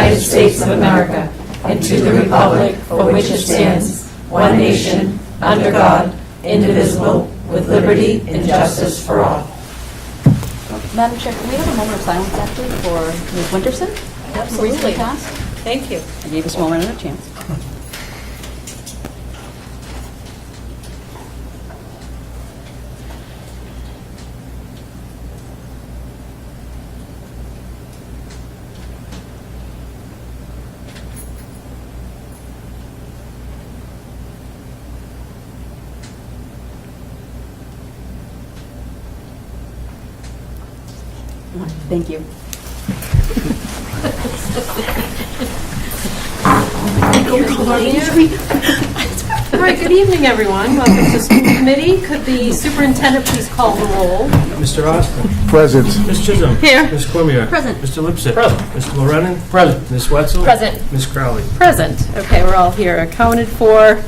United States of America and to the republic for which it stands, one nation, under God, indivisible, with liberty and justice for all. Madam Chair, can we have a moment of silence actually for Ms. Winterson? Absolutely. Passed? Thank you. I gave this woman a chance. Thank you. All right, good evening, everyone. Welcome to school committee. Could the superintendent please call the roll? Mr. Austin. Present. Ms. Chisholm. Here. Ms. Cormier. Present. Mr. Lipsick. Present. Mr. Lorennen. Present. Ms. Wetzel. Present. Ms. Crowley. Present. Okay, we're all here accounted for.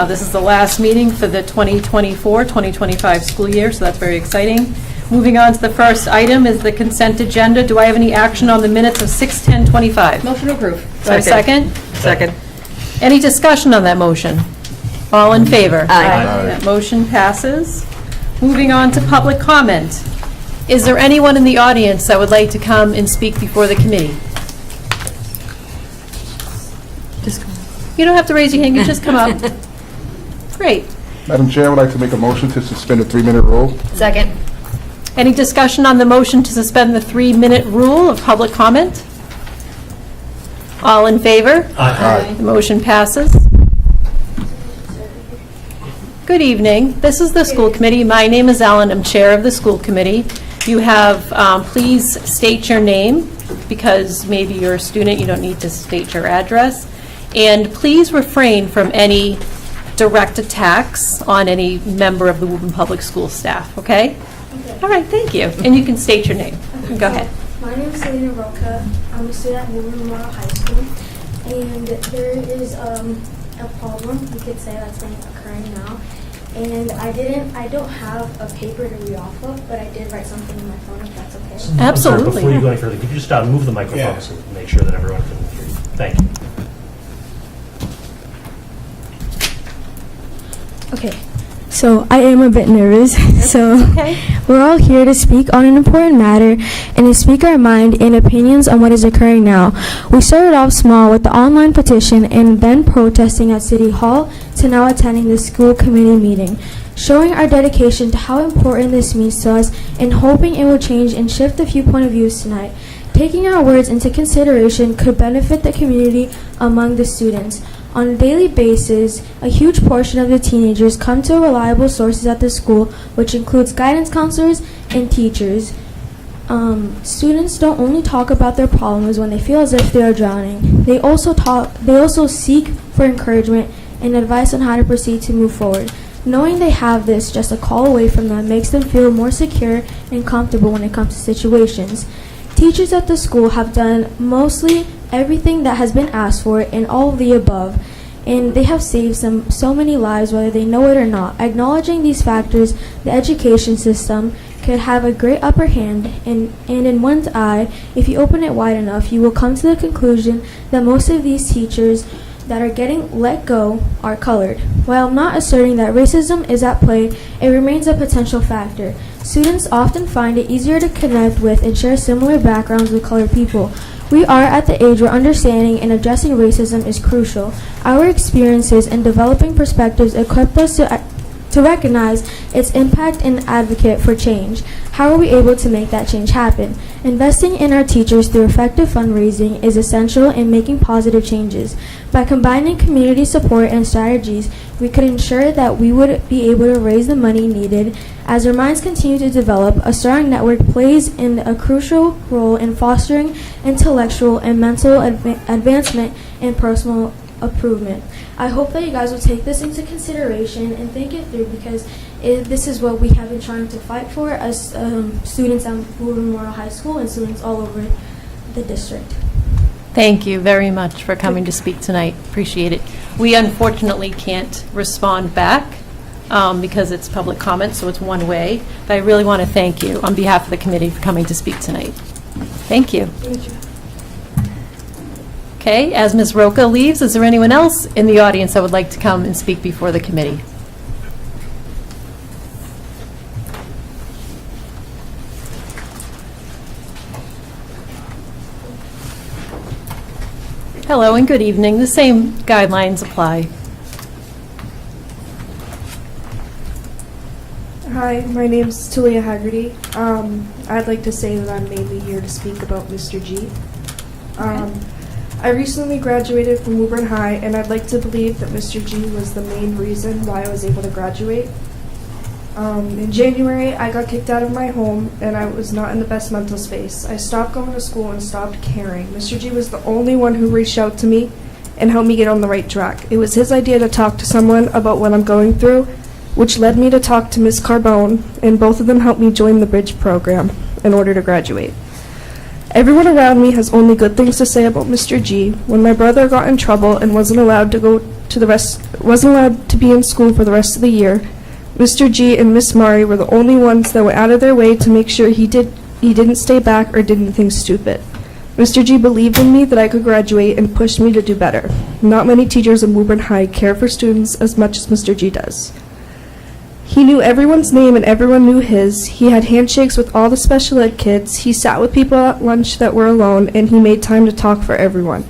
This is the last meeting for the 2024-2025 school year, so that's very exciting. Moving on to the first item is the consent agenda. Do I have any action on the minutes of 6/10/25? Motion to approve. Do I have a second? Second. Any discussion on that motion? All in favor? Aye. That motion passes. Moving on to public comment. Is there anyone in the audience that would like to come and speak before the committee? You don't have to raise your hand, you just come up. Great. Madam Chair, I would like to make a motion to suspend the 3-minute rule. Second. Any discussion on the motion to suspend the 3-minute rule of public comment? All in favor? Aye. The motion passes. Good evening. This is the school committee. My name is Ellen. I'm chair of the school committee. You have, please state your name, because maybe you're a student, you don't need to state your address. And please refrain from any direct attacks on any member of the Woburn Public School staff, okay? All right, thank you. And you can state your name. Go ahead. My name is Selena Roca. I'm a student at Woburn Memorial High School, and there is a problem, you could say, that's been occurring now. And I don't have a paper to read off of, but I did write something in my phone, if that's okay. Absolutely. I'm sorry, before you go any further, could you just move the microphone so we can make sure that everyone can hear you? Thank you. Okay, so I am a bit nervous. Okay. We're all here to speak on an important matter and to speak our mind and opinions on what is occurring now. We started off small with the online petition and then protesting at City Hall to now attending the school committee meeting, showing our dedication to how important this means to us and hoping it will change and shift a few point of views tonight. Taking our words into consideration could benefit the community among the students. On a daily basis, a huge portion of the teenagers come to reliable sources at the school, which includes guidance counselors and teachers. Students don't only talk about their problems when they feel as if they are drowning. They also seek for encouragement and advice on how to proceed to move forward. Knowing they have this just a call away from them makes them feel more secure and comfortable when it comes to situations. Teachers at the school have done mostly everything that has been asked for and all of the above, and they have saved so many lives whether they know it or not. Acknowledging these factors, the education system could have a great upper hand, and in one's eye, if you open it wide enough, you will come to the conclusion that most of these teachers that are getting let go are colored. While I'm not asserting that racism is at play, it remains a potential factor. Students often find it easier to connect with and share similar backgrounds with colored people. We are at the age where understanding and addressing racism is crucial. Our experiences and developing perspectives equip us to recognize its impact and advocate for change. How are we able to make that change happen? Investing in our teachers through effective fundraising is essential in making positive changes. By combining community support and strategies, we could ensure that we would be able to raise the money needed. As our minds continue to develop, a strong network plays a crucial role in fostering intellectual and mental advancement and personal improvement. I hope that you guys will take this into consideration and think it through, because this is what we have been trying to fight for as students at Woburn Memorial High School and students all over the district. Thank you very much for coming to speak tonight. Appreciate it. We unfortunately can't respond back because it's public comment, so it's one way. But I really want to thank you on behalf of the committee for coming to speak tonight. Thank you. Thank you. Okay, as Ms. Roca leaves, is there anyone else in the audience that would like to come and speak before the committee? Hello and good evening. The same guidelines apply. Hi, my name's Talia Haggerty. I'd like to say that I'm mainly here to speak about Mr. G. I recently graduated from Woburn High, and I'd like to believe that Mr. G was the main reason why I was able to graduate. In January, I got kicked out of my home, and I was not in the best mental space. I stopped going to school and stopped caring. Mr. G was the only one who reached out to me and helped me get on the right track. It was his idea to talk to someone about what I'm going through, which led me to talk to Ms. Carbone, and both of them helped me join the Bridge program in order to graduate. Everyone around me has only good things to say about Mr. G. When my brother got in trouble and wasn't allowed to be in school for the rest of the year, Mr. G and Miss Murray were the only ones that went out of their way to make sure he didn't stay back or did anything stupid. Mr. G believed in me that I could graduate and pushed me to do better. Not many teachers in Woburn High care for students as much as Mr. G does. He knew everyone's name and everyone knew his. He had handshakes with all the special ed kids. He sat with people at lunch that were alone, and he made time to talk for everyone.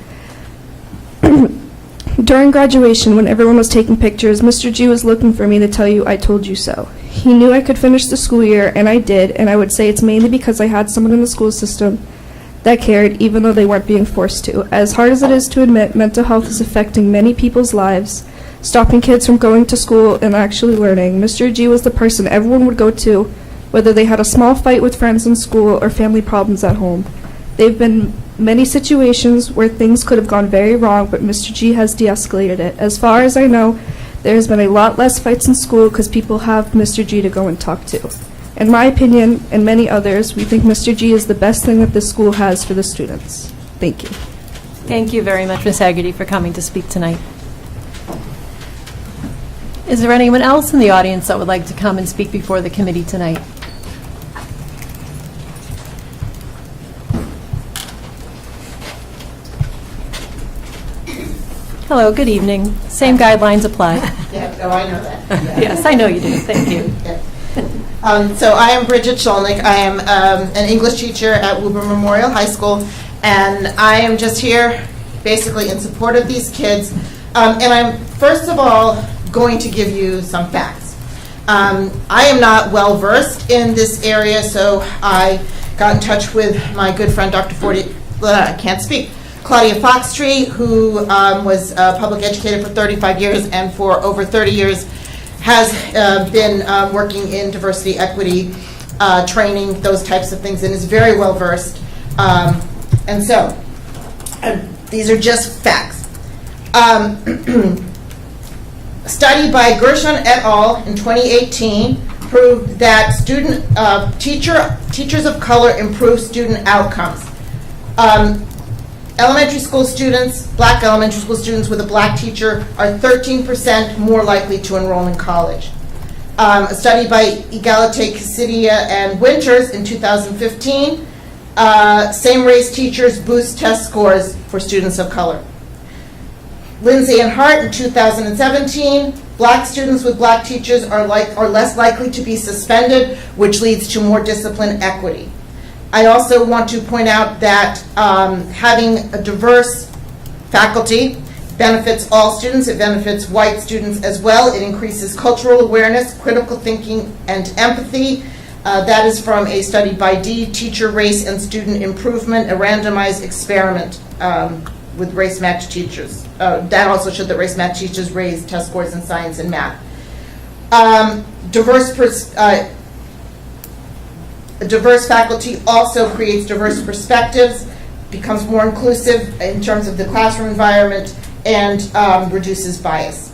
During graduation, when everyone was taking pictures, Mr. G was looking for me to tell you, "I told you so." He knew I could finish the school year, and I did, and I would say it's mainly because I had someone in the school system that cared, even though they weren't being forced to. As hard as it is to admit, mental health is affecting many people's lives, stopping kids from going to school and actually learning. Mr. G was the person everyone would go to, whether they had a small fight with friends in school or family problems at home. There have been many situations where things could have gone very wrong, but Mr. G has de-escalated it. As far as I know, there has been a lot less fights in school because people have Mr. G to go and talk to. In my opinion, and many others, we think Mr. G is the best thing that this school has for the students. Thank you. Thank you very much, Ms. Haggerty, for coming to speak tonight. Is there anyone else in the audience that would like to come and speak before the committee tonight? Hello, good evening. Same guidelines apply. Yeah, oh, I know that. Yes, I know you do. Thank you. So I am Bridget Sholnick. I am an English teacher at Woburn Memorial High School, and I am just here basically in support of these kids. And I'm, first of all, going to give you some facts. I am not well versed in this area, so I got in touch with my good friend, Dr. Claudia Foxtree, who was a public educator for 35 years and for over 30 years has been working in diversity, equity, training, those types of things, and is very well versed. And so, these are just facts. A study by Gershon et al. In 2018 proved that teachers of color improve student outcomes. Elementary school students, black elementary school students with a black teacher are 13% more likely to enroll in college. A study by Egalite, Casidia, and Winters in 2015, same-race teachers boost test scores for students of color. Lindsay and Hart in 2017, black students with black teachers are less likely to be suspended, which leads to more discipline equity. I also want to point out that having a diverse faculty benefits all students. It benefits white students as well. It increases cultural awareness, critical thinking, and empathy. That is from a study by D, Teacher, Race, and Student Improvement, a randomized experiment with race-matched teachers. That also showed that race-matched teachers raise test scores in science and math. Diverse faculty also creates diverse perspectives, becomes more inclusive in terms of the classroom environment, and reduces bias.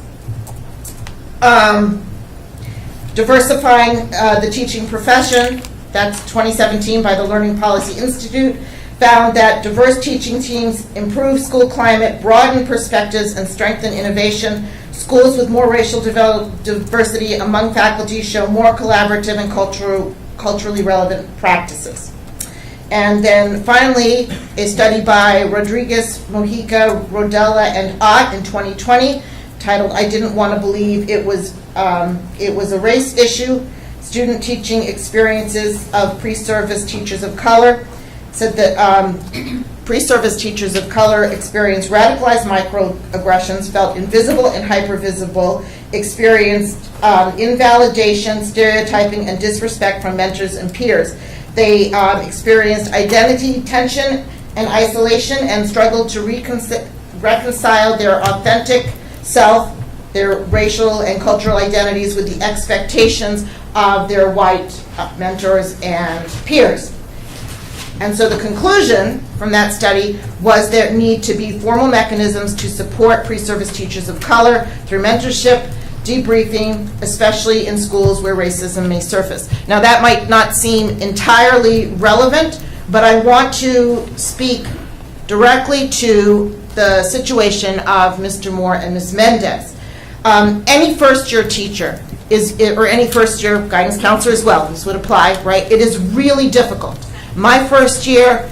Diversifying the teaching profession, that's 2017 by the Learning Policy Institute, found that diverse teaching teams improve school climate, broaden perspectives, and strengthen innovation. Schools with more racial diversity among faculty show more collaborative and culturally relevant practices. And then finally, a study by Rodriguez, Mojica, Rodella, and Ott in 2020 titled "I Didn't Want to Believe It Was a Race Issue, Student Teaching Experiences of Pre-Service Teachers of Color," said that pre-service teachers of color experienced radicalized microaggressions, felt invisible and hypervisible, experienced invalidation, stereotyping, and disrespect from mentors and peers. They experienced identity tension and isolation and struggled to reconcile their authentic self, their racial and cultural identities with the expectations of their white mentors and peers. And so the conclusion from that study was there need to be formal mechanisms to support pre-service teachers of color through mentorship, debriefing, especially in schools where racism may surface. Now that might not seem entirely relevant, but I want to speak directly to the situation of Mr. Moore and Ms. Mendez. Any first-year teacher or any first-year guidance counselor as well, this would apply, right? It is really difficult. My first year,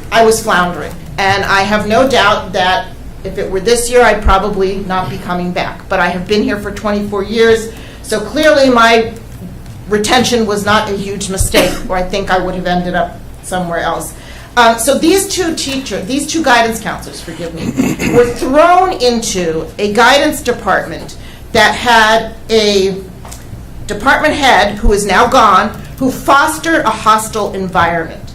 I was floundering, and I have no doubt that if it were this year, I'd probably not be coming back. But I have been here for 24 years, so clearly my retention was not a huge mistake, or I think I would have ended up somewhere else. So these two guidance counselors, forgive me, were thrown into a guidance department that had a department head who is now gone, who fostered a hostile environment.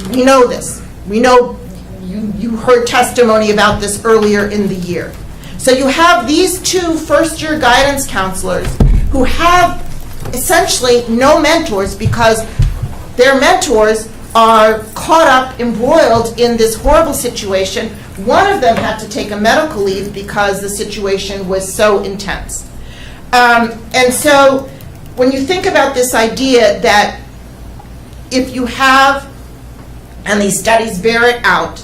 We know this. We know you heard testimony about this earlier in the year. So you have these two first-year guidance counselors who have essentially no mentors because their mentors are caught up, embroiled in this horrible situation. One of them had to take a medical leave because the situation was so intense. And so when you think about this idea that if you have, and these studies bear it out,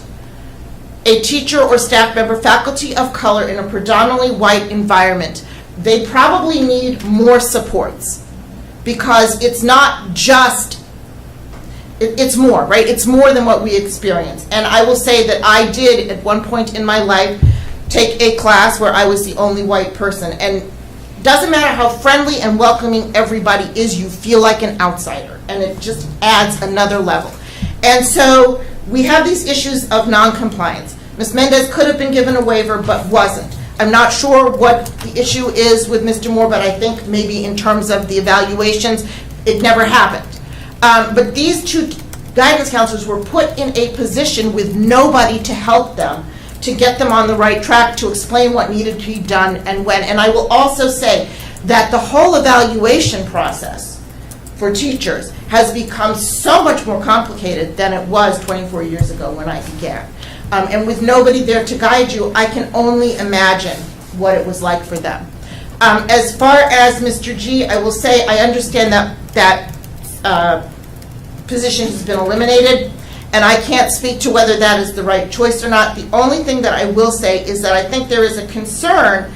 a teacher or staff member, faculty of color in a predominantly white environment, they probably need more supports because it's not just, it's more, right? It's more than what we experience. And I will say that I did at one point in my life take a class where I was the only white person, and doesn't matter how friendly and welcoming everybody is, you feel like an outsider, and it just adds another level. And so we have these issues of non-compliance. Ms. Mendez could have been given a waiver, but wasn't. I'm not sure what the issue is with Mr. Moore, but I think maybe in terms of the evaluations, it never happened. But these two guidance counselors were put in a position with nobody to help them, to get them on the right track, to explain what needed to be done and when. And I will also say that the whole evaluation process for teachers has become so much more complicated than it was 24 years ago when I began. And with nobody there to guide you, I can only imagine what it was like for them. As far as Mr. G, I will say I understand that position has been eliminated, and I can't speak to whether that is the right choice or not. The only thing that I will say is that I think there is a concern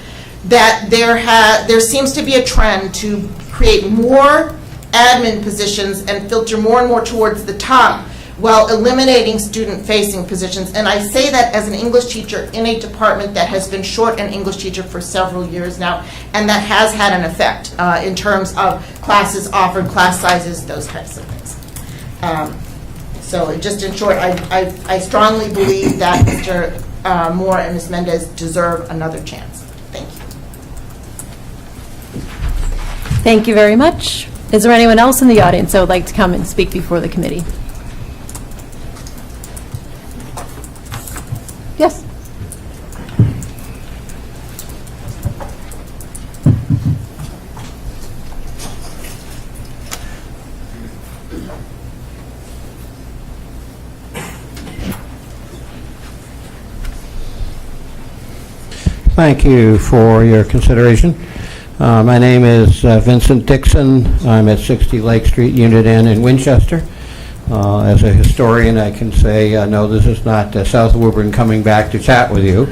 that there seems to be a trend to create more admin positions and filter more and more towards the top while eliminating student-facing positions. And I say that as an English teacher in a department that has been short an English teacher for several years now, and that has had an effect in terms of classes offered, class sizes, those types of things. So just in short, I strongly believe that Mr. Moore and Ms. Mendez deserve another chance. Thank you. Thank you very much. Is there anyone else in the audience that would like to come and speak before the committee? Yes. Thank you for your consideration. My name is Vincent Dixon. I'm at 60 Lake Street, Unit N in Winchester. As a historian, I can say, no, this is not South Woburn coming back to chat with you,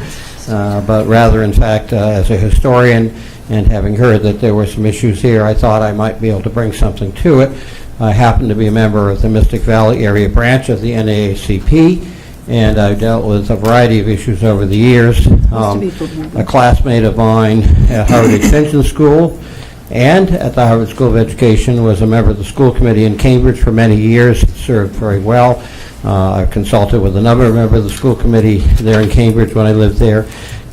but rather, in fact, as a historian, and having heard that there were some issues here, I thought I might be able to bring something to it. I happen to be a member of the Mystic Valley area branch of the NAACP, and I've dealt with a variety of issues over the years. A classmate of mine at Harvard Extension School and at the Harvard School of Education was a member of the school committee in Cambridge for many years, served very well. I've consulted with another member of the school committee there in Cambridge when I lived there.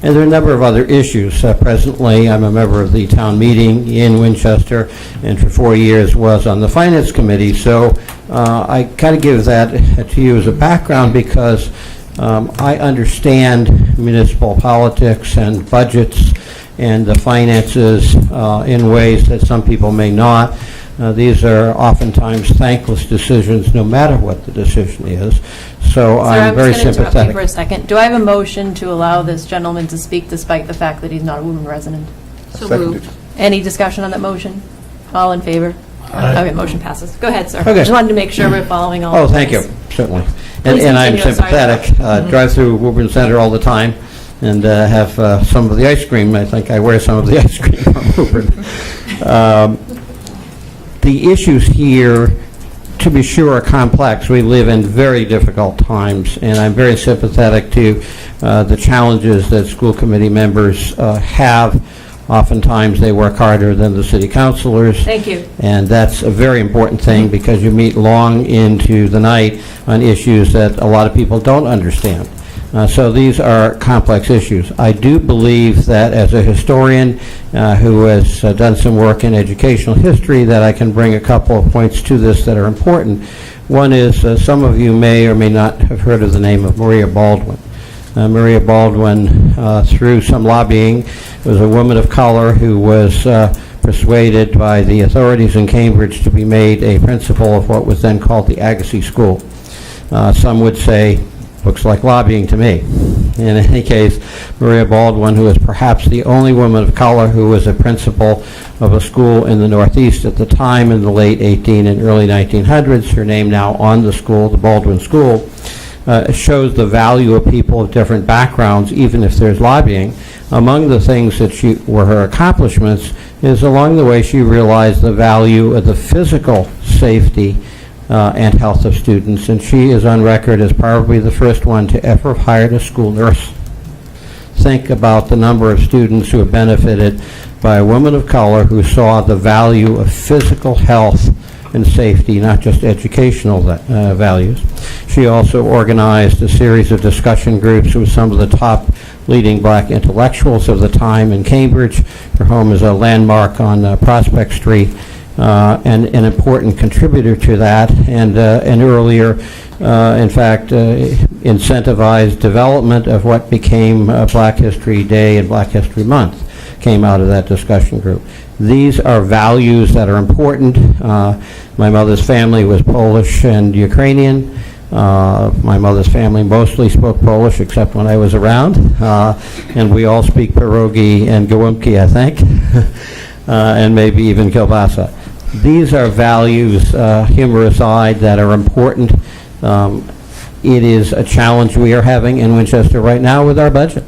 And there are a number of other issues. Presently, I'm a member of the town meeting in Winchester, and for 4 years was on the finance committee. So I kind of give that to you as a background because I understand municipal politics and budgets and the finances in ways that some people may not. These are oftentimes thankless decisions, no matter what the decision is. So I'm very just going to interrupt you sympathetic. for a second. Do I have a motion to allow this gentleman to speak despite the fact that he's not a Woburn resident? Seconded. Any discussion on that motion? All in favor? Aye. Okay, motion passes. Go ahead, sir. Okay. Just wanted to make sure we're following all. Oh, the thank you, rules. certainly. Please And I'm continue. Sorry to sympathetic. Drive through Woburn Center all the time and have some of the ice cream. I think I wear some of the ice cream from Woburn. The issues here, to be sure, are complex. We live in very difficult times, and I'm very sympathetic to the challenges that school committee members have. Oftentimes, they work harder than the city councilors. Thank you. And that's a very important thing because you meet long into the night on issues that a lot of people don't understand. So these are complex issues. I do believe that as a historian who has done some work in educational history that I can bring a couple of points to this that are important. One is some of you may or may not have heard of the name of Maria Baldwin. Maria Baldwin, through some lobbying, was a woman of color who was persuaded by the authorities in Cambridge to be made a principal of what was then called the Agassiz School. Some would say, looks like lobbying to me. In any case, Maria Baldwin, who is perhaps the only woman of color who was a principal of a school in the Northeast at the time in the late 18 and early 1900s, her name now on the school, the Baldwin School, shows the value of people of different backgrounds, even if there's lobbying. Among the things that were her accomplishments is along the way she realized the value of the physical safety and health of students, and she is on record as probably the first one to ever have hired a school nurse. Think about the number of students who have benefited by a woman of color who saw the value of physical health and safety, not just educational values. She also organized a series of discussion groups with some of the top leading black intellectuals of the time in Cambridge. Her home is a landmark on Prospect Street. And an important contributor to that, and earlier, in fact, incentivized development of what became Black History Day and Black History Month, came out of that discussion group. These are values that are important. My mother's family was Polish and Ukrainian. My mother's family mostly spoke Polish, except when I was around, and we all speak pierogi and gołąbki, I think, and maybe even kielbasa. These are values, humor aside, that are important. It is a challenge we are having in Winchester right now with our budget.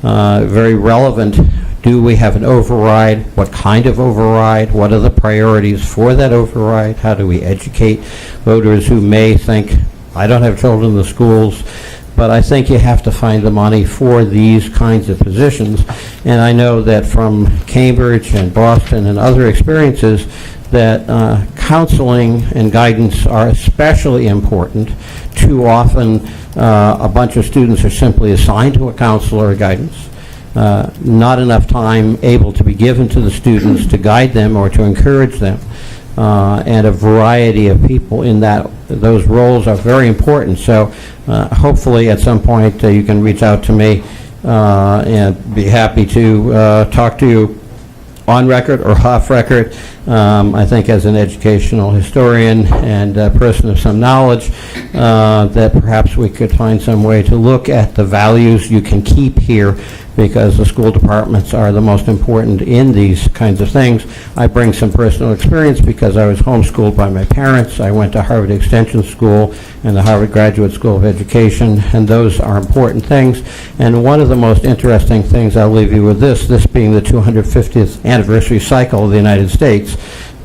Very relevant. Do we have an override? What kind of override? What are the priorities for that override? How do we educate voters who may think, I don't have children in the schools, but I think you have to find the money for these kinds of positions. And I know that from Cambridge and Boston and other experiences that counseling and guidance are especially important. Too often, a bunch of students are simply assigned to a counselor or guidance. Not enough time able to be given to the students to guide them or to encourage them. And a variety of people in those roles are very important. So hopefully at some point you can reach out to me and be happy to talk to you on record or off record. I think as an educational historian and a person of some knowledge, that perhaps we could find some way to look at the values you can keep here because the school departments are the most important in these kinds of things. I bring some personal experience because I was homeschooled by my parents. I went to Harvard Extension School and the Harvard Graduate School of Education, and those are important things. And one of the most interesting things, I'll leave you with this being the 250th anniversary cycle of the United States,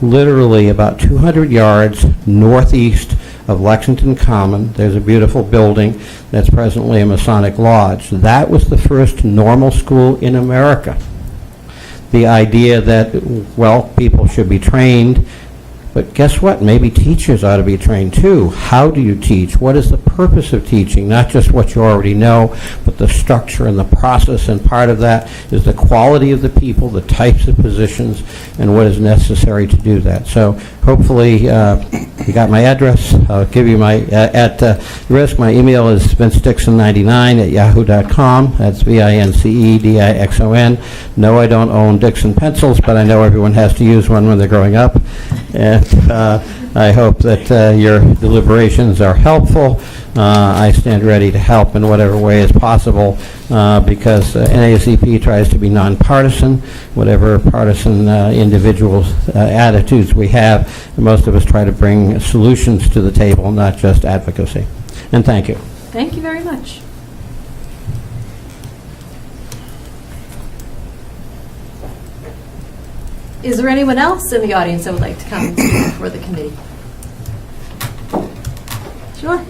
literally about 200 yards northeast of Lexington Common, there's a beautiful building that's presently a Masonic Lodge. That was the first normal school in America. The idea that, well, people should be trained, but guess what? Maybe teachers ought to be trained too. How do you teach? What is the purpose of teaching? Not just what you already know, but the structure and the process, and part of that is the quality of the people, the types of positions, and what is necessary to do that. So hopefully you got my address. I'll give you my, at risk, my email is vincedixon99@yahoo.com. That's VINCEDIXON. No, I don't own Dixon pencils, but I know everyone has to use one when they're growing up. And I hope that your deliberations are helpful. I stand ready to help in whatever way is possible because NAACP tries to be nonpartisan. Whatever partisan individuals' attitudes we have, most of us try to bring solutions to the table, not just advocacy. And thank you. Thank you very much. Is there anyone else in the audience that would like to come and speak before the committee? Sure.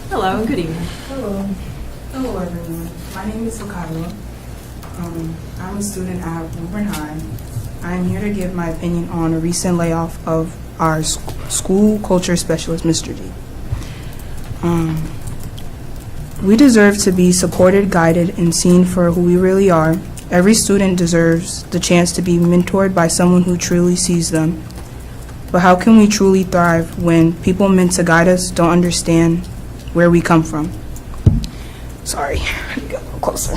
Hello and good evening. Hello. Hello, everyone. My name is Wakala. I'm a student at Woburn High. I'm here to give my opinion on a recent layoff of our school culture specialist, Mr. G. We deserve to be supported, guided, and seen for who we really are. Every student deserves the chance to be mentored by someone who truly sees them. But how can we truly thrive when people meant to guide us don't understand where we come from? Sorry, I need to get a little closer.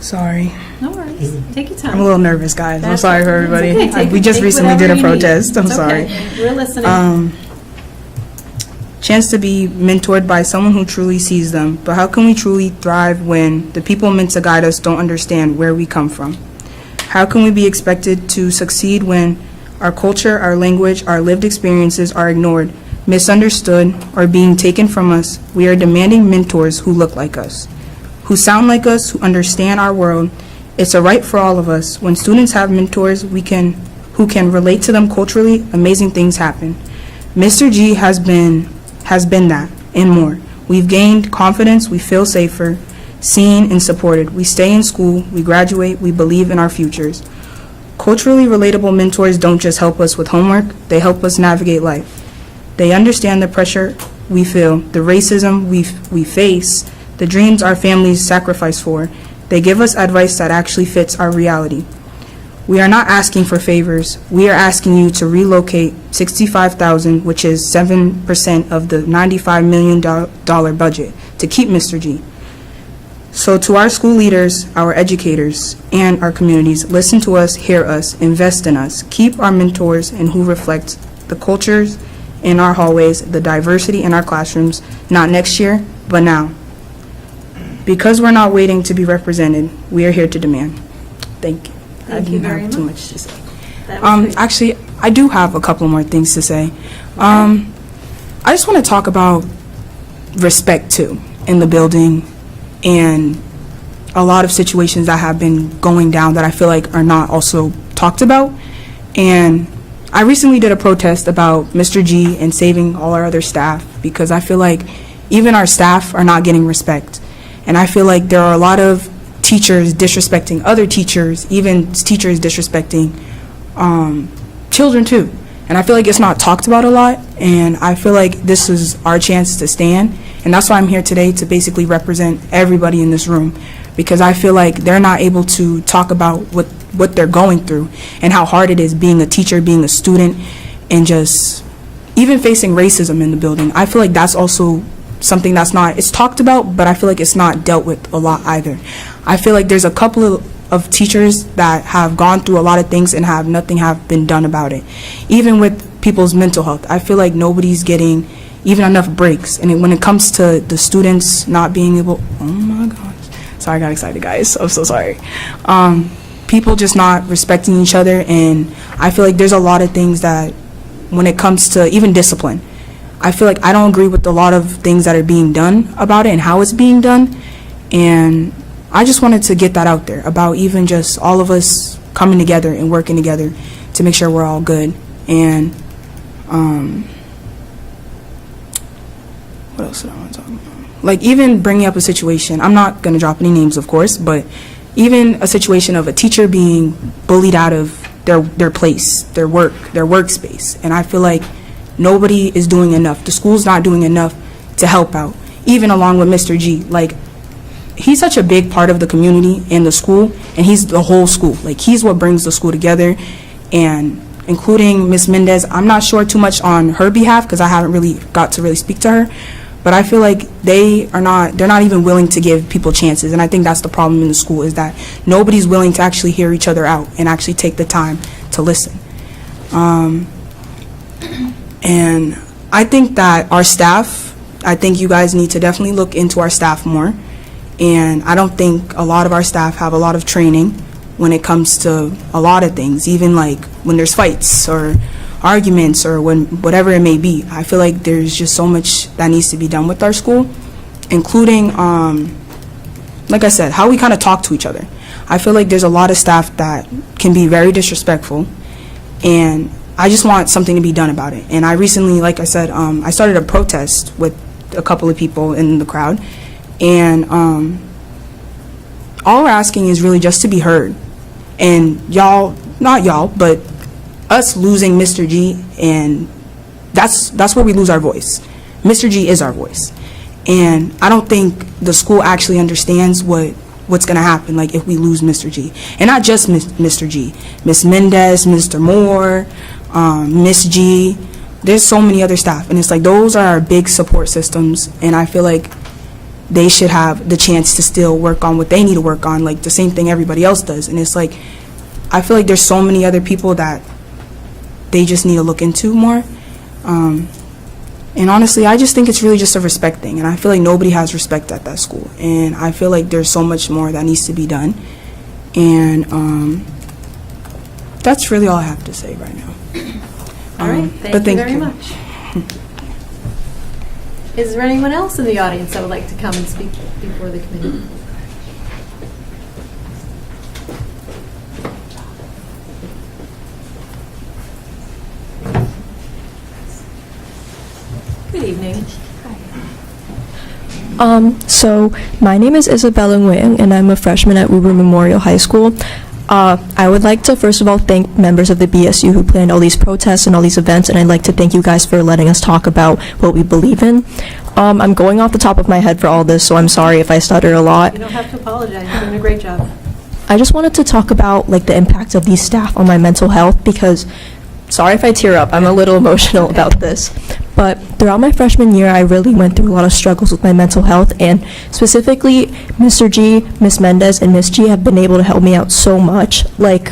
Sorry. No worries. Take your time. I'm a little nervous, guys. I'm That's sorry for okay. everybody. It's okay. We just Take recently did a whatever you need. protest. I'm It's sorry. okay. We're listening. Chance to be mentored by someone who truly sees them. But how can we truly thrive when the people meant to guide us don't understand where we come from? How can we be expected to succeed when our culture, our language, our lived experiences are ignored, misunderstood, or being taken from us? We are demanding mentors who look like us, who sound like us, who understand our world. It's a right for all of us. When students have mentors who can relate to them culturally, amazing things happen. Mr. G has been that and more. We've gained confidence, we feel safer, seen and supported. We stay in school, we graduate, we believe in our futures. Culturally relatable mentors don't just help us with homework, they help us navigate life. They understand the pressure we feel, the racism we face, the dreams our families sacrifice for. They give us advice that actually fits our reality. We are not asking for favors. We are asking you to relocate $65,000, which is 7% of the $95 million budget, to keep Mr. G. So to our school leaders, our educators, and our communities, listen to us, hear us, invest in us. Keep our mentors and who reflect the cultures in our hallways, the diversity in our classrooms, not next year, but now. Because we're not waiting to be represented, we are here to demand. Thank you. Thank you very too much. much to say. That was great. Actually, I do have a couple more things to say. I just want to talk about respect too in the building, and a lot of situations that have been going down that I feel like are not also talked about. And I recently did a protest about Mr. G and saving all our other staff, because I feel like even our staff are not getting respect. And I feel like there are a lot of teachers disrespecting other teachers, even teachers disrespecting children too. And I feel like it's not talked about a lot, and I feel like this is our chance to stand. And that's why I'm here today, to basically represent everybody in this room, because I feel like they're not able to talk about what they're going through and how hard it is being a teacher, being a student, and just even facing racism in the building. I feel like that's also something that's not, it's talked about, but I feel like it's not dealt with a lot either. I feel like there's a couple of teachers that have gone through a lot of things and nothing have been done about it. Even with people's mental health, I feel like nobody's getting even enough breaks. And when it comes to the students not being able, oh my gosh, sorry, I got excited, guys. I'm so sorry. People just not respecting each other, and I feel like there's a lot of things that, when it comes to even discipline, I feel like I don't agree with a lot of things that are being done about it and how it's being done. And I just wanted to get that out there about even just all of us coming together and working together to make sure we're all good. And what else did I want to talk about? Like, even bringing up a situation, I'm not going to drop any names, of course, but even a situation of a teacher being bullied out of their place, their workspace. And I feel like nobody is doing enough. The school's not doing enough to help out, even along with Mr. G. Like, he's such a big part of the community and the school, and he's the whole school. Like, he's what brings the school together, and including Ms. Mendez. I'm not sure too much on her behalf because I haven't really got to really speak to her, but I feel like they're not even willing to give people chances. And I think that's the problem in the school, is that nobody's willing to actually hear each other out and actually take the time to listen. And I think that our staff, I think you guys need to definitely look into our staff more. And I don't think a lot of our staff have a lot of training when it comes to a lot of things, even like when there's fights or arguments or whatever it may be. I feel like there's just so much that needs to be done with our school, including, like I said, how we kind of talk to each other. I feel like there's a lot of staff that can be very disrespectful, and I just want something to be done about it. And I recently, like I said, I started a protest with a couple of people in the crowd, and all we're asking is really just to be heard. And y'all, not y'all, but us losing Mr. G, and that's where we lose our voice. Mr. G is our voice. And I don't think the school actually understands what's going to happen, like, if we lose Mr. G. And not just Mr. G. Ms. Mendez, Mr. Moore, Miss G. There's so many other staff. And it's like, those are our big support systems. And I feel like they should have the chance to still work on what they need to work on, like the same thing everybody else does. And it's like, I feel like there's so many other people that they just need to look into more. And honestly, I just think it's really just a respect thing. And I feel like nobody has respect at that school. And I feel like there's so much more that needs to be done. And that's really all I have to say right now. All right, thank you very much. Is there anyone else in the audience that would like to come and speak before the committee? Good evening. So my name is Isabella Nguyen, and I'm a freshman at Woburn Memorial High School. I would like to first of all thank members of the BSU who planned all these protests and all these events, and I'd like to thank you guys for letting us talk about what we believe in. I'm going off the top of my head for all this, so I'm sorry if I stutter a lot. You don't have to apologize. You're doing a great job. I just wanted to talk about like the impact of these staff on my mental health, because, sorry if I tear up, I'm a little emotional about this. But throughout my freshman year, I really went through a lot of struggles with my mental health, and specifically, Mr. G, Ms. Mendez, and Ms. G have been able to help me out so much. Like,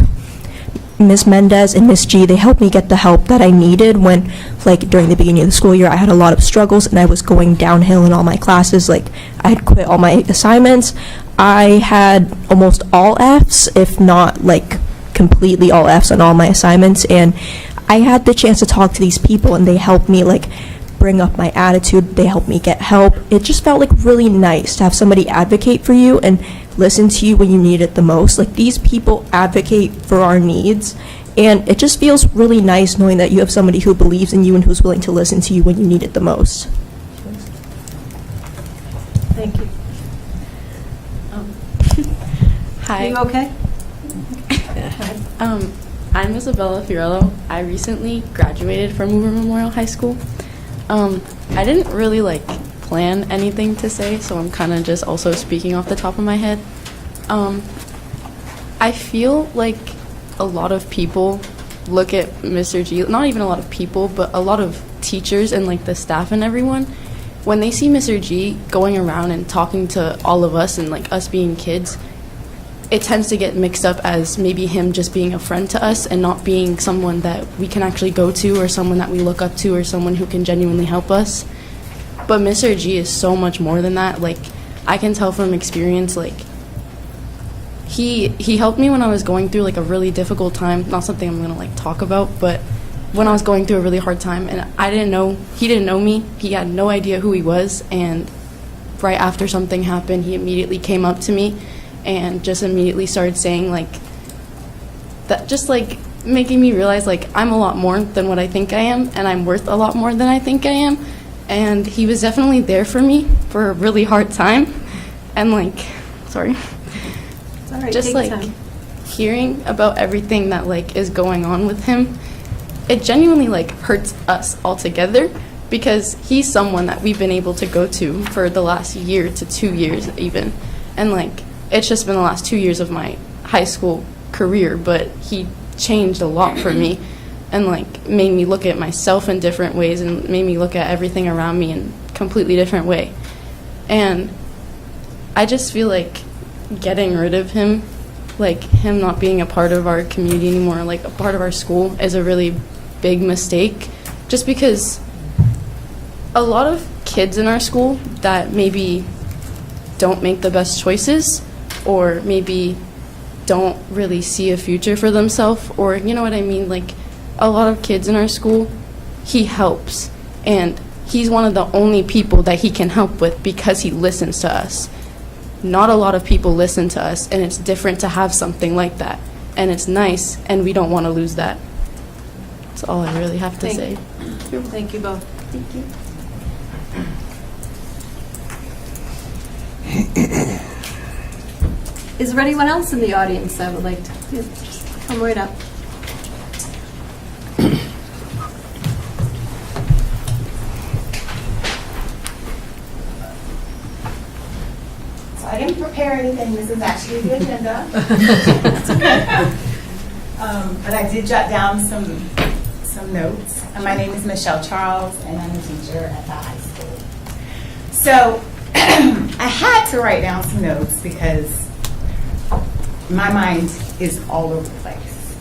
Ms. Mendez and Ms. G, they helped me get the help that I needed when, like, during the beginning of the school year, I had a lot of struggles, and I was going downhill in all my classes. Like, I had quit all my assignments. I had almost all Fs, if not, like, completely all Fs on all my assignments, and I had the chance to talk to these people, and they helped me, like, bring up my attitude. They helped me get help. It just felt like really nice to have somebody advocate for you and listen to you when you need it the most. Like, these people advocate for our needs, and it just feels really nice knowing that you have somebody who believes in you and who's willing to listen to you when you need it the most. Thank you. Hi. Are you okay? I'm Isabella Fiorello. I recently graduated from Woburn Memorial High School. I didn't really plan anything to say, so I'm kind of just also speaking off the top of my head. I feel like a lot of people look at Mr. G, not even a lot of people, but a lot of teachers and the staff and everyone, when they see Mr. G going around and talking to all of us and us being kids, it tends to get mixed up as maybe him just being a friend to us and not being someone that we can actually go to or someone that we look up to or someone who can genuinely help us. But Mr. G is so much more than that. Like, I can tell from experience, like, he helped me when I was going through, like, a really difficult time. Not something I'm going to, like, talk about, but when I was going through a really hard time, and he didn't know me. He had no idea who he was, and right after something happened, he immediately came up to me and just immediately started saying, like, that, just, like, making me realize, like, I'm a lot more than what I think I am, and I'm worth a lot more than I think I am. And he was definitely there for me for a really hard time. And, like, sorry. It's all right, Just, take like, time. hearing about everything that, like, is going on with him, it genuinely, like, hurts us all together because he's someone that we've been able to go to for the last year to 2 years even. And, like, it's just been the last 2 years of my high school career, but he changed a lot for me and, like, made me look at myself in different ways and made me look at everything around me in a completely different way. And I just feel like getting rid of him, like him not being a part of our community anymore, like a part of our school, is a really big mistake. Just because a lot of kids in our school that maybe don't make the best choices or maybe don't really see a future for themselves, or you know what I mean, like a lot of kids in our school, he helps, and he's one of the only people that he can help with because he listens to us. Not a lot of people listen to us, and it's different to have something like that, and it's nice, and we don't want to lose that. That's all I really have to say. Thank you both. Thank you. Is there anyone else in the audience that would like to just come right up? So I didn't prepare anything. This is actually the agenda. But I did jot down some notes. And my name is Michelle Charles, and I'm a teacher at the high school. So I had to write down some notes because my mind is all over the place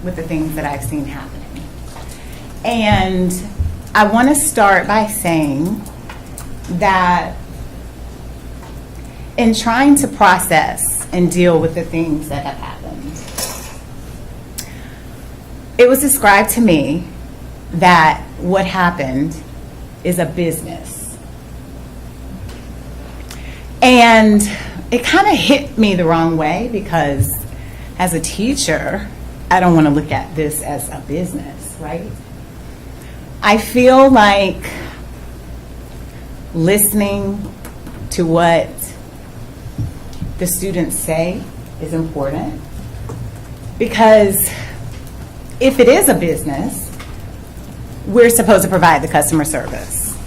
with the things that I've seen happening. And I want to start by saying that in trying to process and deal with the things that have happened, it was described to me that what happened is a business. And it kind of hit me the wrong way because as a teacher, I don't want to look at this as a business, right? I feel like listening to what the students say is important because if it is a business, we're supposed to provide the customer service.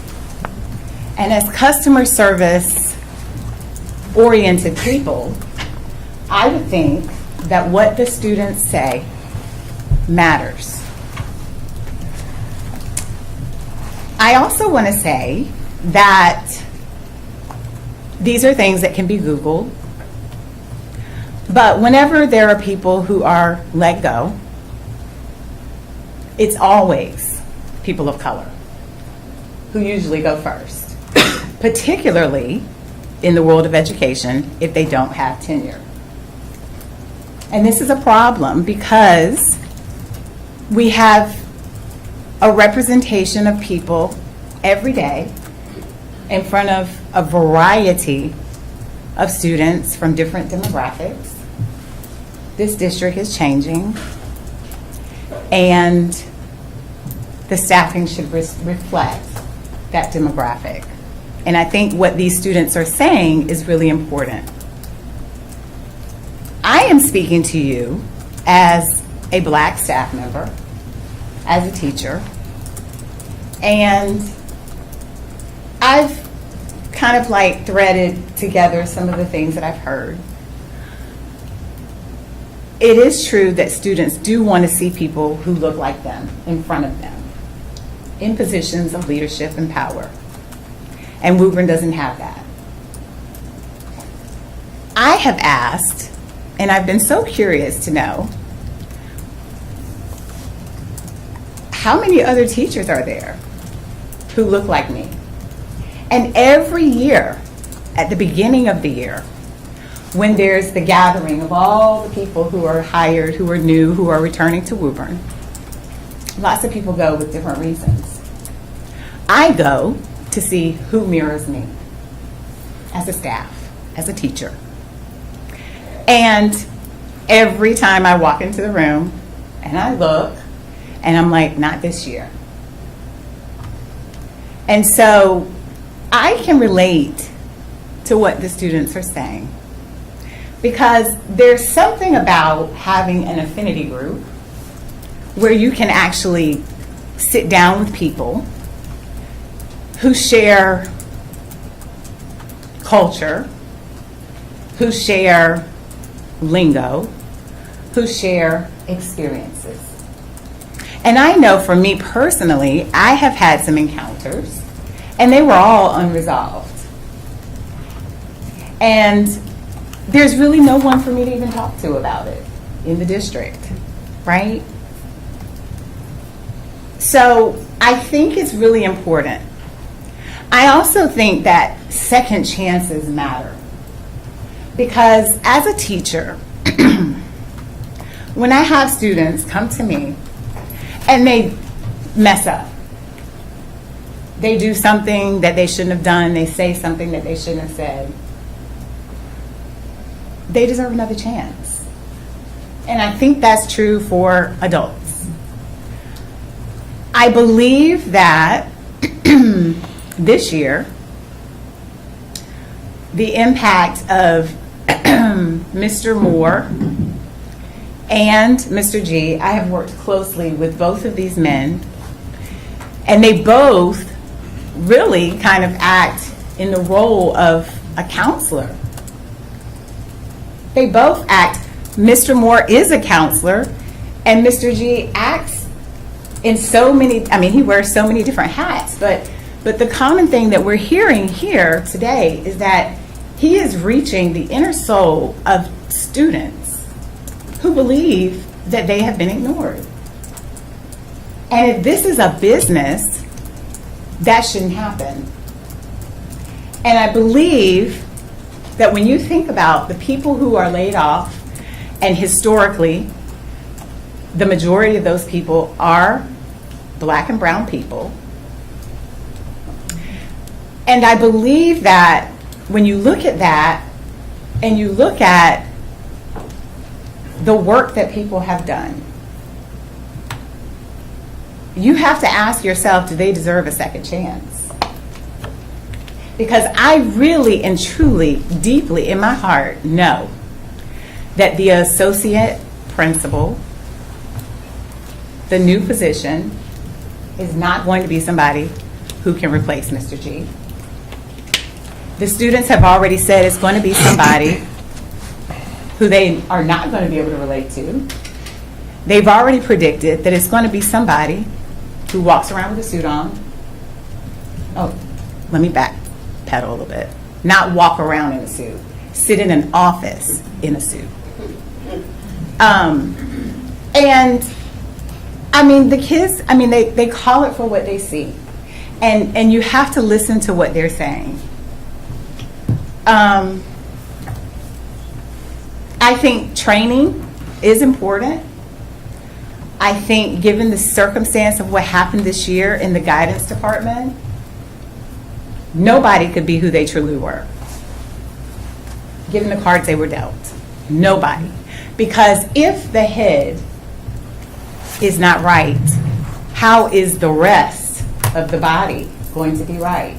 And as customer service oriented people, I would think that what the students say matters. I also want to say that these are things that can be Googled, but whenever there are people who are let go, it's always people of color who usually go first, particularly in the world of education if they don't have tenure. And this is a problem because we have a representation of people every day in front of a variety of students from different demographics. This district is changing, and the staffing should reflect that demographic. And I think what these students are saying is really important. I am speaking to you as a Black staff member, as a teacher, and I've kind of like threaded together some of the things that I've heard. It is true that students do want to see people who look like them in front of them in positions of leadership and power. And Woburn doesn't have that. I have asked, and I've been so curious to know, how many other teachers are there who look like me? And every year, at the beginning of the year, when there's the gathering of all the people who are hired, who are new, who are returning to Woburn, lots of people go with different reasons. I go to see who mirrors me as a staff, as a teacher. And every time I walk into the room and I look, and I'm like, not this year. And so I can relate to what the students are saying, because there's something about having an affinity group where you can actually sit down with people who share culture, who share lingo, who share experiences. And I know for me personally, I have had some encounters, and they were all unresolved. And there's really no one for me to even talk to about it in the district, right? So I think it's really important. I also think that second chances matter, because as a teacher, when I have students come to me and they mess up, they do something that they shouldn't have done, they say something that they shouldn't have said, they deserve another chance. And I think that's true for adults. I believe that this year, the impact of Mr. Moore and Mr. G, I have worked closely with both of these men, and they both really kind of act in the role of a counselor. They both act. Mr. Moore is a counselor, and Mr. G acts in so many, I mean, he wears so many different hats, but the common thing that we're hearing here today is that he is reaching the inner soul of students who believe that they have been ignored. And if this is a business, that shouldn't happen. And I believe that when you think about the people who are laid off, and historically, the majority of those people are Black and brown people. And I believe that when you look at that, and you look at the work that people have done, you have to ask yourself, do they deserve a second chance? Because I really and truly, deeply in my heart, know that the associate principal, the new position, is not going to be somebody who can replace Mr. G. The students have already said it's going to be somebody who they are not going to be able to relate to. They've already predicted that it's going to be somebody who walks around with a suit on. Oh, let me backpedal a little bit. Not walk around in a suit. Sit in an office in a suit. And I mean, the kids, I mean, they call it for what they see. And you have to listen to what they're saying. I think training is important. I think given the circumstance of what happened this year in the guidance department, nobody could be who they truly were, given the cards they were dealt. Nobody. Because if the head is not right, how is the rest of the body going to be right?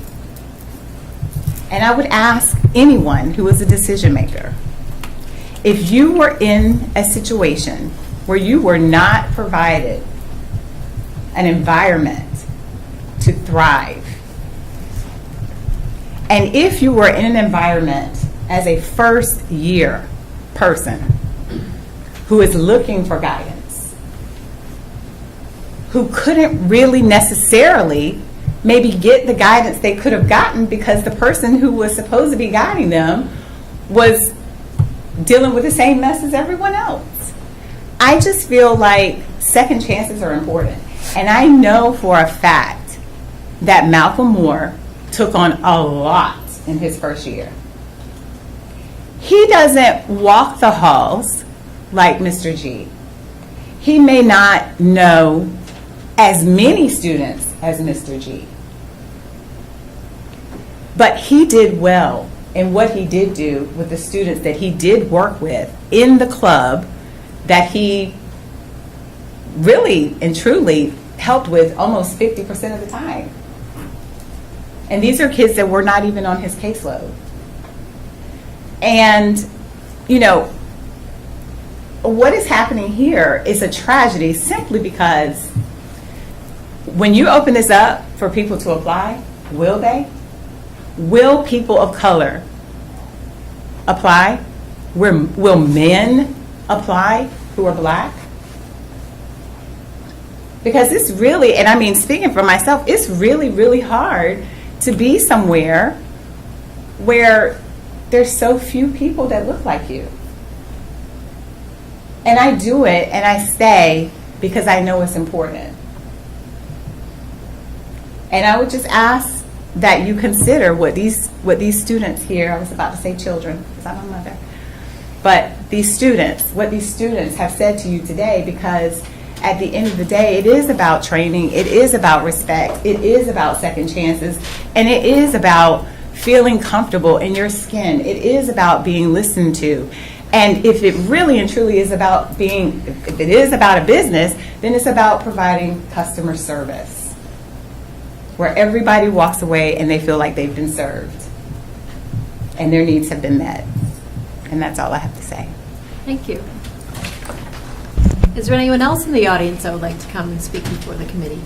And I would ask anyone who is a decision maker, if you were in a situation where you were not provided an environment to thrive, and if you were in an environment as a first year person who is looking for guidance, who couldn't really necessarily maybe get the guidance they could have gotten because the person who was supposed to be guiding them was dealing with the same mess as everyone else. I just feel like second chances are important. And I know for a fact that Malcolm Moore took on a lot in his first year. He doesn't walk the halls like Mr. G. He may not know as many students as Mr. G. But he did well in what he did do with the students that he did work with in the club that he really and truly helped with almost 50% of the time. And these are kids that were not even on his caseload. And, you know, what is happening here is a tragedy simply because when you open this up for people to apply, will they? Will people of color apply? Will men apply who are black? Because it's really, and I mean, speaking for myself, it's really, really hard to be somewhere where there's so few people that look like you. And I do it and I stay because I know it's important. And I would just ask that you consider what these students here, I was about to say children because I'm a mother, but these students, what these students have said to you today, because at the end of the day, it is about training, it is about respect, it is about second chances, and it is about feeling comfortable in your skin. It is about being listened to. And if it really and truly is about being, if it is about a business, then it's about providing customer service, where everybody walks away and they feel like they've been served and their needs have been met. And that's all I have to say. Thank you. Is there anyone else in the audience that would like to come and speak before the committee?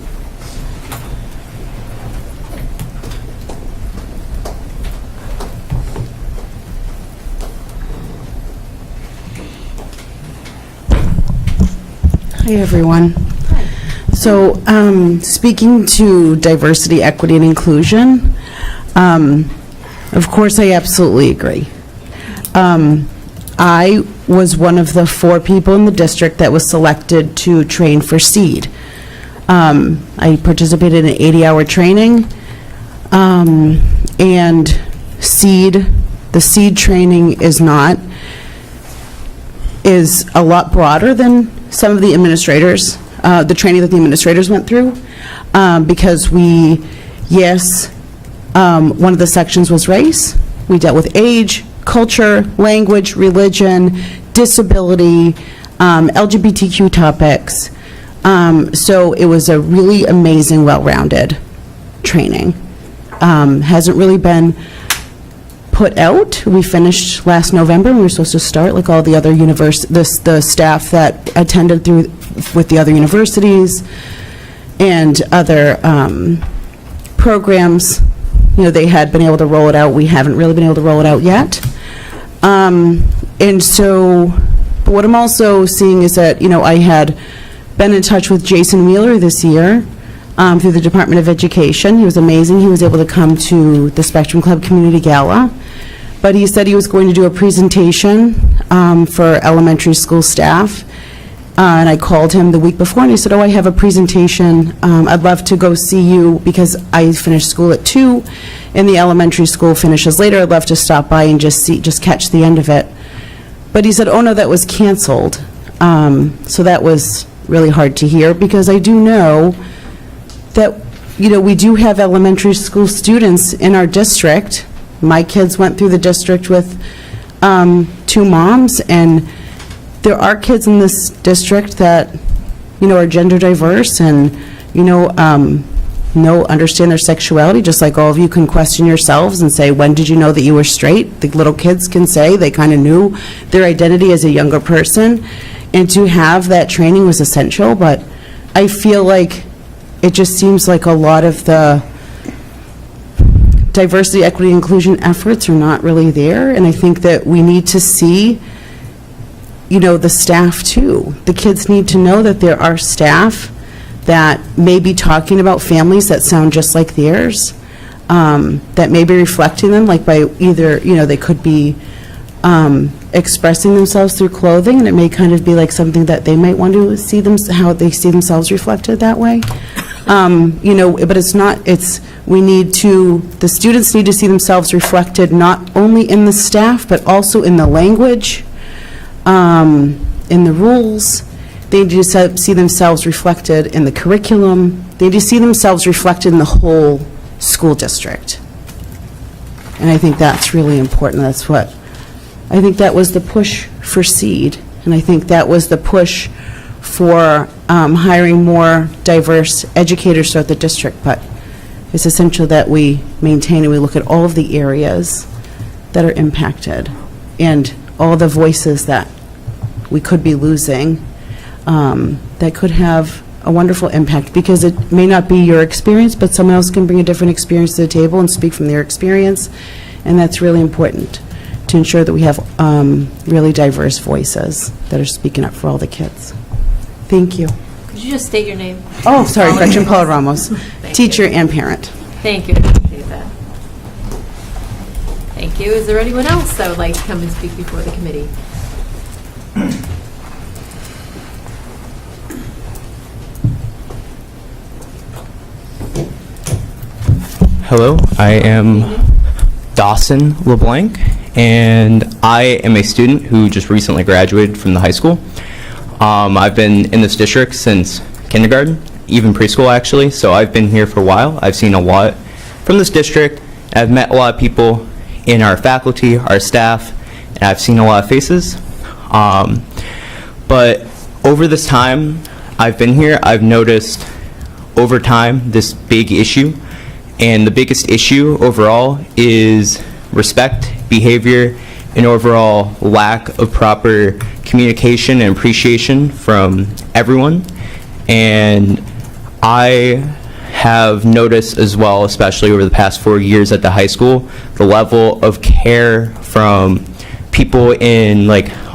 Hi, everyone. So, speaking to diversity, equity, and inclusion, of course, I absolutely agree. I was one of the 4 people in the district that was selected to train for SEED. I participated in an 80-hour training, and the SEED training is a lot broader than some of the administrators, the training that the administrators went through, because one of the sections was race. We dealt with age, culture, language, religion, disability, LGBTQ topics. So it was a really amazing, well-rounded training. Hasn't really been put out. We finished last November, and we were supposed to start like all the other the staff that attended through with the other universities and other programs. You know, they had been able to roll it out. We haven't really been able to roll it out yet. And so, but what I'm also seeing is that, you know, I had been in touch with Jason Wheeler this year through the Department of Education. He was amazing. He was able to come to the Spectrum Club Community Gala. But he said he was going to do a presentation for elementary school staff. And I called him the week before, and he said, oh, I have a presentation. I'd love to go see you because I finished school at 2, and the elementary school finishes later. I'd love to stop by and just catch the end of it. But he said, oh, no, that was canceled. So that was really hard to hear, because I do know that, you know, we do have elementary school students in our district. My kids went through the district with 2 moms, and there are kids in this district that, you know, are gender diverse and, you know, understand their sexuality, just like all of you can question yourselves and say, when did you know that you were straight? The little kids can say they kind of knew their identity as a younger person, and to have that training was essential. But I feel like it just seems like a lot of the diversity, equity, inclusion efforts are not really there, and I think that we need to see, you know, the staff too. The kids need to know that there are staff that may be talking about families that sound just like theirs, that may be reflecting them, like by either, you know, they could be expressing themselves through clothing, and it may kind of be like something that they might want to see how they see themselves reflected that way. But it's not, the students need to see themselves reflected not only in the staff, but also in the language, in the rules. They need to see themselves reflected in the curriculum. They need to see themselves reflected in the whole school district. And I think that's really important. I think that was the push for SEED, and I think that was the push for hiring more diverse educators throughout the district. But it's essential that we maintain and we look at all of the areas that are impacted and all the voices that we could be losing that could have a wonderful impact, because it may not be your experience, but someone else can bring a different experience to the table and speak from their experience, and that's really important to ensure that we have really diverse voices that are speaking up for all the kids. Thank you. Could you just state your name? Oh, sorry, Gretchen Paul Ramos, Thank teacher you. and parent. Thank you, I appreciate that. Thank you. Is there anyone else that would like to come and speak before the committee? Hello, I am Dawson LeBlanc, and I am a student who just recently graduated from the high school. I've been in this district since kindergarten, even preschool actually, so I've been here for a while. I've seen a lot from this district. I've met a lot of people in our faculty, our staff, and I've seen a lot of faces. But over this time I've been here, I've noticed over time this big issue. And the biggest issue overall is respect, behavior, and overall lack of proper communication and appreciation from everyone. And I have noticed as well, especially over the past 4 years at the high school, the level of care from people in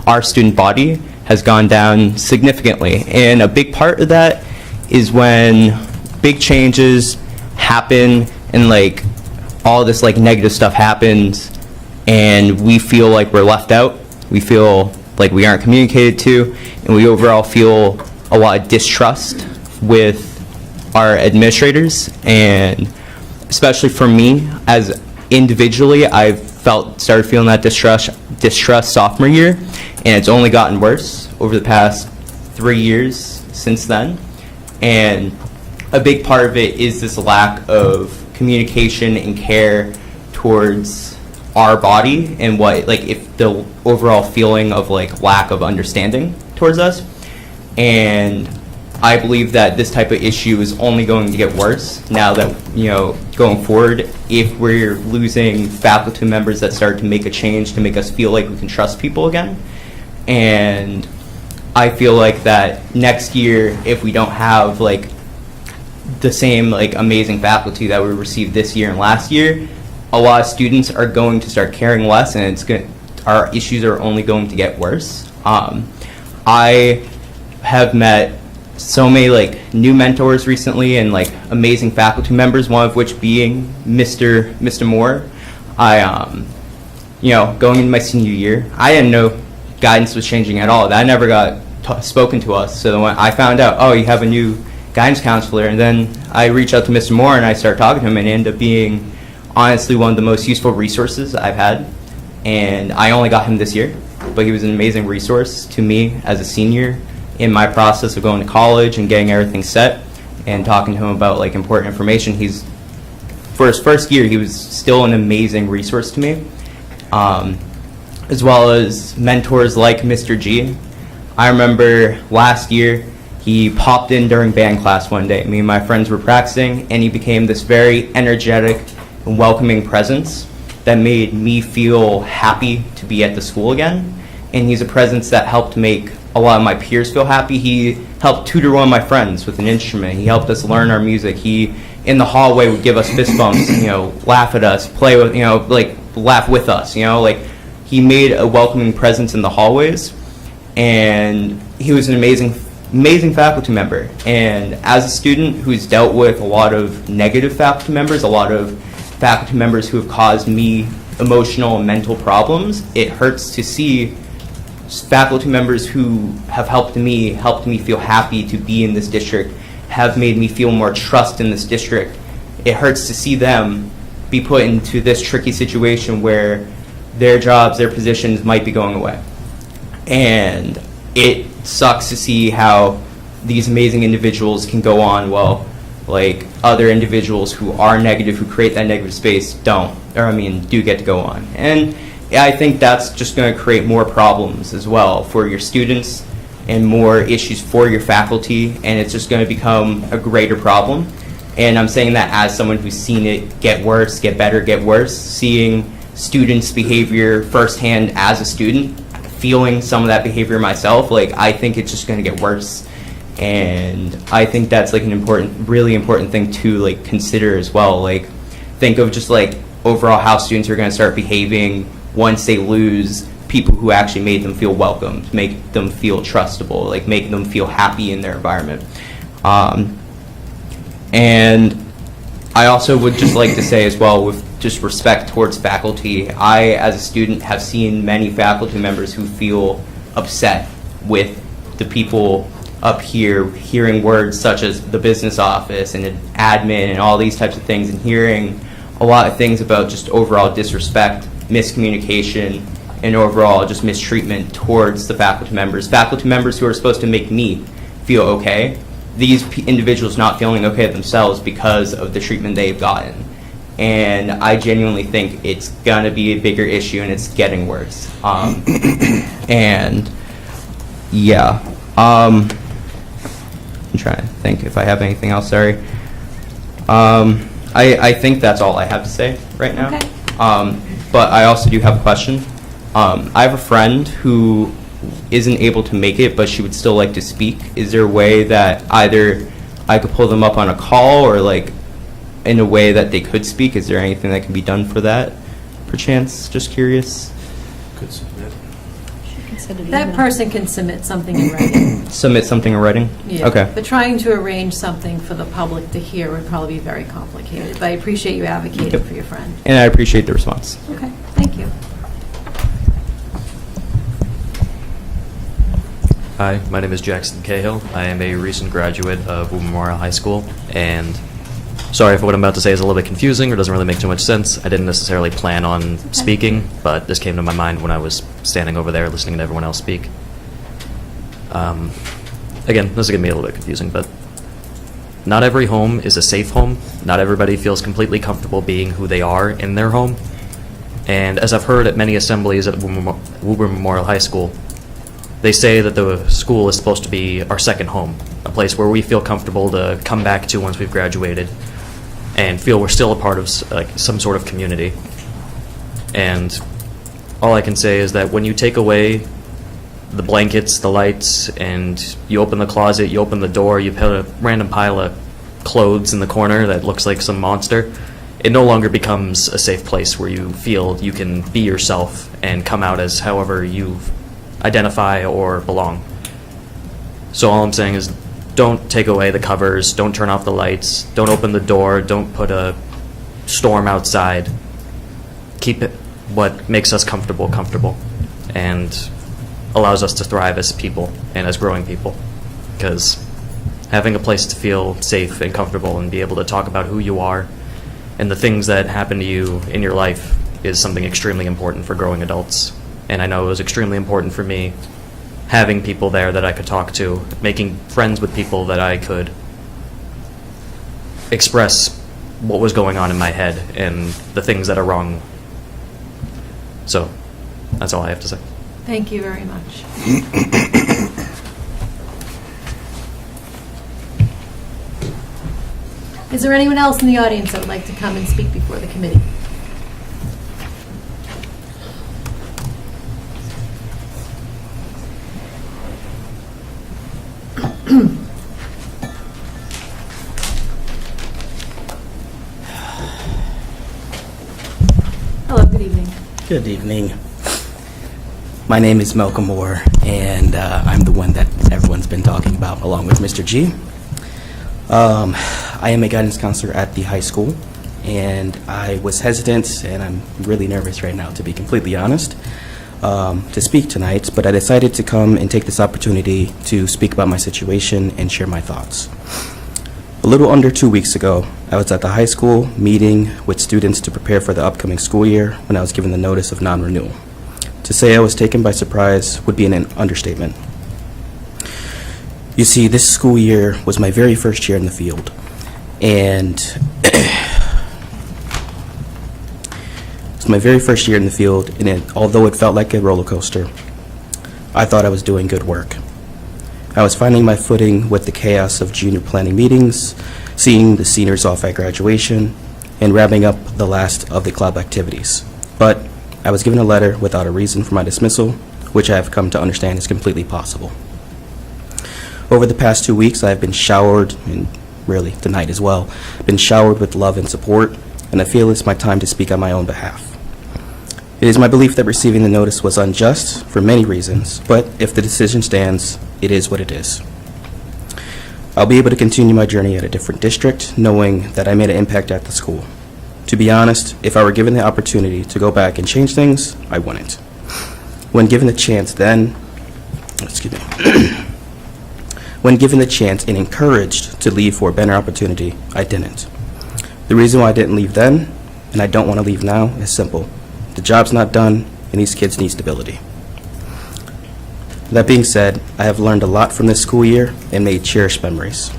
our student body has gone down significantly. And a big part of that is when big changes happen and all this negative stuff happens and we feel like we're left out, we feel like we aren't communicated to, and we overall feel a lot of distrust with our administrators. And especially for me, as individually, I started feeling that distrust sophomore year, and it's only gotten worse over the past 3 years since then. And a big part of it is this lack of communication and care towards our body, and if the overall feeling of lack of understanding towards us. And I believe that this type of issue is only going to get worse now that, going forward, if we're losing faculty members that start to make a change to make us feel like we can trust people again. And I feel like that next year, if we don't have the same amazing faculty that we received this year and last year, a lot of students are going to start caring less, and our issues are only going to get worse. I have met so many new mentors recently and amazing faculty members, one of which being Mr. Moore. I going into my senior year, I didn't know guidance was changing at all. That never got spoken to us. So when I found out, oh, you have a new guidance counselor, and then I reached out to Mr. Moore and I started talking to him, and it ended up being honestly one of the most useful resources I've had. And I only got him this year, but he was an amazing resource to me as a senior in my process of going to college and getting everything set, and talking to him about important information. For his first year, he was still an amazing resource to me, as well as mentors like Mr. G. I remember last year he popped in during band class one day. Me and my friends were practicing, and he became this very energetic and welcoming presence that made me feel happy to be at the school again. And he's a presence that helped make a lot of my peers feel happy. He helped tutor one of my friends with an instrument. He helped us learn our music. He, in the hallway, would give us fist bumps, laugh at us, play with, laugh with us, he made a welcoming presence in the hallways. And he was an amazing faculty member. And as a student who's dealt with a lot of negative faculty members, a lot of faculty members who have caused me emotional and mental problems, it hurts to see faculty members who have helped me feel happy to be in this district, have made me feel more trust in this district. It hurts to see them be put into this tricky situation where their jobs, their positions might be going away. And it sucks to see how these amazing individuals can go on while like other individuals who are negative, who create that negative space, do get to go on. And I think that's just going to create more problems as well for your students and more issues for your faculty, and it's just going to become a greater problem. And I'm saying that as someone who's seen it get worse, get better, get worse, seeing students' behavior firsthand as a student, feeling some of that behavior myself, like I think it's just going to get worse. And I think that's like an really important thing to like consider as well. Like think of just like overall how students are going to start behaving once they lose people who actually made them feel welcomed, make them feel trustable, like make them feel happy in their environment. And I also would just like to say as well, with just respect towards faculty, I as a student have seen many faculty members who feel upset with the people up here, hearing words such as the business office and admin and all these types of things, and hearing a lot of things about just overall disrespect, miscommunication, and overall just mistreatment towards the faculty members who are supposed to make me feel okay. These individuals not feeling okay themselves because of the treatment they've gotten. And I genuinely think it's going to be a bigger issue, and it's getting worse. And yeah, I'm trying to think if I have anything else, sorry. I think that's all I have to say right now. Okay. But I also do have a question. I have a friend who isn't able to make it, but she would still like to speak. Is there a way that either I could pull them up on a call or like in a way that they could speak? Is there anything that can be done for that, perchance? Just curious. Could submit. That person can submit something in writing. Submit something in writing? Yeah. Okay. But trying to arrange something for the public to hear would probably be very complicated. But I appreciate you advocating for your friend. And I appreciate the response. Okay, thank you. Hi, my name is Jackson Cahill. I am a recent graduate of Woburn Memorial High School, and sorry if what I'm about to say is a little bit confusing or doesn't really make too much sense. I didn't necessarily plan on speaking, but this came to my mind when I was standing over there listening to everyone else speak. Again, this is going to be a little bit confusing, but not every home is a safe home. Not everybody feels completely comfortable being who they are in their home. And as I've heard at many assemblies at Woburn Memorial High School, they say that the school is supposed to be our second home, a place where we feel comfortable to come back to once we've graduated and feel we're still a part of some sort of community. And all I can say is that when you take away the blankets, the lights, and you open the closet, you open the door, you put a random pile of clothes in the corner that looks like some monster, it no longer becomes a safe place where you feel you can be yourself and come out as however you identify or belong. So all I'm saying is don't take away the covers, don't turn off the lights, don't open the door, don't put a storm outside. Keep it what makes us comfortable, and allows us to thrive as people and as growing people. Because having a place to feel safe and comfortable and be able to talk about who you are and the things that happen to you in your life is something extremely important for growing adults. And I know it was extremely important for me having people there that I could talk to, making friends with people that I could express what was going on in my head and the things that are wrong. So that's all I have to say. Thank you very much. Is there anyone else in the audience that would like to come and speak before the committee? Hello, good evening. Good evening. My name is Malcolm Moore, and I'm the one that everyone's been talking about, along with Mr. G. I am a guidance counselor at the high school, and I was hesitant, and I'm really nervous right now, to be completely honest, to speak tonight, but I decided to come and take this opportunity to speak about my situation and share my thoughts. A little under 2 weeks ago, I was at the high school meeting with students to prepare for the upcoming school year when I was given the notice of non-renewal. To say I was taken by surprise would be an understatement. You see, this school year was my very first year in the field, and it's my very first year in the field, and although it felt like a roller coaster, I thought I was doing good work. I was finding my footing with the chaos of junior planning meetings, seeing the seniors off at graduation, and wrapping up the last of the club activities. But I was given a letter without a reason for my dismissal, which I have come to understand is completely possible. Over the past 2 weeks, I have been showered, and really tonight as well, been showered with love and support, and I feel it's my time to speak on my own behalf. It is my belief that receiving the notice was unjust for many reasons, but if the decision stands, it is what it is. I'll be able to continue my journey at a different district, knowing that I made an impact at the school. To be honest, if I were given the opportunity to go back and change things, I wouldn't. When given the chance when given the chance and encouraged to leave for a better opportunity, I didn't. The reason why I didn't leave then, and I don't want to leave now, is simple. The job's not done, and these kids need stability. That being said, I have learned a lot from this school year and made cherished memories.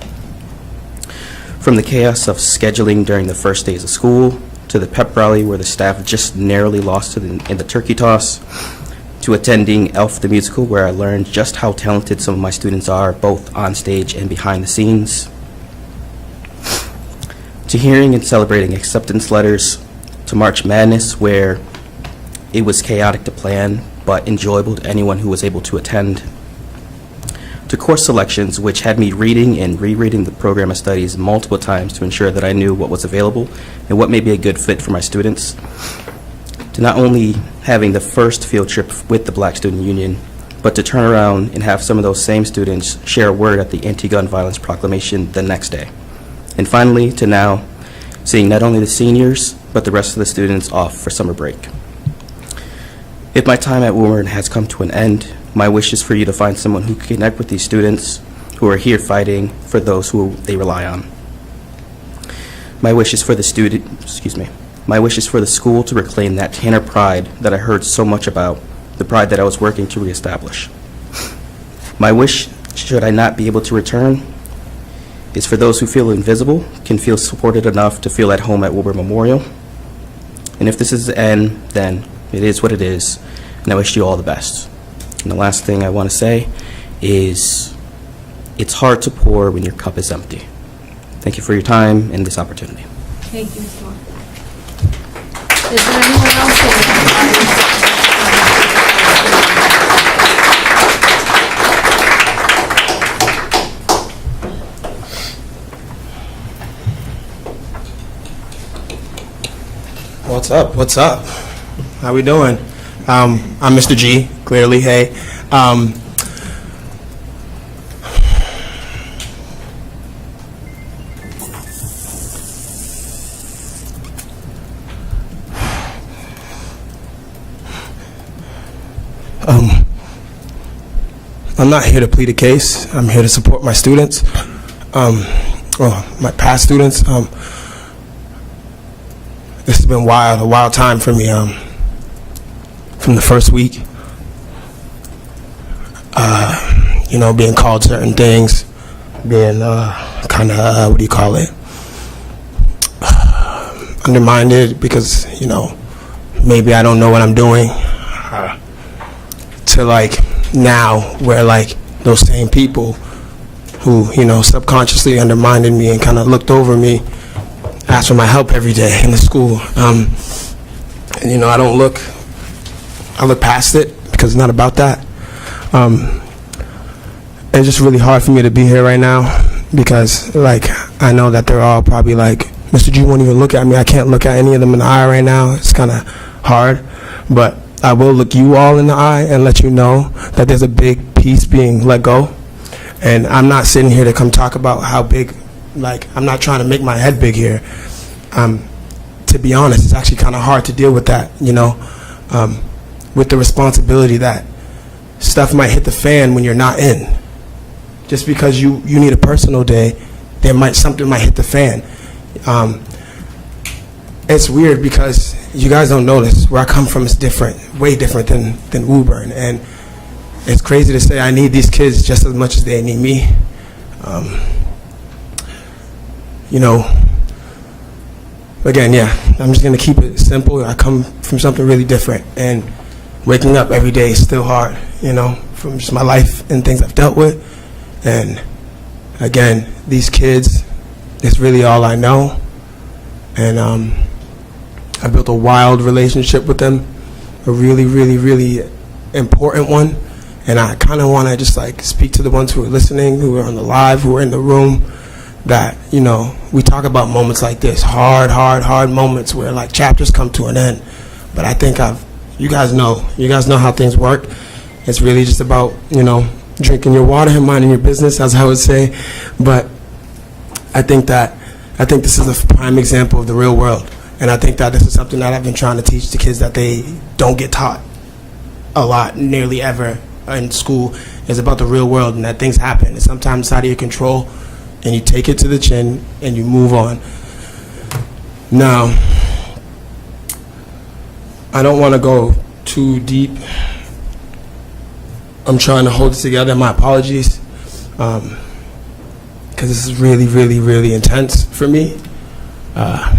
From the chaos of scheduling during the first days of school, to the pep rally where the staff just narrowly lost in the turkey toss, to attending Elf the Musical where I learned just how talented some of my students are, both on stage and behind the scenes, to hearing and celebrating acceptance letters, to March Madness where it was chaotic to plan, but enjoyable to anyone who was able to attend, to course selections, which had me reading and rereading the program of studies multiple times to ensure that I knew what was available and what may be a good fit for my students, to not only having the first field trip with the Black Student Union, but to turn around and have some of those same students share a word at the anti-gun violence proclamation the next day. And finally, to now seeing not only the seniors, but the rest of the students off for summer break. If my time at Woburn has come to an end, my wish is for you to find someone who can connect with these students who are here fighting for those who they rely on. My wish is for the My wish is for the school to reclaim that Tanner pride that I heard so much about, the pride that I was working to reestablish. My wish, should I not be able to return, is for those who feel invisible can feel supported enough to feel at home at Woburn Memorial. And if this is the end, then it is what it is, and I wish you all the best. And the last thing I want to say is, it's hard to pour when your cup is empty. Thank you for your time and this opportunity. Thank you, Mr. Moore. Is there anyone else here? What's up? What's up? How we doing? I'm Mr. G, clearly, hey. I'm not here to plead a case. I'm here to support my students, my past students. This has been a wild time for me. From the first week, being called certain things, being undermined because, maybe I don't know what I'm doing, to now where those same people who, subconsciously undermined me and kind of looked over me, asked for my help every day in the school. I look past it because it's not about that. It's just really hard for me to be here right now because, I know that they're all probably Mr. G won't even look at me. I can't look at any of them in the eye right now. It's kind of hard. But I will look you all in the eye and let you know that there's a big piece being let go. And I'm not sitting here to come talk about how big, I'm not trying to make my head big here. to be honest, it's actually kind of hard to deal with that, with the responsibility that stuff might hit the fan when you're not in. Just because you need a personal day, something might hit the fan. It's weird because you guys don't know this. Where I come from is different, way different than Woburn. And it's crazy to say I need these kids just as much as they need me. Again, I'm just going to keep it simple. I come from something really different. And waking up every day is still hard, from just my life and things I've dealt with. And again, these kids, it's really all I know. And I built a wild relationship with them, a really, really, really important one. And I kind of want to just speak to the ones who are listening, who are on the live, who are in the room, that, we talk about moments like this, hard moments where chapters come to an end. But I think you guys know how things work. It's really just about, drinking your water and minding your business, as I would say. But I think this is a prime example of the real world. And I think that this is something that I've been trying to teach the kids that they don't get taught a lot, nearly ever in school, is about the real world and that things happen. And sometimes it's out of your control, and you take it to the chin and you move on. Now, I don't want to go too deep. I'm trying to hold this together. My apologies, because this is really, really, really intense for me. I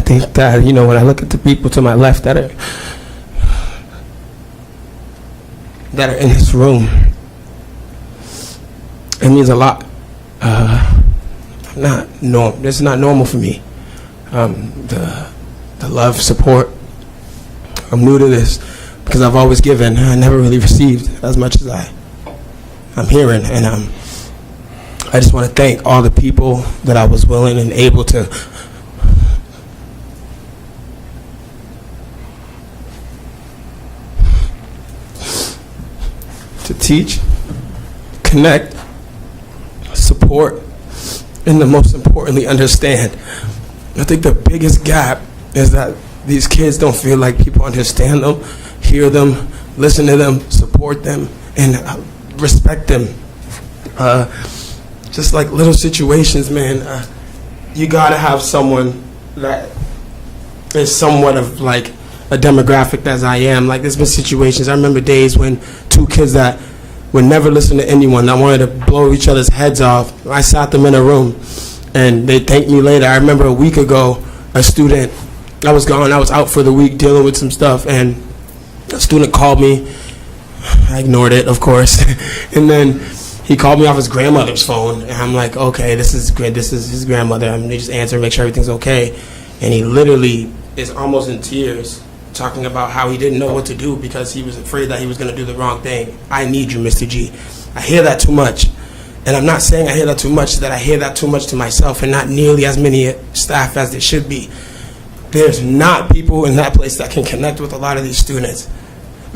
think that, when I look at the people to my left that are in this room, it means a lot. This is not normal for me. The love, support. I'm new to this because I've always given. I never really received as much as I'm hearing. And I just want to thank all the people that I was willing and able to teach, connect, support, and the most importantly, understand. I think the biggest gap is that these kids don't feel like people understand them, hear them, listen to them, support them, and respect them. Just like little situations, man, you gotta have someone that is somewhat of a demographic as I am. There's been situations, I remember days when two kids that would never listen to anyone, that wanted to blow each other's heads off, I sat them in a room and they thanked me later. I remember a week ago, a student, I was out for the week dealing with some stuff, and a student called me. I ignored it, of course. And then he called me off his grandmother's phone, and I'm like, okay, this is his grandmother. I'm gonna just answer, make sure everything's okay. And he literally is almost in tears, talking about how he didn't know what to do because he was afraid that he was going to do the wrong thing. I need you, Mr. G. I hear that too much. And I'm not saying I hear that too much, that I hear that too much to myself, and not nearly as many staff as there should be. There's not people in that place that can connect with a lot of these students,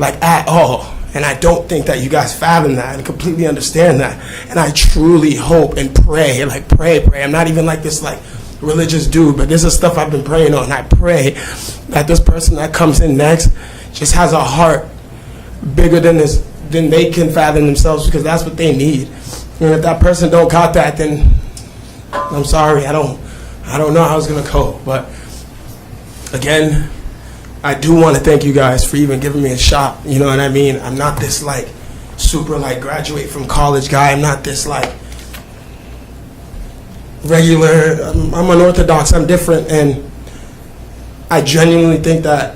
at all. And I don't think that you guys fathom that and completely understand that. And I truly hope and pray, pray. I'm not even this religious dude, but this is stuff I've been praying on. I pray that this person that comes in next just has a heart bigger than they can fathom themselves, because that's what they need. And if that person don't got that, then I'm sorry, I don't know how it's gonna go. But again, I do want to thank you guys for even giving me a shot. You know what I mean? I'm not this super graduate from college guy. I'm not this regular, I'm unorthodox, I'm different, and I genuinely think that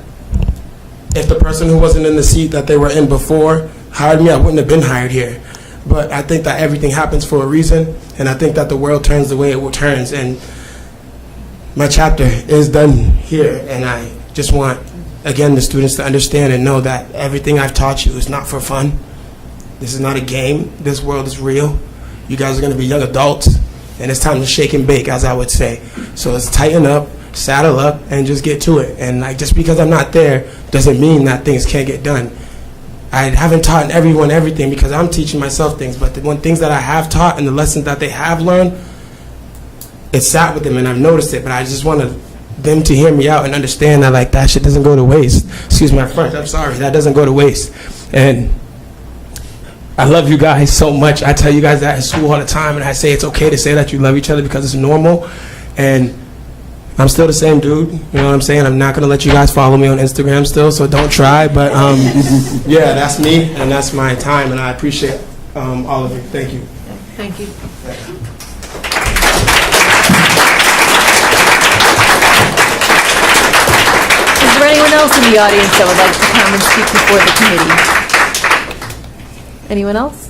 if the person who wasn't in the seat that they were in before hired me, I wouldn't have been hired here. But I think that everything happens for a reason, and I think that the world turns the way it turns, and my chapter is done here, and I just want, again, the students to understand and know that everything I've taught you is not for fun. This is not a game. This world is real. You guys are going to be young adults, and it's time to shake and bake, as I would say. So let's tighten up, saddle up, and just get to it. And just because I'm not there doesn't mean that things can't get done. I haven't taught everyone everything because I'm teaching myself things, but the things that I have taught and the lessons that they have learned, it sat with them, and I've noticed it, but I just wanted them to hear me out and understand that, like, that shit doesn't go to waste. Excuse my French, I'm sorry. That doesn't go to waste. And I love you guys so much. I tell you guys that in school all the time, and I say it's okay to say that you love each other because it's normal. And I'm still the same dude, you know what I'm saying? I'm not going to let you guys follow me on Instagram still, so don't try. But yeah, that's me, and that's my time, and I appreciate all of you. Thank you. Thank you. Is there anyone else in the audience that would like to come and speak before the committee? Anyone else?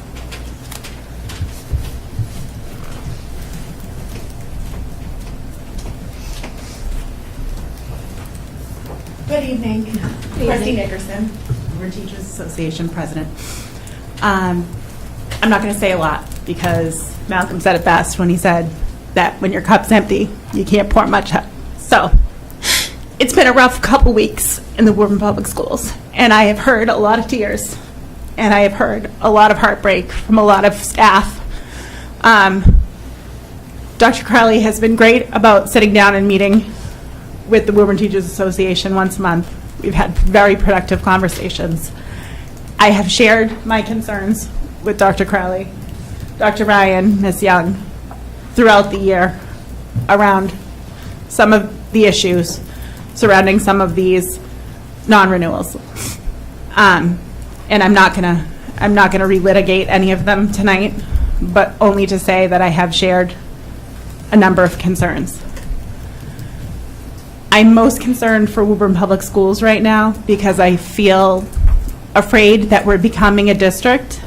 Good evening. Christy Nickerson, Woburn Teachers Association President. I'm not going to say a lot because Malcolm said it best when he said that when your cup's empty, you can't pour much up. So it's been a rough couple weeks in the Woburn Public Schools, and I have heard a lot of tears, and I have heard a lot of heartbreak from a lot of staff. Dr. Crowley has been great about sitting down and meeting with the Woburn Teachers Association once a month. We've had very productive conversations. I have shared my concerns with Dr. Crowley, Dr. Ryan, Ms. Young, throughout the year around some of the issues surrounding some of these non-renewals. And I'm not gonna relitigate any of them tonight, but only to say that I have shared a number of concerns. I'm most concerned for Woburn Public Schools right now because I feel afraid that we're becoming a district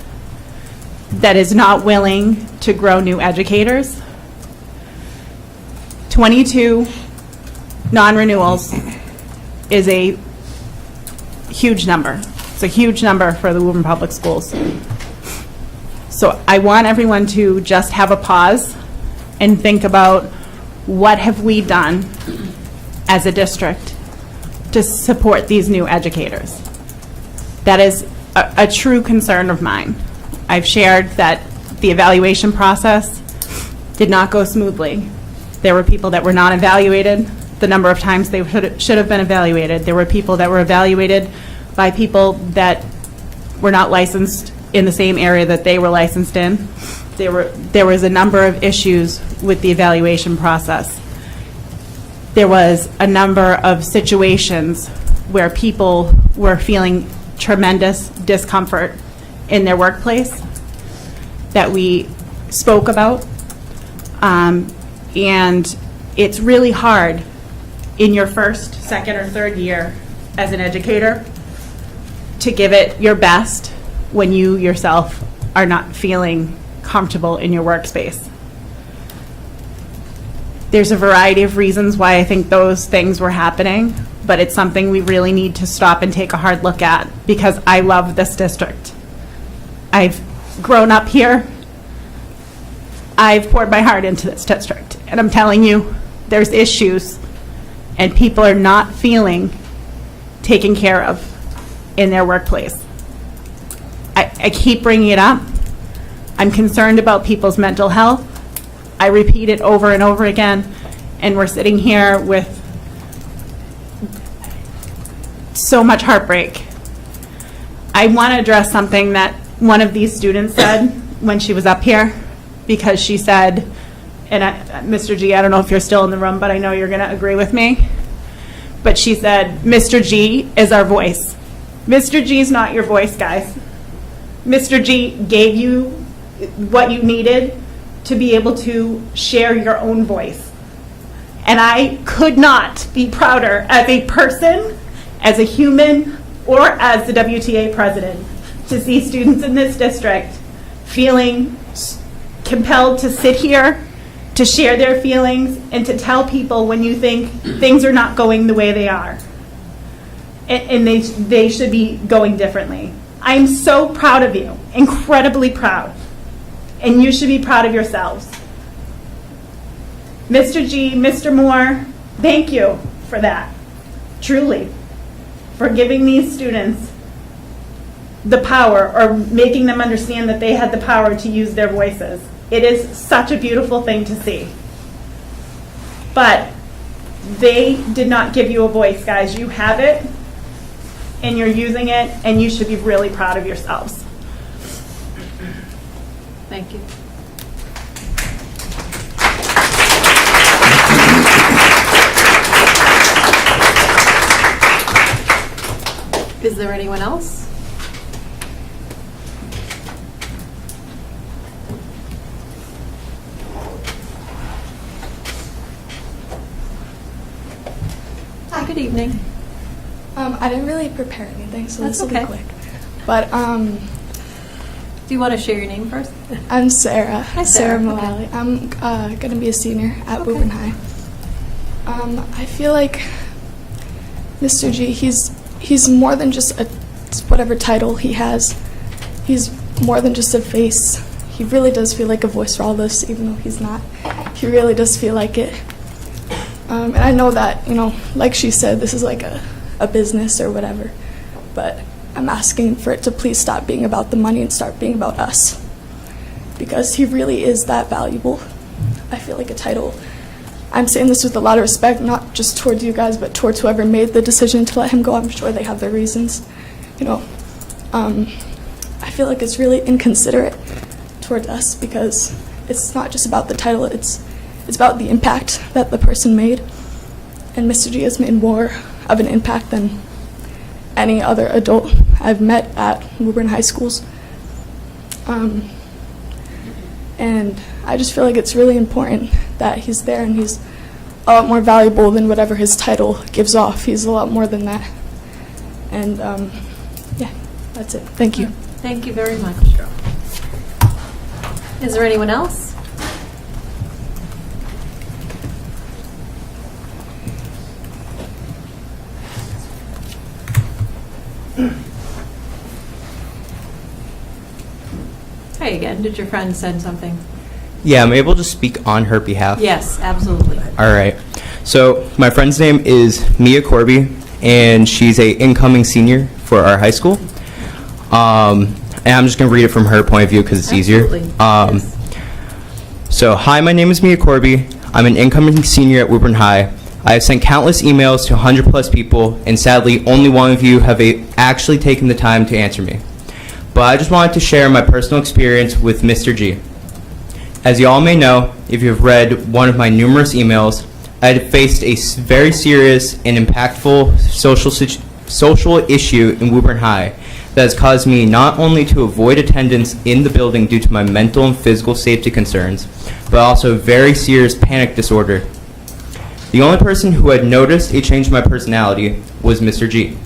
that is not willing to grow new educators. 22 non-renewals is a huge number. It's a huge number for the Woburn Public Schools. So I want everyone to just have a pause and think about what have we done as a district to support these new educators. That is a true concern of mine. I've shared that the evaluation process did not go smoothly. There were people that were not evaluated the number of times they should have been evaluated. There were people that were evaluated by people that were not licensed in the same area that they were licensed in. There was a number of issues with the evaluation process. There was a number of situations where people were feeling tremendous discomfort in their workplace that we spoke about. And it's really hard in your first, second, or third year as an educator to give it your best when you yourself are not feeling comfortable in your workspace. There's a variety of reasons why I think those things were happening, but it's something we really need to stop and take a hard look at because I love this district. I've grown up here. I've poured my heart into this district, and I'm telling you, there's issues, and people are not feeling taken care of in their workplace. I keep bringing it up. I'm concerned about people's mental health. I repeat it over and over again, and we're sitting here with so much heartbreak. I want to address something that one of these students said when she was up here, because she said, and Mr. G, I don't know if you're still in the room, but I know you're going to agree with me, but she said, Mr. G is our voice. Mr. G is not your voice, guys. Mr. G gave you what you needed to be able to share your own voice. And I could not be prouder as a person, as a human, or as the WTA president to see students in this district feeling compelled to sit here, to share their feelings, and to tell people when you think things are not going the way they are. And they should be going differently. I'm so proud of you, incredibly proud. And you should be proud of yourselves. Mr. G, Mr. Moore, thank you for that, truly, for giving these students the power, or making them understand that they had the power to use their voices. It is such a beautiful thing to see. But they did not give you a voice, guys. You have it, and you're using it, and you should be really proud of yourselves. Thank you. Is there anyone else? Hi, good evening. I didn't really prepare anything, so That's this will okay. be quick. But Do you want to share your name first? I'm Sarah. Hi, Sarah Sarah. Mullally. I'm going to be a senior at Woburn High. I feel like Mr. G, he's more than just whatever title he has. He's more than just a face. He really does feel like a voice for all of us, even though he's not. He really does feel like it. And I know that, like she said, this is like a business or whatever. But I'm asking for it to please stop being about the money and start being about us. Because he really is that valuable. I feel like a title. I'm saying this with a lot of respect, not just towards you guys, but towards whoever made the decision to let him go. I'm sure they have their reasons. I feel like it's really inconsiderate toward us because it's not just about the title, it's about the impact that the person made. And Mr. G has made more of an impact than any other adult I've met at Woburn High Schools. And I just feel like it's really important that he's there, and he's a lot more valuable than whatever his title gives off. He's a lot more than that. And yeah, that's it. Thank you. Thank you very much. Is there anyone else? Hi again. Did your friend send something? Yeah, I'm able to speak on her behalf. Yes, absolutely. All right. So my friend's name is Mia Corby, and she's a incoming senior for our high school. And I'm just going to read it from her point of view because it's Absolutely. easier. Yes. So, hi, my name is Mia Corby. I'm an incoming senior at Woburn High. I have sent countless emails to 100+ people, and sadly, only one of you have actually taken the time to answer me. But I just wanted to share my personal experience with Mr. G. As you all may know, if you've read one of my numerous emails, I had faced a very serious and impactful social issue in Woburn High that has caused me not only to avoid attendance in the building due to my mental and physical safety concerns, but also a very serious panic disorder. The only person who had noticed a change in my personality was Mr. G.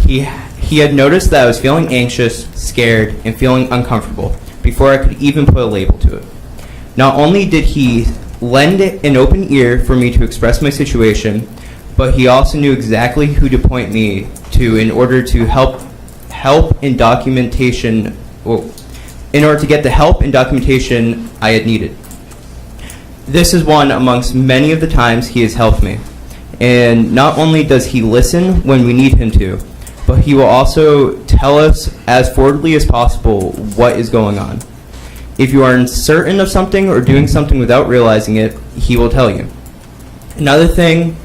He had noticed that I was feeling anxious, scared, and feeling uncomfortable before I could even put a label to it. Not only did he lend an open ear for me to express my situation, but he also knew exactly who to point me to in order to help in documentation, in order to get the help and documentation I had needed. This is one amongst many of the times he has helped me. And not only does he listen when we need him to, but he will also tell us as forwardly as possible what is going on. If you are uncertain of something or doing something without realizing it, he will tell you. Another thing,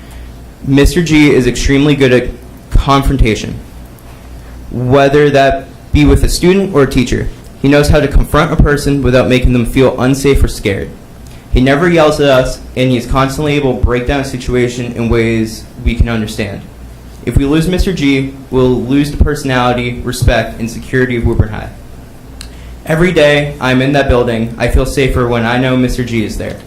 Mr. G is extremely good at confrontation, whether that be with a student or a teacher. He knows how to confront a person without making them feel unsafe or scared. He never yells at us, and he is constantly able to break down a situation in ways we can understand. If we lose Mr. G, we'll lose the personality, respect, and security of Woburn High. Every day I'm in that building, I feel safer when I know Mr. G is there,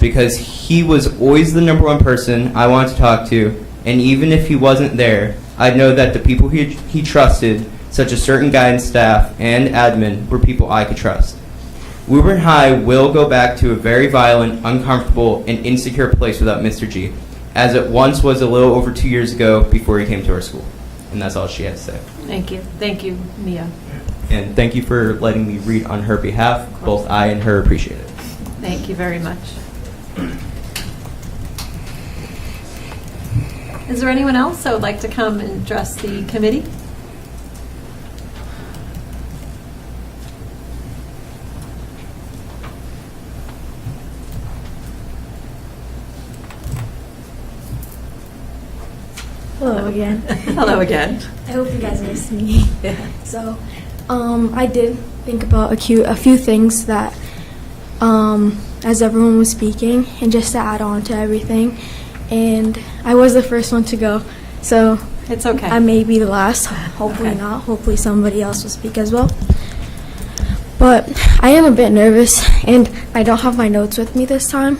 because he was always the #1 person I wanted to talk to, and even if he wasn't there, I'd know that the people he trusted, such as certain guidance staff and admin, were people I could trust. Woburn High will go back to a very violent, uncomfortable, and insecure place without Mr. G, as it once was a little over 2 years ago before he came to our school. And that's all she has to say. Thank you. Thank you, Mia. And thank you for letting me read on her behalf. Both I and her appreciate it. Thank you very much. Is there anyone else that would like to come and address the committee? Hello again. Hello again. I hope you guys miss me. So, I did think about a few things that, as everyone was speaking, and just to add on to everything, and I was the first one to go, so It's okay. I may be the last. Hopefully Okay. not. Hopefully somebody else will speak as well. But I am a bit nervous, and I don't have my notes with me this time.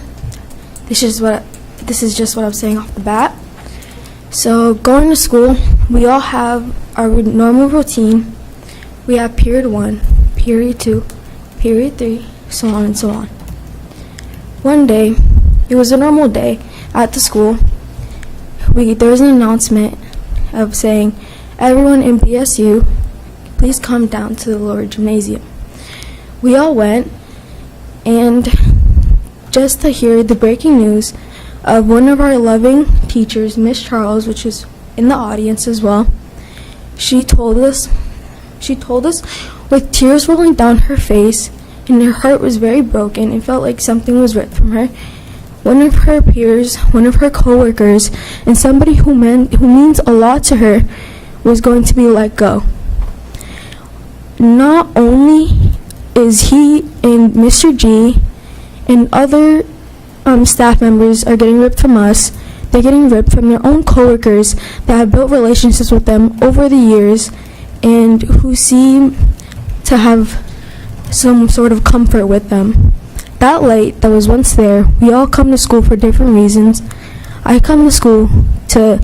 This is just what I'm saying off the bat. So going to school, we all have our normal routine. We have period 1, period 2, period 3, so on and so on. One day, it was a normal day at the school. There was an announcement of saying, everyone in BSU, please come down to the lower gymnasium. We all went, and just to hear the breaking news of one of our loving teachers, Miss Charles, which is in the audience as well, she told us with tears rolling down her face, and her heart was very broken. It felt like something was ripped from her. One of her peers, one of her coworkers, and somebody who means a lot to her was going to be let go. Not only is he and Mr. G and other staff members are getting ripped from us, they're getting ripped from their own coworkers that have built relationships with them over the years and who seem to have some sort of comfort with them. That light that was once there, we all come to school for different reasons. I come to school to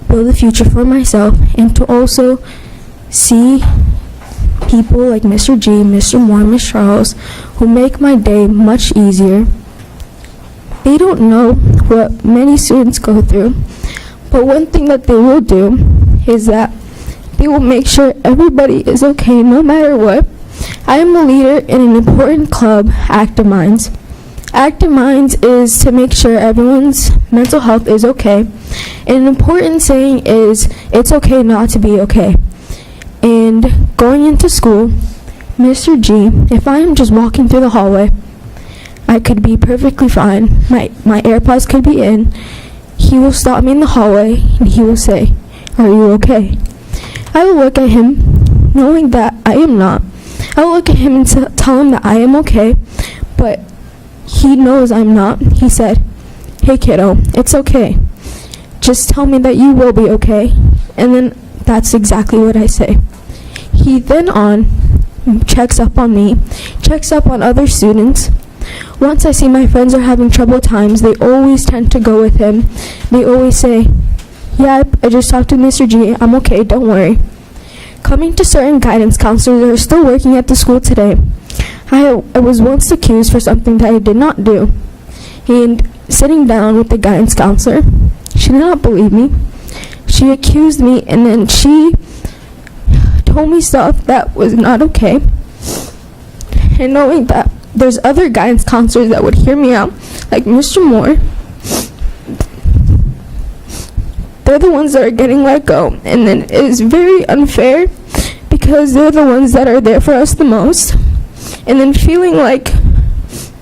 build a future for myself and to also see people like Mr. G, Mr. Moore, Miss Charles, who make my day much easier. They don't know what many students go through, but one thing that they will do is that they will make sure everybody is okay no matter what. I am a leader in an important club, Active Minds. Active Minds is to make sure everyone's mental health is okay. And an important saying is, it's okay not to be okay. And going into school, Mr. G, if I am just walking through the hallway, I could be perfectly fine. My AirPods could be in. He will stop me in the hallway and he will say, "Are you okay?" I will look at him knowing that I am not. I will look at him and tell him that I am okay, but he knows I'm not. He said, "Hey kiddo, it's okay. Just tell me that you will be okay." And then that's exactly what I say. He then checks up on me, checks up on other students. Once I see my friends are having troubled times, they always tend to go with him. They always say, "Yeah, I just talked to Mr. G. I'm okay, don't worry." Coming to certain guidance counselors that are still working at the school today. I was once accused for something that I did not do. And sitting down with the guidance counselor, she did not believe me. She accused me, and then she told me stuff that was not okay. And knowing that there's other guidance counselors that would hear me out, like Mr. Moore, they're the ones that are getting let go. And then it is very unfair because they're the ones that are there for us the most. And then feeling like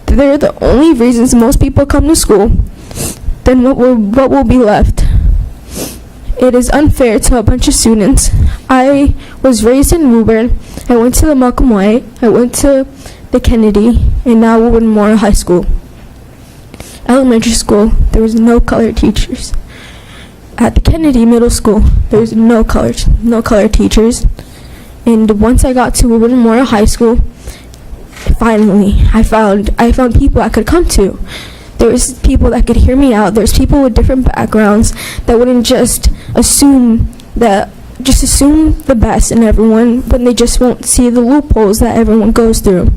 they're the only reasons most people come to school, then what will be left? It is unfair to a bunch of students. I was raised in Woburn. I went to the Malcolm White. I went to the Kennedy, and now Woburn Memorial High School. Elementary school, there was no color teachers. At the Kennedy Middle School, there was no color teachers. And once I got to Woburn Memorial High School, finally, I found people I could come to. There was people that could hear me out. There's people with different backgrounds that wouldn't just assume the best in everyone, but they just won't see the loopholes that everyone goes through.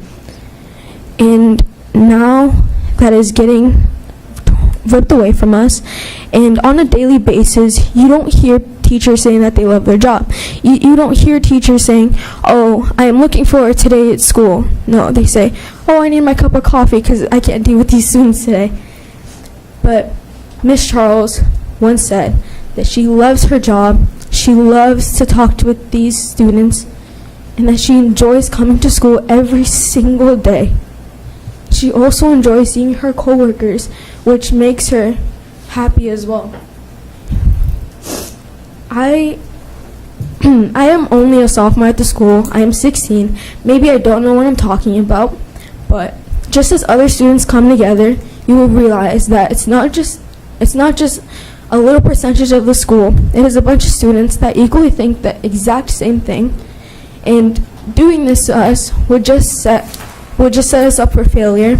And now that is getting ripped away from us, and on a daily basis, you don't hear teachers saying that they love their job. You don't hear teachers saying, "Oh, I am looking forward today at school." No, they say, "Oh, I need my cup of coffee because I can't deal with these students today." But Miss Charles once said that she loves her job, she loves to talk with these students, and that she enjoys coming to school every single day. She also enjoys seeing her coworkers, which makes her happy as well. I I am only a sophomore at the school. I am 16. Maybe I don't know what I'm talking about, but just as other students come together, you will realize that it's not just a little percentage of the school. It is a bunch of students that equally think the exact same thing, and doing this to us would just set us up for failure.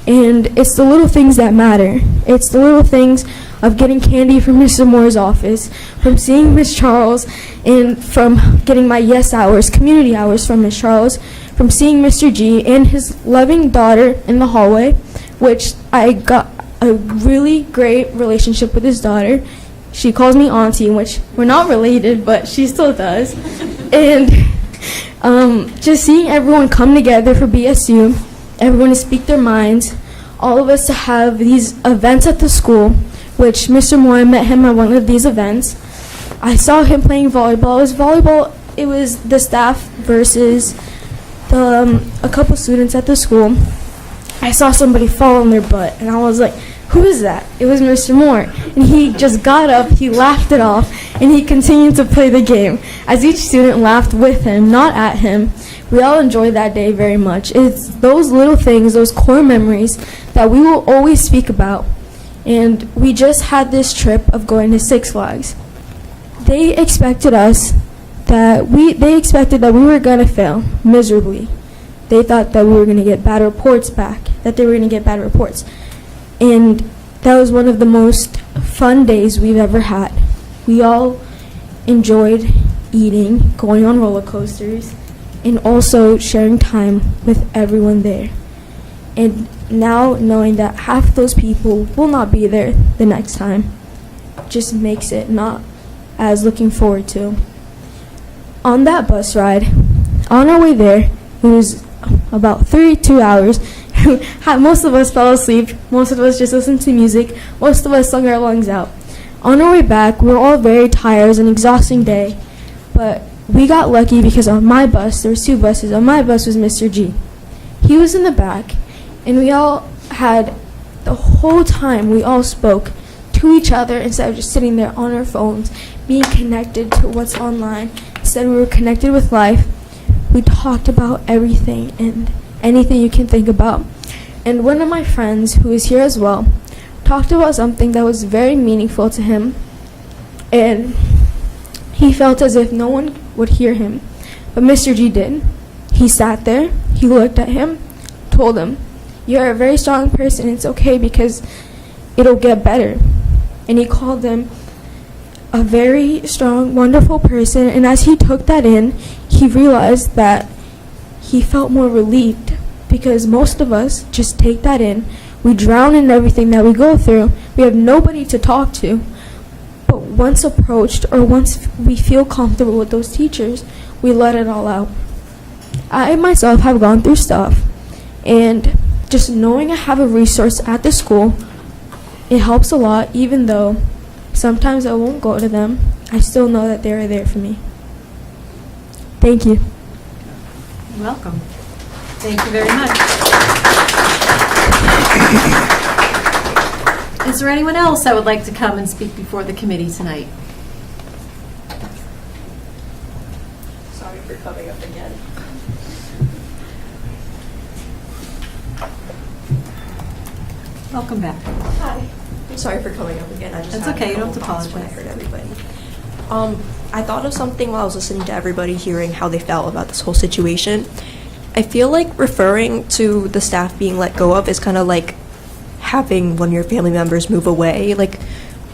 And it's the little things that matter. It's the little things of getting candy from Mr. Moore's office, from seeing Miss Charles, and from getting my yes hours, community hours from Miss Charles, from seeing Mr. G and his loving daughter in the hallway, which I got a really great relationship with his daughter. She calls me auntie, which we're not related, but she still does. And just seeing everyone come together for BSU, everyone to speak their minds, all of us to have these events at the school, which Mr. Moore, I met him at one of these events. I saw him playing volleyball. It was the staff versus a couple students at the school. I saw somebody fall on their butt, and I was like, who is that? It was Mr. Moore. And he just got up, he laughed it off, and he continued to play the game. As each student laughed with him, not at him, we all enjoyed that day very much. It's those little things, those core memories that we will always speak about. And we just had this trip of going to Six Flags. They expected that we were going to fail miserably. They thought that we were going to get bad reports back, that they were going to get bad reports. And that was one of the most fun days we've ever had. We all enjoyed eating, going on roller coasters, and also sharing time with everyone there. And now knowing that half those people will not be there the next time just makes it not as looking forward to. On that bus ride, on our way there, it was about 2 hours. Most of us fell asleep. Most of us just listened to music. Most of us sung our lungs out. On our way back, we were all very tired. It was an exhausting day. But we got lucky because on my bus, there were 2 buses. On my bus was Mr. G. He was in the back, and we all had, the whole time, we all spoke to each other instead of just sitting there on our phones, being connected to what's online. Instead, we were connected with life. We talked about everything and anything you can think about. And one of my friends, who is here as well, talked about something that was very meaningful to him. And he felt as if no one would hear him. But Mr. G did. He sat there, he looked at him, told him, "You're a very strong person, it's okay because it'll get better." And he called him a very strong, wonderful person. And as he took that in, he realized that he felt more relieved, because most of us just take that in. We drown in everything that we go through. We have nobody to talk to. But once approached, or once we feel comfortable with those teachers, we let it all out. I myself have gone through stuff, and just knowing I have a resource at the school, it helps a lot. Even though sometimes I won't go to them, I still know that they're there for me. Thank you. You're welcome. Thank you very much. Is there anyone else that would like to come and speak before the committee tonight? Sorry for coming up again. Welcome back. Hi. I'm sorry for coming up again. I just That's had okay. a You don't have to couple thoughts when I apologize. heard everybody. I thought of something while I was listening to everybody, hearing how they felt about this whole situation. I feel like referring to the staff being let go of is kind of like having one of your family members move away. Like,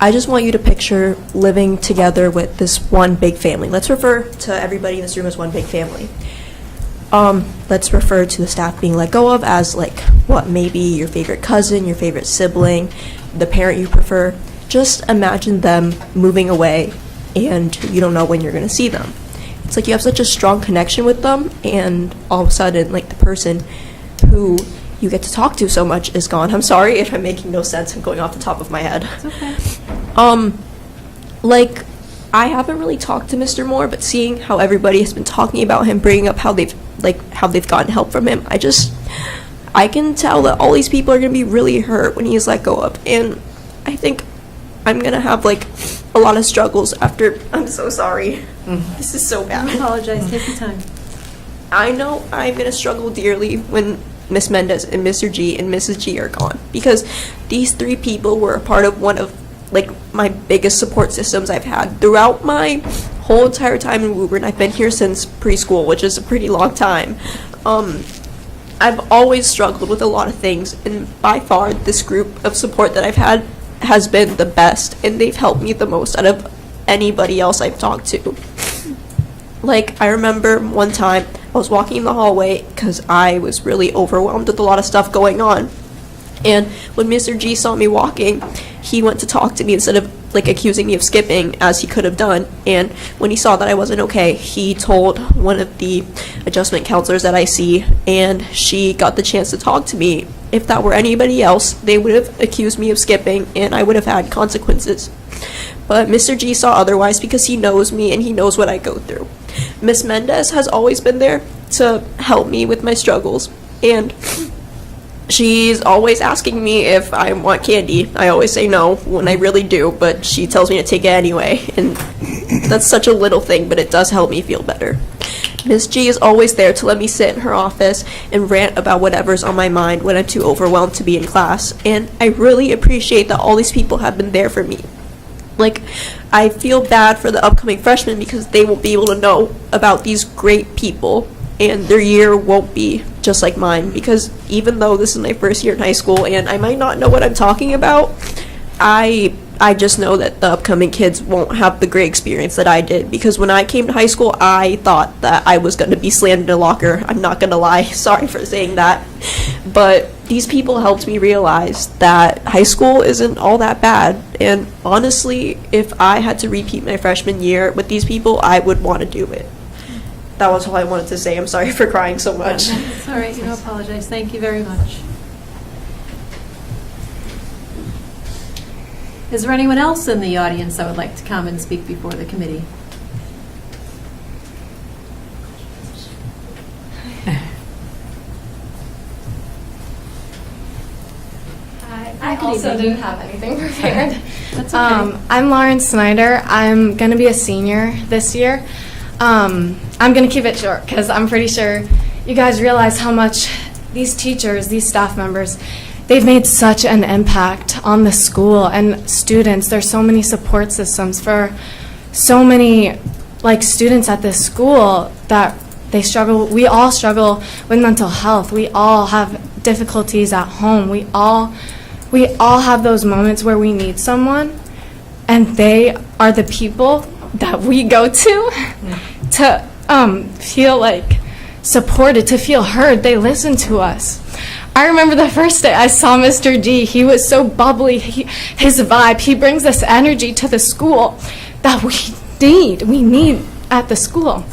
I just want you to picture living together with this one big family. Let's refer to everybody in this room as one big family. Let's refer to the staff being let go of as like what, maybe your favorite cousin, your favorite sibling, the parent you prefer. Just imagine them moving away and you don't know when you're going to see them. It's like you have such a strong connection with them, and all of a sudden, like, the person who you get to talk to so much is gone. I'm sorry if I'm making no sense and going off the top of my head. It's okay. Like, I haven't really talked to Mr. Moore, but seeing how everybody has been talking about him, bringing up how they've gotten help from him, I can tell that all these people are going to be really hurt when he's let go of. And I think I'm going to have, like, a lot of struggles after, I'm so sorry. This is so bad. I apologize. Take your time. I know I'm going to struggle dearly when Miss Mendez and Mr. G and Mrs. G are gone, because these three people were a part of one of like my biggest support systems I've had throughout my whole entire time in Woburn. I've been here since preschool, which is a pretty long time. I've always struggled with a lot of things, and by far this group of support that I've had has been the best, and they've helped me the most out of anybody else I've talked to. Like, I remember one time I was walking in the hallway because I was really overwhelmed with a lot of stuff going on. And when Mr. G saw me walking, he went to talk to me instead of like accusing me of skipping, as he could have done. And when he saw that I wasn't okay, he told one of the adjustment counselors that I see, and she got the chance to talk to me. If that were anybody else, they would have accused me of skipping, and I would have had consequences. But Mr. G saw otherwise because he knows me and he knows what I go through. Miss Mendez has always been there to help me with my struggles, and she's always asking me if I want candy. I always say no when I really do, but she tells me to take it anyway, and that's such a little thing, but it does help me feel better. Miss G is always there to let me sit in her office and rant about whatever's on my mind when I'm too overwhelmed to be in class, and I really appreciate that all these people have been there for me. Like, I feel bad for the upcoming freshmen because they won't be able to know about these great people, and their year won't be just like mine, because even though this is my first year in high school and I might not know what I'm talking about, I just know that the upcoming kids won't have the great experience that I did, because when I came to high school, I thought that I was going to be slammed in a locker. I'm not going to lie. Sorry for saying that. But these people helped me realize that high school isn't all that bad. And honestly, if I had to repeat my freshman year with these people, I would want to do it. That was all I wanted to say. I'm sorry for crying so much. It's all right. You don't apologize. Thank you very much. Is there anyone else in the audience that would like to come and speak before the committee? I also didn't have anything prepared. That's okay. I'm Lauren Snyder. I'm going to be a senior this year. I'm going to keep it short because I'm pretty sure you guys realize how much these teachers, these staff members, they've made such an impact on the school and students. There's so many support systems for so many students at this school that they struggle. We all struggle with mental health. We all have difficulties at home. We all have those moments where we need someone, and they are the people that we go to feel supported, to feel heard. They listen to us. I remember the first day I saw Mr. G. He was so bubbly. His vibe, he brings this energy to the school that we need at the school,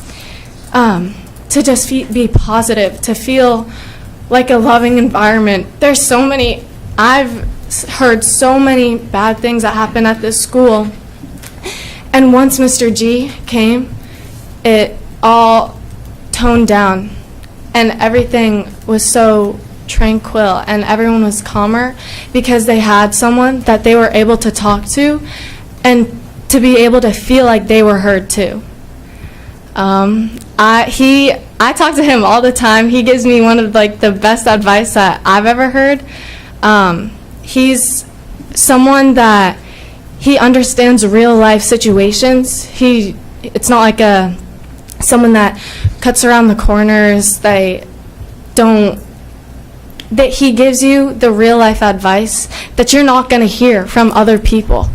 to just be positive, to feel like a loving environment. There's so many, I've heard so many bad things that happen at this school, and once Mr. G came, it all toned down, and everything was so tranquil, and everyone was calmer because they had someone that they were able to talk to and to be able to feel like they were heard too. I talk to him all the time. He gives me one of the best advice that I've ever heard. He's someone that he understands real life situations. It's not like someone that cuts around the corners. That he gives you the real life advice that you're not going to hear from other people.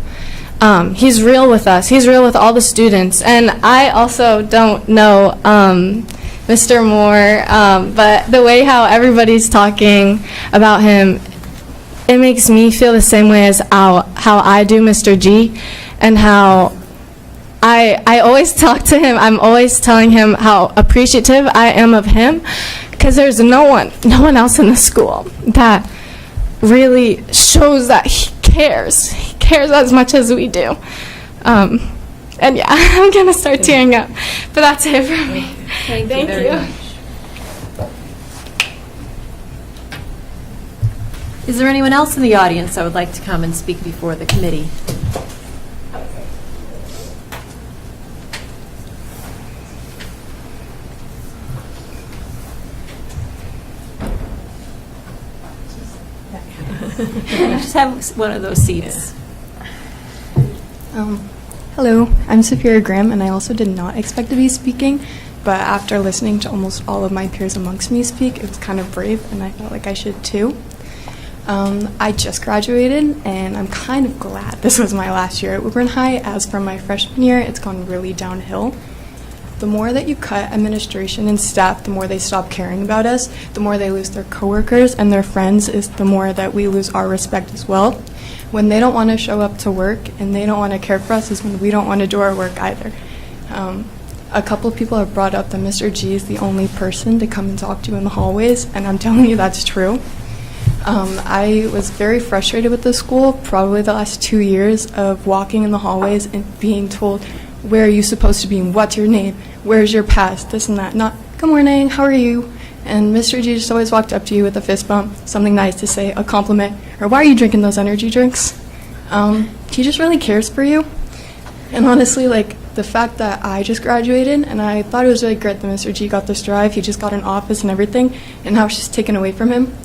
He's real with us. He's real with all the students. And I also don't know Mr. Moore, but the way how everybody's talking about him, it makes me feel the same way as how I do Mr. G, and how I always talk to him. I'm always telling him how appreciative I am of him, because there's no one else in the school that really shows that he cares. He cares as much as we do. And yeah, I'm going to start tearing up. But that's it for me. Thank you very much. Is there anyone else in the audience that would like to come and speak before the committee? Just have one of those seats. Hello, I'm Sophia Graham, and I also did not expect to be speaking, but after listening to almost all of my peers amongst me speak, it was kind of brave, and I felt like I should too. I just graduated, and I'm kind of glad this was my last year at Woburn High. As from my freshman year, it's gone really downhill. The more that you cut administration and staff, the more they stop caring about us, the more they lose their coworkers and their friends, is the more that we lose our respect as well. When they don't want to show up to work and they don't want to care for us is when we don't want to do our work either. A couple of people have brought up that Mr. G is the only person to come and talk to you in the hallways, and I'm telling you that's true. I was very frustrated with the school probably the last 2 years of walking in the hallways and being told, where are you supposed to be and what's your name, where's your pass, this and that, not good morning, how are you? And Mr. G just always walked up to you with a fist bump, something nice to say, a compliment, or why are you drinking those energy drinks? He just really cares for you. And honestly, like, the fact that I just graduated, and I thought it was really great that Mr. G got this drive, he just got an office and everything, and now it's just taken away from him.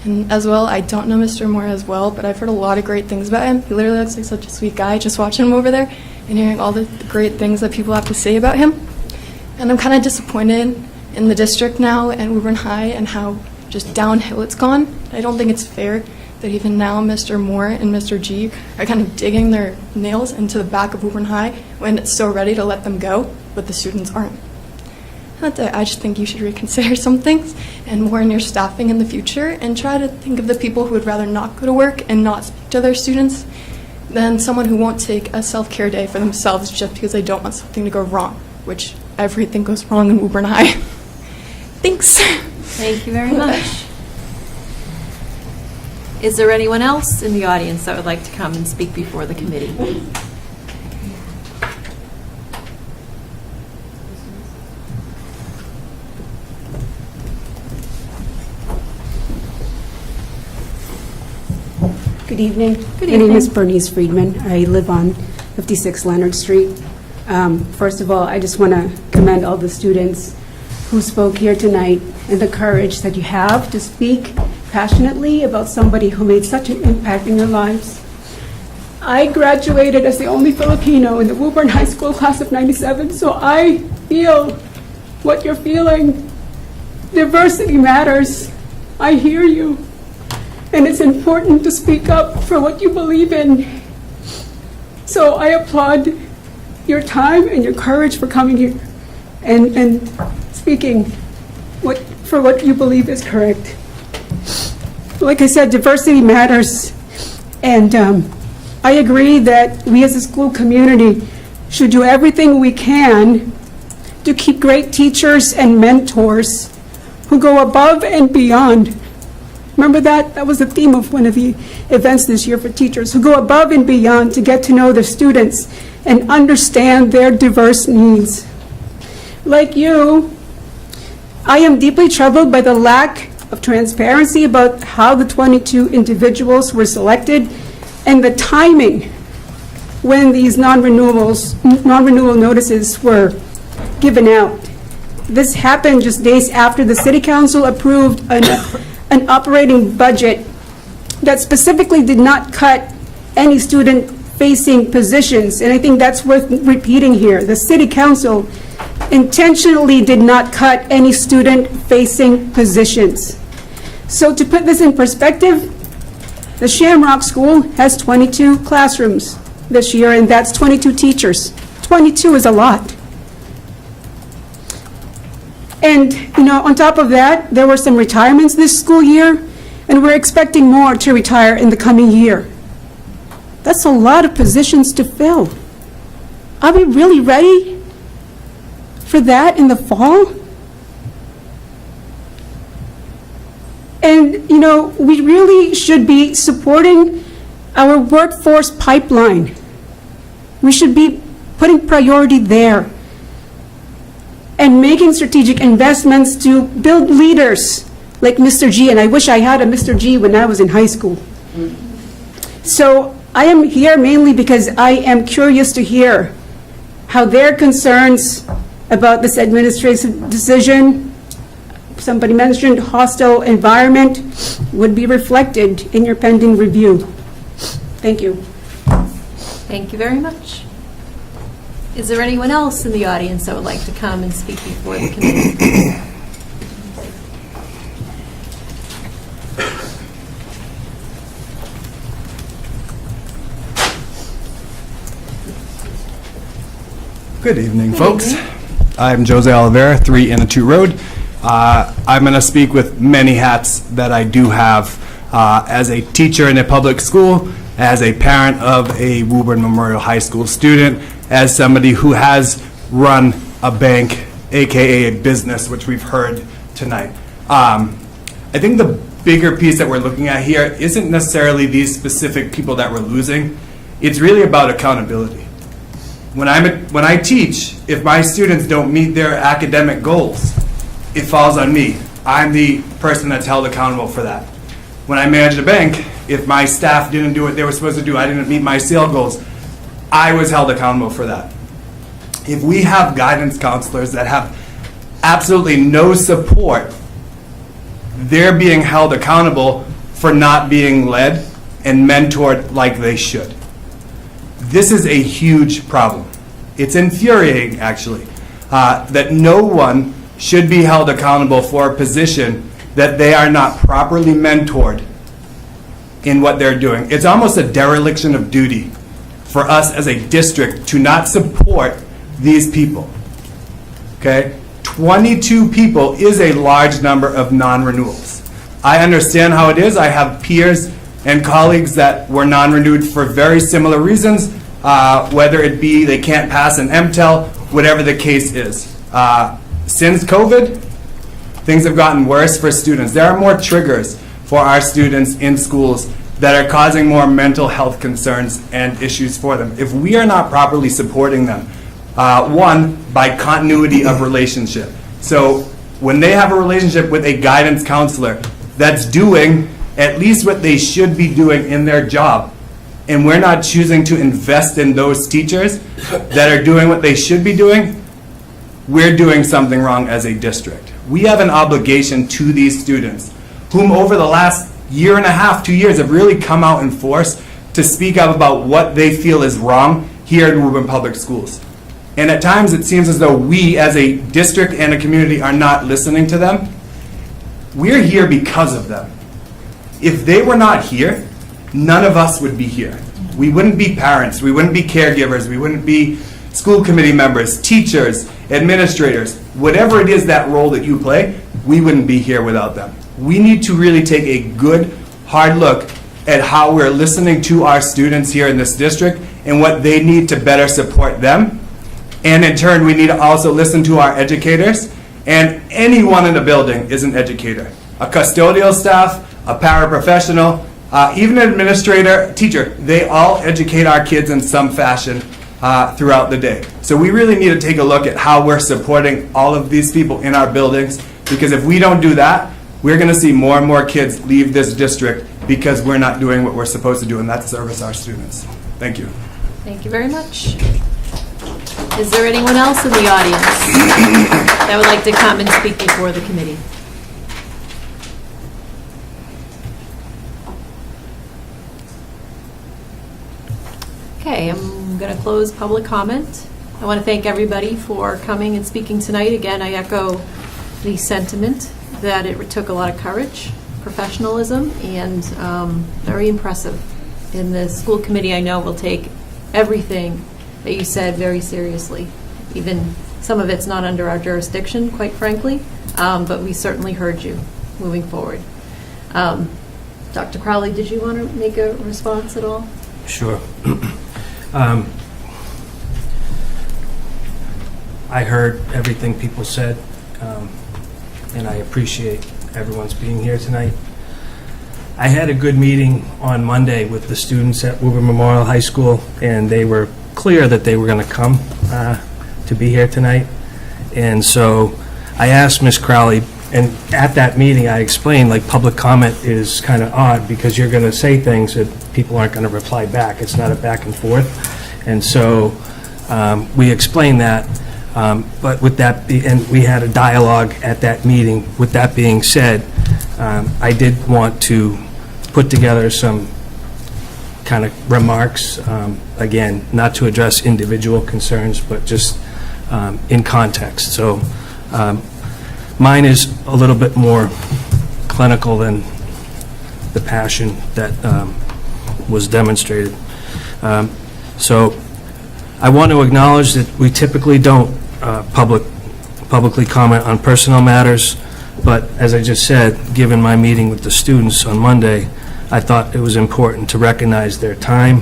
And as well, I don't know Mr. Moore as well, but I've heard a lot of great things about him. He literally looks like such a sweet guy, just watching him over there and hearing all the great things that people have to say about him. And I'm kind of disappointed in the district now and Woburn High and how just downhill it's gone. I don't think it's fair that even now Mr. Moore and Mr. G are kind of digging their nails into the back of Woburn High when it's so ready to let them go, but the students aren't. I just think you should reconsider some things and more in your staffing in the future and try to think of the people who would rather not go to work and not speak to their students than someone who won't take a self-care day for themselves just because they don't want something to go wrong, which everything goes wrong in Woburn High. Thanks. Thank you very much. Is there anyone else in the audience that would like to come and speak before the committee? Good evening. Good My name evening. is Bernice Friedman. I live on 56 Leonard Street. First of all, I just want to commend all the students who spoke here tonight and the courage that you have to speak passionately about somebody who made such an impact in your lives. I graduated as the only Filipino in the Woburn High School class of '97, so I feel what you're feeling. Diversity matters. I hear you. And it's important to speak up for what you believe in. So I applaud your time and your courage for coming here and speaking for what you believe is correct. Like I said, diversity matters. And I agree that we as a school community should do everything we can to keep great teachers and mentors who go above and beyond. Remember that? That was the theme of one of the events this year for teachers, who go above and beyond to get to know their students and understand their diverse needs. Like you, I am deeply troubled by the lack of transparency about how the 22 individuals were selected and the timing when these non-renewal notices were given out. This happened just days after the City Council approved an operating budget that specifically did not cut any student-facing positions, and I think that's worth repeating here. The City Council intentionally did not cut any student-facing positions. So to put this in perspective, the Shamrock School has 22 classrooms this year, and that's 22 teachers. 22 is a lot. And, on top of that, there were some retirements this school year, and we're expecting more to retire in the coming year. That's a lot of positions to fill. Are we really ready for that in the fall? And, we really should be supporting our workforce pipeline. We should be putting priority there and making strategic investments to build leaders like Mr. G, and I wish I had a Mr. G when I was in high school. So I am here mainly because I am curious to hear how their concerns about this administrative decision somebody mentioned hostile environment would be reflected in your pending review. Thank you. Thank you very much. Is there anyone else in the audience that would like to come and speak before the committee? Good evening, folks. I'm Jose Oliveira, 3 and a 2 Road. I'm going to speak with many hats that I do have as a teacher in a public school, as a parent of a Woburn Memorial High School student, as somebody who has run a bank, aka a business, which we've heard tonight. I think the bigger piece that we're looking at here isn't necessarily these specific people that we're losing. It's really about accountability. When I teach, if my students don't meet their academic goals, it falls on me. I'm the person that's held accountable for that. When I managed a bank, if my staff didn't do what they were supposed to do, I didn't meet my sale goals, I was held accountable for that. If we have guidance counselors that have absolutely no support, they're being held accountable for not being led and mentored like they should. This is a huge problem. It's infuriating, actually, that no one should be held accountable for a position that they are not properly mentored in what they're doing. It's almost a dereliction of duty for us as a district to not support these people. Okay? 22 people is a large number of non-renewals. I understand how it is. I have peers and colleagues that were non-renewed for very similar reasons, whether it be they can't pass an MTEL, whatever the case is. Since COVID, things have gotten worse for students. There are more triggers for our students in schools that are causing more mental health concerns and issues for them. If we are not properly supporting them, one, by continuity of relationship. So when they have a relationship with a guidance counselor that's doing at least what they should be doing in their job, and we're not choosing to invest in those teachers that are doing what they should be doing, we're doing something wrong as a district. We have an obligation to these students, whom over the last year and a half, 2 years, have really come out in force to speak up about what they feel is wrong here in Woburn Public Schools. And at times it seems as though we as a district and a community are not listening to them. We're here because of them. If they were not here, none of us would be here. We wouldn't be parents, we wouldn't be caregivers, we wouldn't be school committee members, teachers, administrators, whatever it is that role that you play, we wouldn't be here without them. We need to really take a good, hard look at how we're listening to our students here in this district and what they need to better support them. And in turn, we need to also listen to our educators, and anyone in the building is an educator. A custodial staff, a paraprofessional, even an administrator, teacher, they all educate our kids in some fashion throughout the day. So we really need to take a look at how we're supporting all of these people in our buildings, because if we don't do that, we're going to see more and more kids leave this district because we're not doing what we're supposed to do, and that's service our students. Thank you. Thank you very much. Is there anyone else in the audience that would like to come and speak before the committee? Okay, I'm going to close public comment. I want to thank everybody for coming and speaking tonight. Again, I echo the sentiment that it took a lot of courage, professionalism, and very impressive. And the school committee, I know, will take everything that you said very seriously. Even some of it's not under our jurisdiction, quite frankly, but we certainly heard you moving forward. Dr. Crowley, did you want to make a response at all? Sure. I heard everything people said, and I appreciate everyone's being here tonight. I had a good meeting on Monday with the students at Woburn Memorial High School, and they were clear that they were going to come to be here tonight. And so I asked Ms. Crowley, and at that meeting I explained, like, public comment is kind of odd because you're going to say things that people aren't going to reply back. It's not a back and forth. And so we explained that. But with that, and we had a dialogue at that meeting. With that being said, I did want to put together some kind of remarks, again, not to address individual concerns, but just in context. So mine is a little bit more clinical than the passion that was demonstrated. So I want to acknowledge that we typically don't publicly comment on personal matters, but as I just said, given my meeting with the students on Monday, I thought it was important to recognize their time,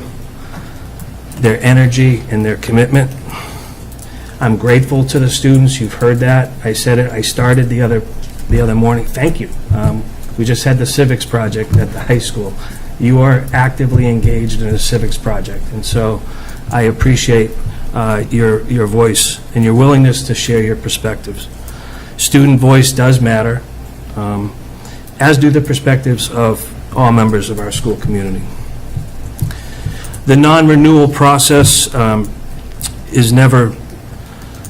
their energy, and their commitment. I'm grateful to the students. You've heard that. I said it. I started the other morning. Thank you. We just had the civics project at the high school. You are actively engaged in a civics project, and so I appreciate your voice and your willingness to share your perspectives. Student voice does matter, as do the perspectives of all members of our school community. The non-renewal process is never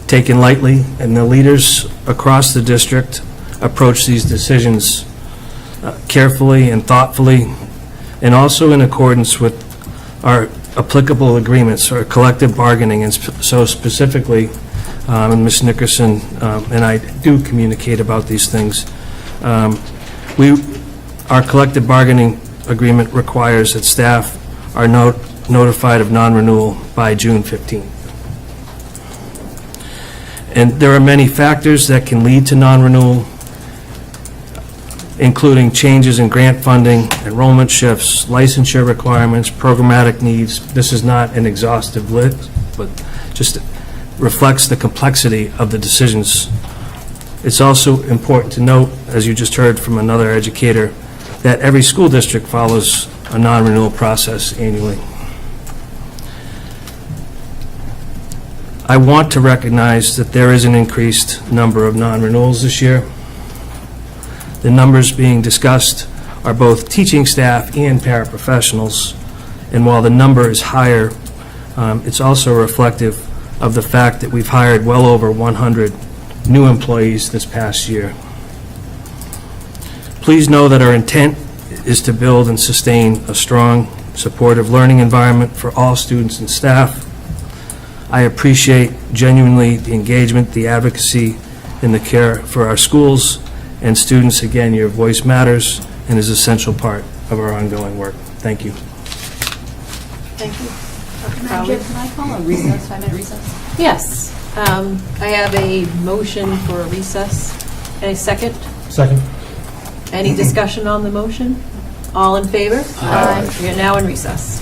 taken lightly, and the leaders across the district approach these decisions carefully and thoughtfully, and also in accordance with our applicable agreements or collective bargaining. And so specifically, and Ms. Nickerson and I do communicate about these things. Our collective bargaining agreement requires that staff are notified of non-renewal by June 15th. And there are many factors that can lead to non-renewal, including changes in grant funding, enrollment shifts, licensure requirements, programmatic needs. This is not an exhaustive list, but just reflects the complexity of the decisions. It's also important to note, as you just heard from another educator, that every school district follows a non-renewal process annually. I want to recognize that there is an increased number of non-renewals this year. The numbers being discussed are both teaching staff and paraprofessionals, and while the number is higher, it's also reflective of the fact that we've hired well over 100 new employees this past year. Please know that our intent is to build and sustain a strong, supportive learning environment for all students and staff. I appreciate genuinely the engagement, the advocacy, and the care for our schools and students. Again, your voice matters and is an essential part of our ongoing work. Thank you. Thank you. Madam Chair, can I call a recess, 5-minute recess? Yes. I have a motion for a recess. Any second? Second. Any discussion on the motion? All in favor? Aye. We are now in recess.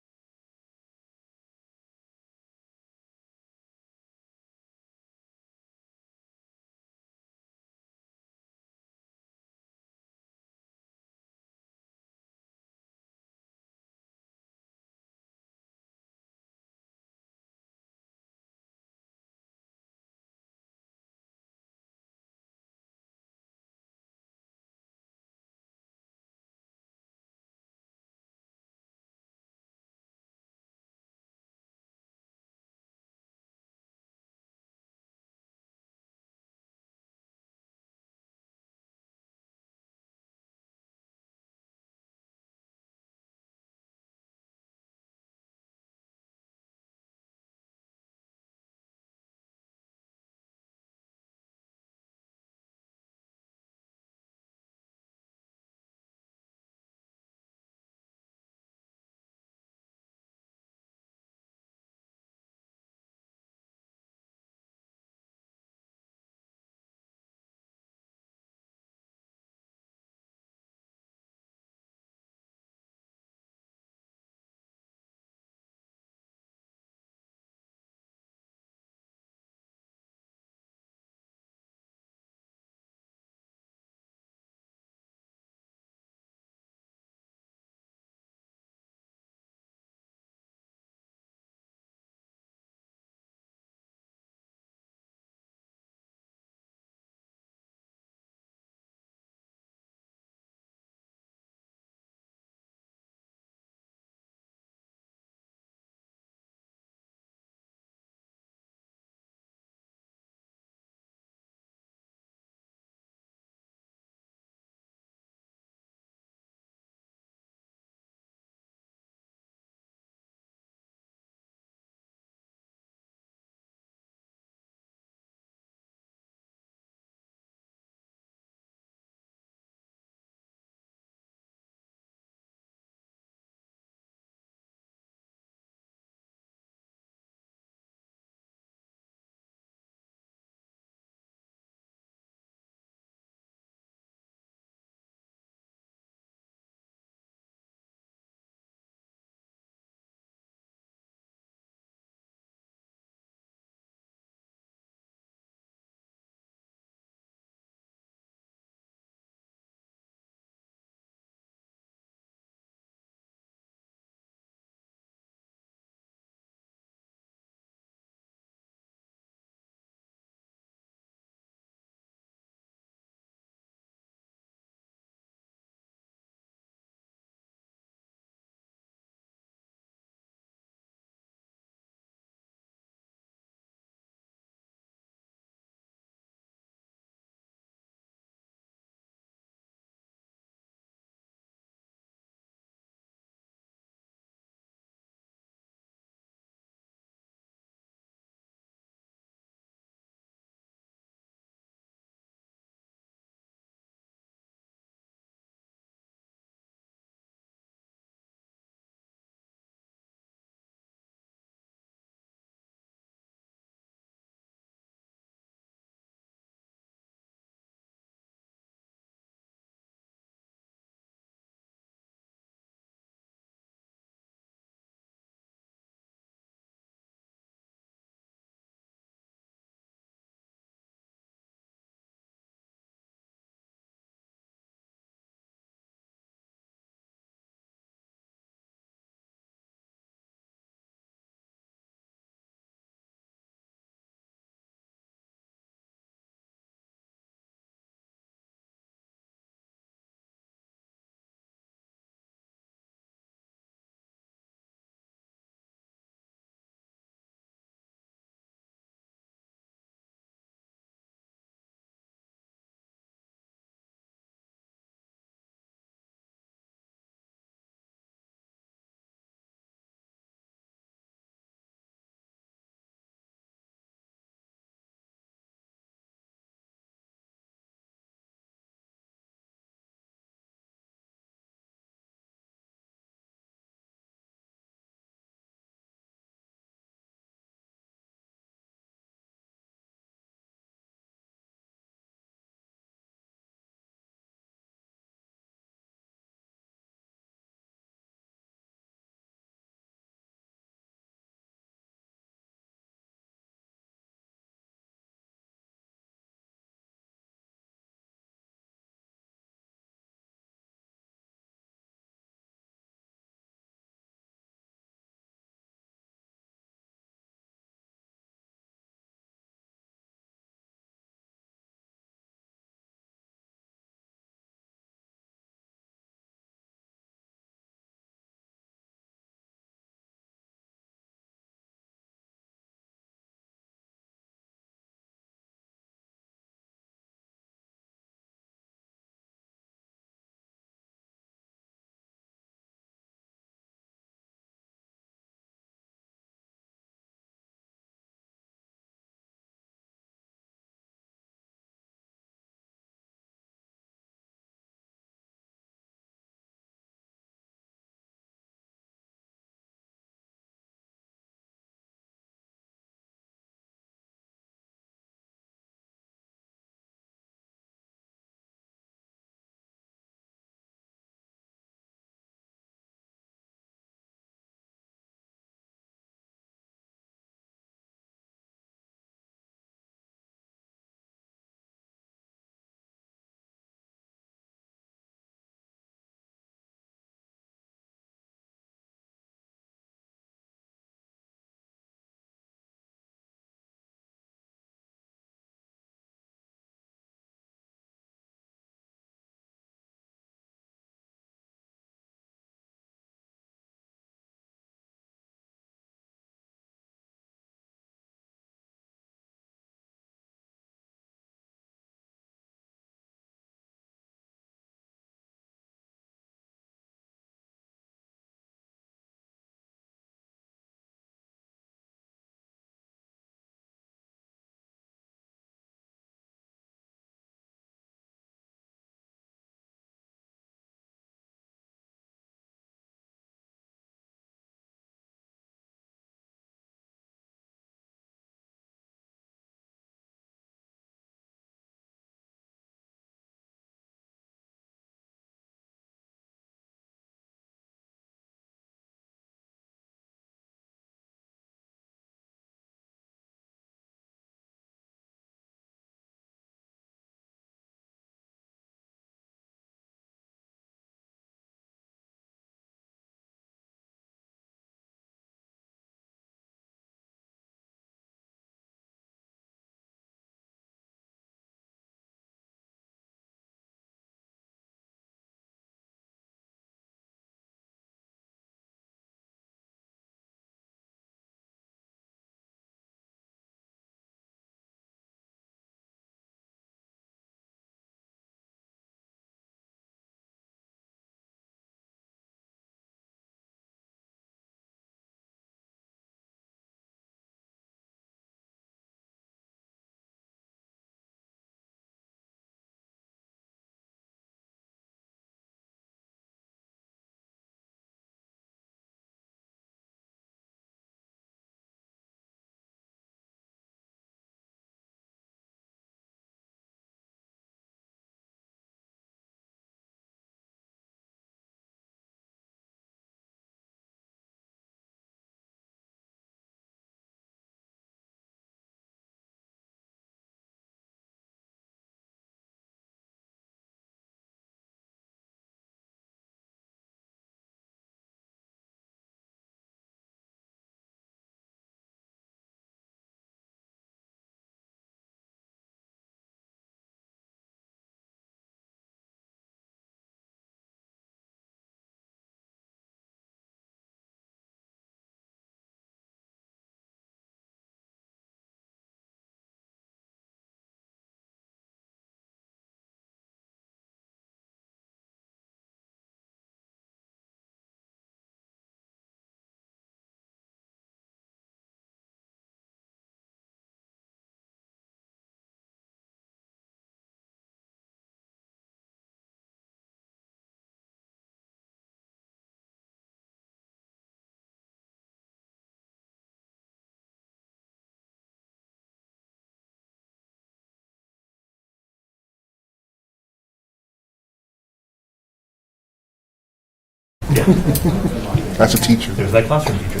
That's a teacher. There's that classroom teacher.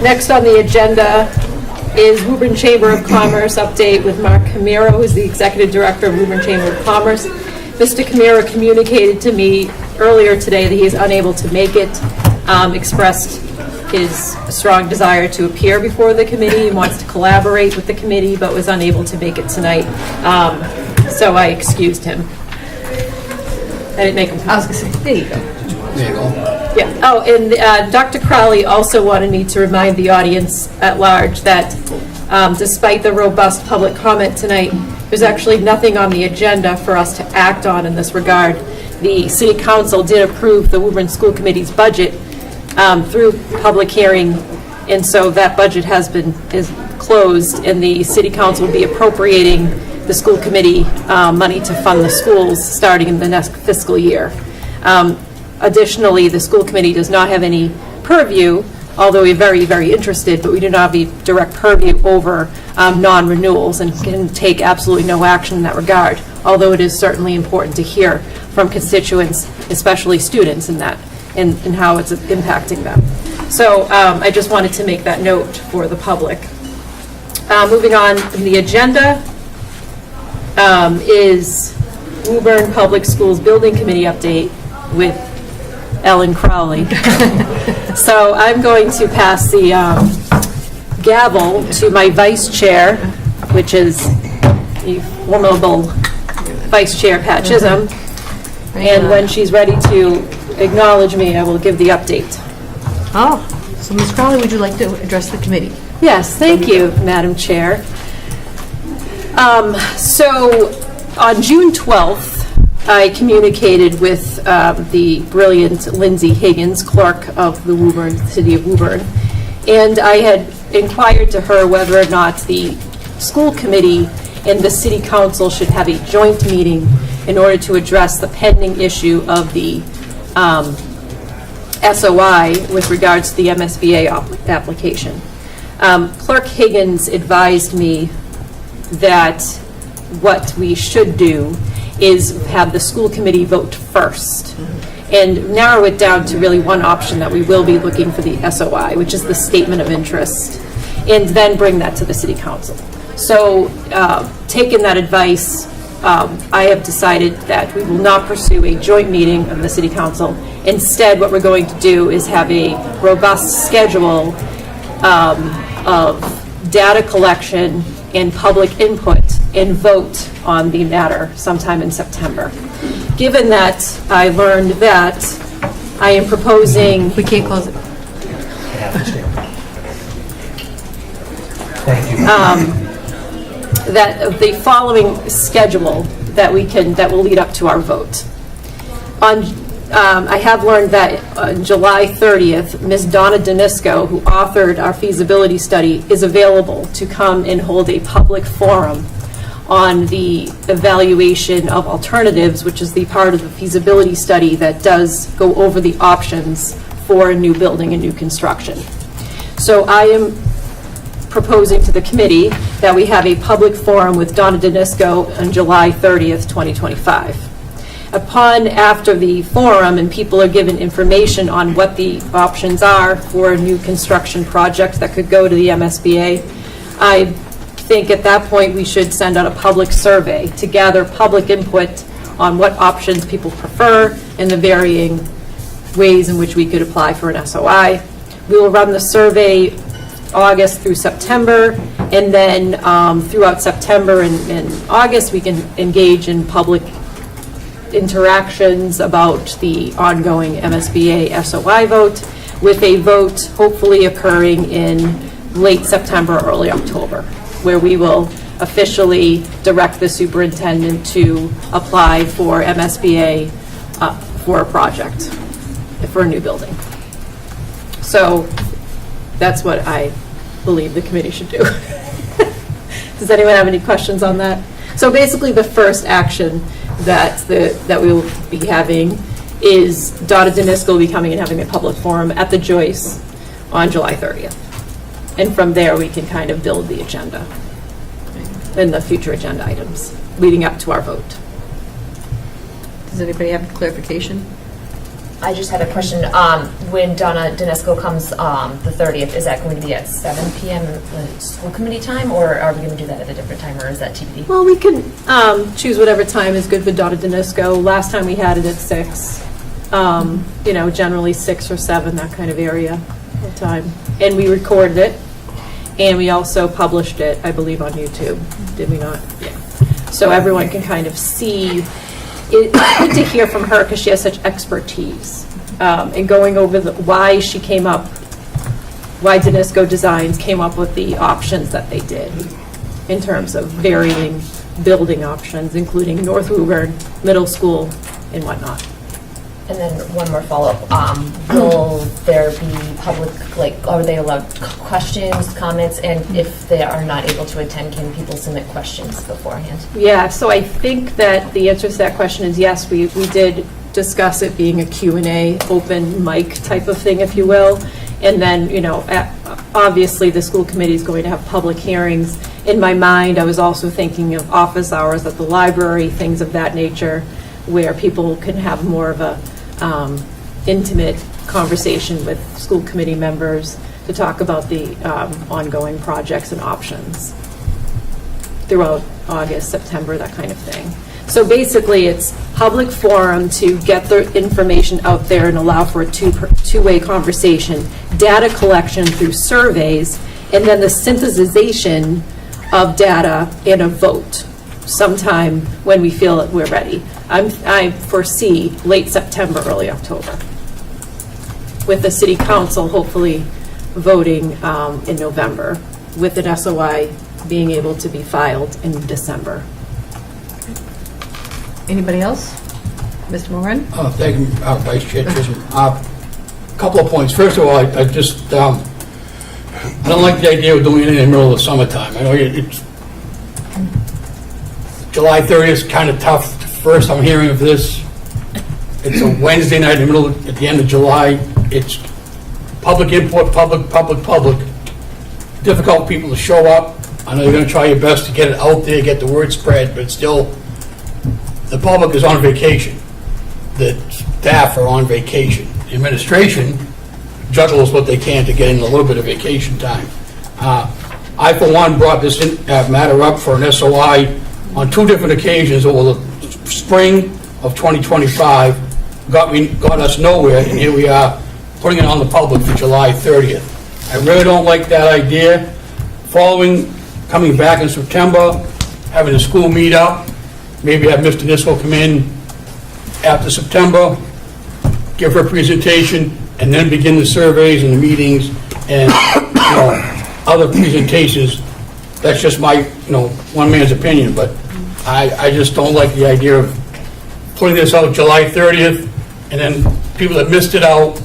Next on the agenda is Woburn Chamber of Commerce update with Mark Camaro, who is the Executive Director of Woburn Chamber of Commerce. Mr. Camaro communicated to me earlier today that he is unable to make it, expressed his strong desire to appear before the committee and wants to collaborate with the committee, but was unable to make it tonight. So I excused him. I didn't make him come. I was going to say, there you go. There you go. Yeah. Oh, and Dr. Crowley also wanted me to remind the audience at large that despite the robust public comment tonight, there's actually nothing on the agenda for us to act on in this regard. The City Council did approve the Woburn School Committee's budget through public hearing, and so that budget is closed, and the City Council will be appropriating the school committee money to fund the schools starting in the next fiscal year. Additionally, the school committee does not have any purview, although we're very, very interested, but we do not have direct purview over non-renewals and can take absolutely no action in that regard, although it is certainly important to hear from constituents, especially students, in that and how it's impacting them. So I just wanted to make that note for the public. Moving on, the agenda is Woburn Public Schools Building Committee update with Ellen Crowley. So I'm going to pass the gavel to my vice chair, which is the formidable Vice Chair Pat Chisholm. And when she's ready to acknowledge me, I will give the update. Oh, so Ms. Crowley, would you like to address the committee? Yes, thank you, Madam Chair. So on June 12th, I communicated with the brilliant Lindsay Higgins, clerk of the City of Woburn, and I had inquired to her whether or not the school committee and the city council should have a joint meeting in order to address the pending issue of the SOI with regards to the MSBA application. Clerk Higgins advised me that what we should do is have the school committee vote first and narrow it down to really one option that we will be looking for the SOI, which is the statement of interest, and then bring that to the city council. So taking that advice, I have decided that we will not pursue a joint meeting of the city council. Instead, what we're going to do is have a robust schedule of data collection and public input and vote on the matter sometime in September. Given that I learned that I am proposing... We can't close it. Thank you. That the following schedule that will lead up to our vote. I have learned that on July 30th, Ms. Donna Danisco, who authored our feasibility study, is available to come and hold a public forum on the evaluation of alternatives, which is the part of the feasibility study that does go over the options for a new building and new construction. So I am proposing to the committee that we have a public forum with Donna Danisco on July 30th, 2025. After the forum and people are given information on what the options are for a new construction project that could go to the MSBA, I think at that point we should send out a public survey to gather public input on what options people prefer and the varying ways in which we could apply for an SOI. We will run the survey August through September, and then throughout September and August, we can engage in public interactions about the ongoing MSBA SOI vote, with a vote hopefully occurring in late September, early October, where we will officially direct the superintendent to apply for MSBA for a project, for a new building. So that's what I believe the committee should do. Does anyone have any questions on that? So basically, the first action that we will be having is Donna Denisko will be coming and having a public forum at the Joyce on July 30th. And from there, we can kind of build the agenda and the future agenda items leading up to our vote. Does anybody have clarification? I just had a question. When Donna Denisko comes the 30th, is that going to be at 7 p.m. School committee time, or are we going to do that at a different time, or is that TBD? Well, we can choose whatever time is good for Donna Denisko. Last time we had it at 6. Generally 6 or 7, that kind of area of time. And we recorded it, and we also published it, I believe, on YouTube. Did we not? Yeah. So everyone can kind of see. It's good to hear from her because she has such expertise. And going over why she came up, why Denisko Designs came up with the options that they did in terms of varying building options, including North Woburn Middle School and whatnot. And then one more follow-up. Will there be public, are they allowed questions, comments? And if they are not able to attend, can people submit questions beforehand? Yeah, so I think that the answer to that question is yes. We did discuss it being a Q&A, open mic type of thing, if you will. And then, obviously the school committee is going to have public hearings. In my mind, I was also thinking of office hours at the library, things of that nature, where people can have more of a intimate conversation with school committee members to talk about the ongoing projects and options throughout August, September, that kind of thing. So basically, it's public forum to get the information out there and allow for a two-way conversation, data collection through surveys, and then the synthesization of data in a vote sometime when we feel that we're ready. I foresee late September, early October, with the city council hopefully voting in November, with an SOI being able to be filed in December. Anybody else? Mr. Moran? Thank you, Vice Chair Chisholm. A couple of points. First of all, I just I don't like the idea of doing it in the middle of the summertime. I know it's July 30th is kind of tough. First I'm hearing of this. It's a Wednesday night in the at the end of July. It's public input, public. Difficult people to show up. I know you're going to try your best to get it out there, get the word spread, but still, the public is on vacation. The staff are on vacation. The administration juggles what they can to get in a little bit of vacation time. I, for one, brought this matter up for an SOI on 2 different occasions over the spring of 2025, got us nowhere, and here we are putting it on the public for July 30th. I really don't like that idea. Coming back in September, having a school meet up, maybe have Mr. Denisko come in after September, give her a presentation, and then begin the surveys and the meetings and other presentations. That's just my one man's opinion, but I just don't like the idea of putting this out July 30th, and then people that missed it out,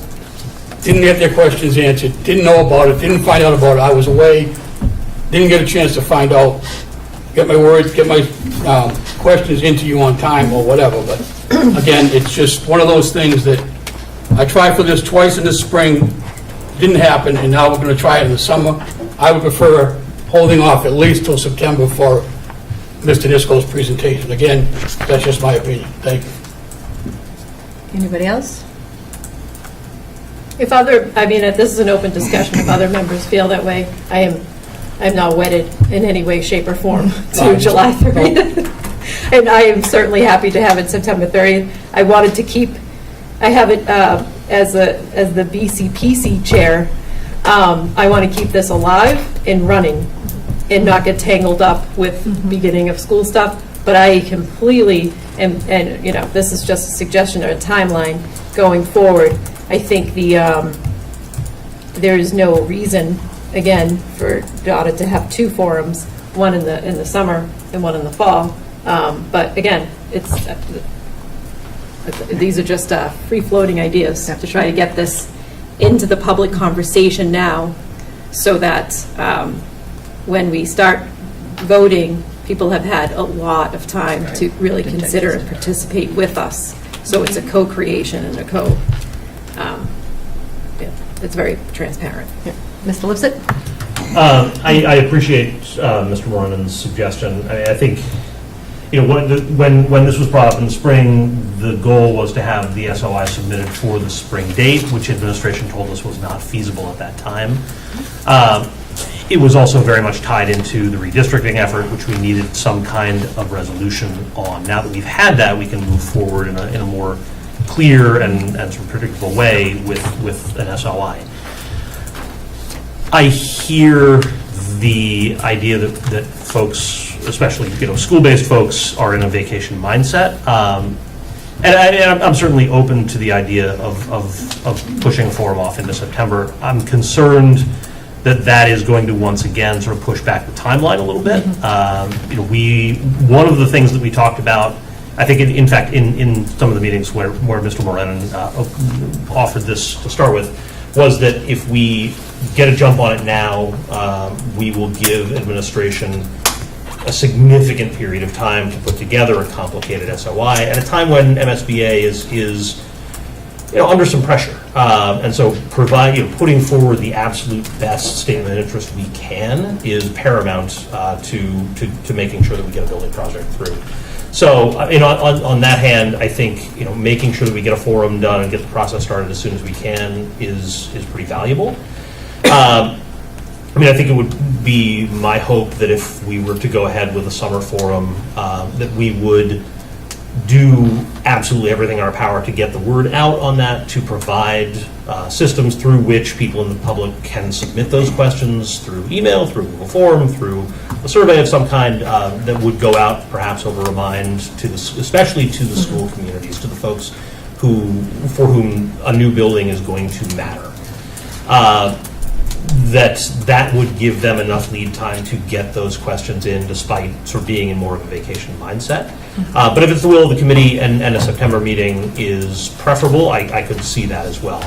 didn't get their questions answered, didn't know about it, didn't find out about it. I was away, didn't get a chance to find out, get my questions into you on time or whatever. But again, it's just one of those things that I tried for this twice in the spring, didn't happen, and now we're going to try it in the summer. I would prefer holding off at least till September for Mr. Denisko's presentation. Again, that's just my opinion. Thank you. Anybody else? This is an open discussion. If other members feel that way, I'm not wedded in any way, shape, or form to July 30th. And I am certainly happy to have it September 30th. I wanted to I have it as the BCPC chair. I want to keep this alive and running and not get tangled up with beginning of school stuff. But I completely, and this is just a suggestion or a timeline going forward. I think there is no reason, again, for Donna to have two forums, one in the summer and one in the fall. But again, these are just free-floating ideas to try to get this into the public conversation now, so that when we start voting, people have had a lot of time to really consider and participate with us. So it's a co-creation and it's very transparent. Mr. Lipset? I appreciate Mr. Moran's suggestion. I think, when this was brought up in the spring, the goal was to have the SOI submitted for the spring date, which administration told us was not feasible at that time. It was also very much tied into the redistricting effort, which we needed some kind of resolution on. Now that we've had that, we can move forward in a more clear and sort of predictable way with an SOI. I hear the idea that folks, especially school-based folks, are in a vacation mindset, and I'm certainly open to the idea of pushing a forum off into September. I'm concerned that is going to once again sort of push back the timeline a little bit. One of the things that we talked about, I think in fact in some of the meetings where Mr. Moran offered this to start with, was that if we get a jump on it now, we will give administration a significant period of time to put together a complicated SOI at a time when MSBA is under some pressure. And so putting forward the absolute best statement of interest we can is paramount to making sure that we get a building project through. So on that hand, I think making sure that we get a forum done and get the process started as soon as we can is pretty valuable. I think it would be my hope that if we were to go ahead with a summer forum, that we would do absolutely everything in our power to get the word out on that, to provide systems through which people in the public can submit those questions through email, through Google Form, through a survey of some kind that would go out perhaps over a mind especially to the school communities, to the folks for whom a new building is going to matter. That would give them enough lead time to get those questions in, despite sort of being in more of a vacation mindset. But if it's the will of the committee and a September meeting is preferable, I could see that as well.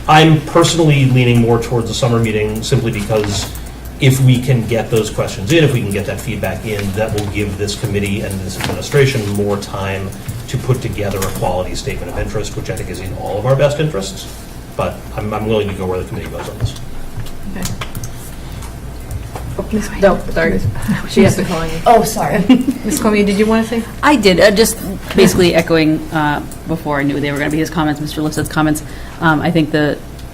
I'm personally leaning more towards the summer meeting, simply because if we can get those questions in, if we can get that feedback in, that will give this committee and this administration more time to put together a quality statement of interest, which I think is in all of our best interests. But I'm willing to go where the committee goes on this. No, sorry. She has to call you. Oh, sorry. Ms. Comey, did you want to say? I did. Just basically echoing before I knew they were going to be his comments, Mr. Lipset's comments. I think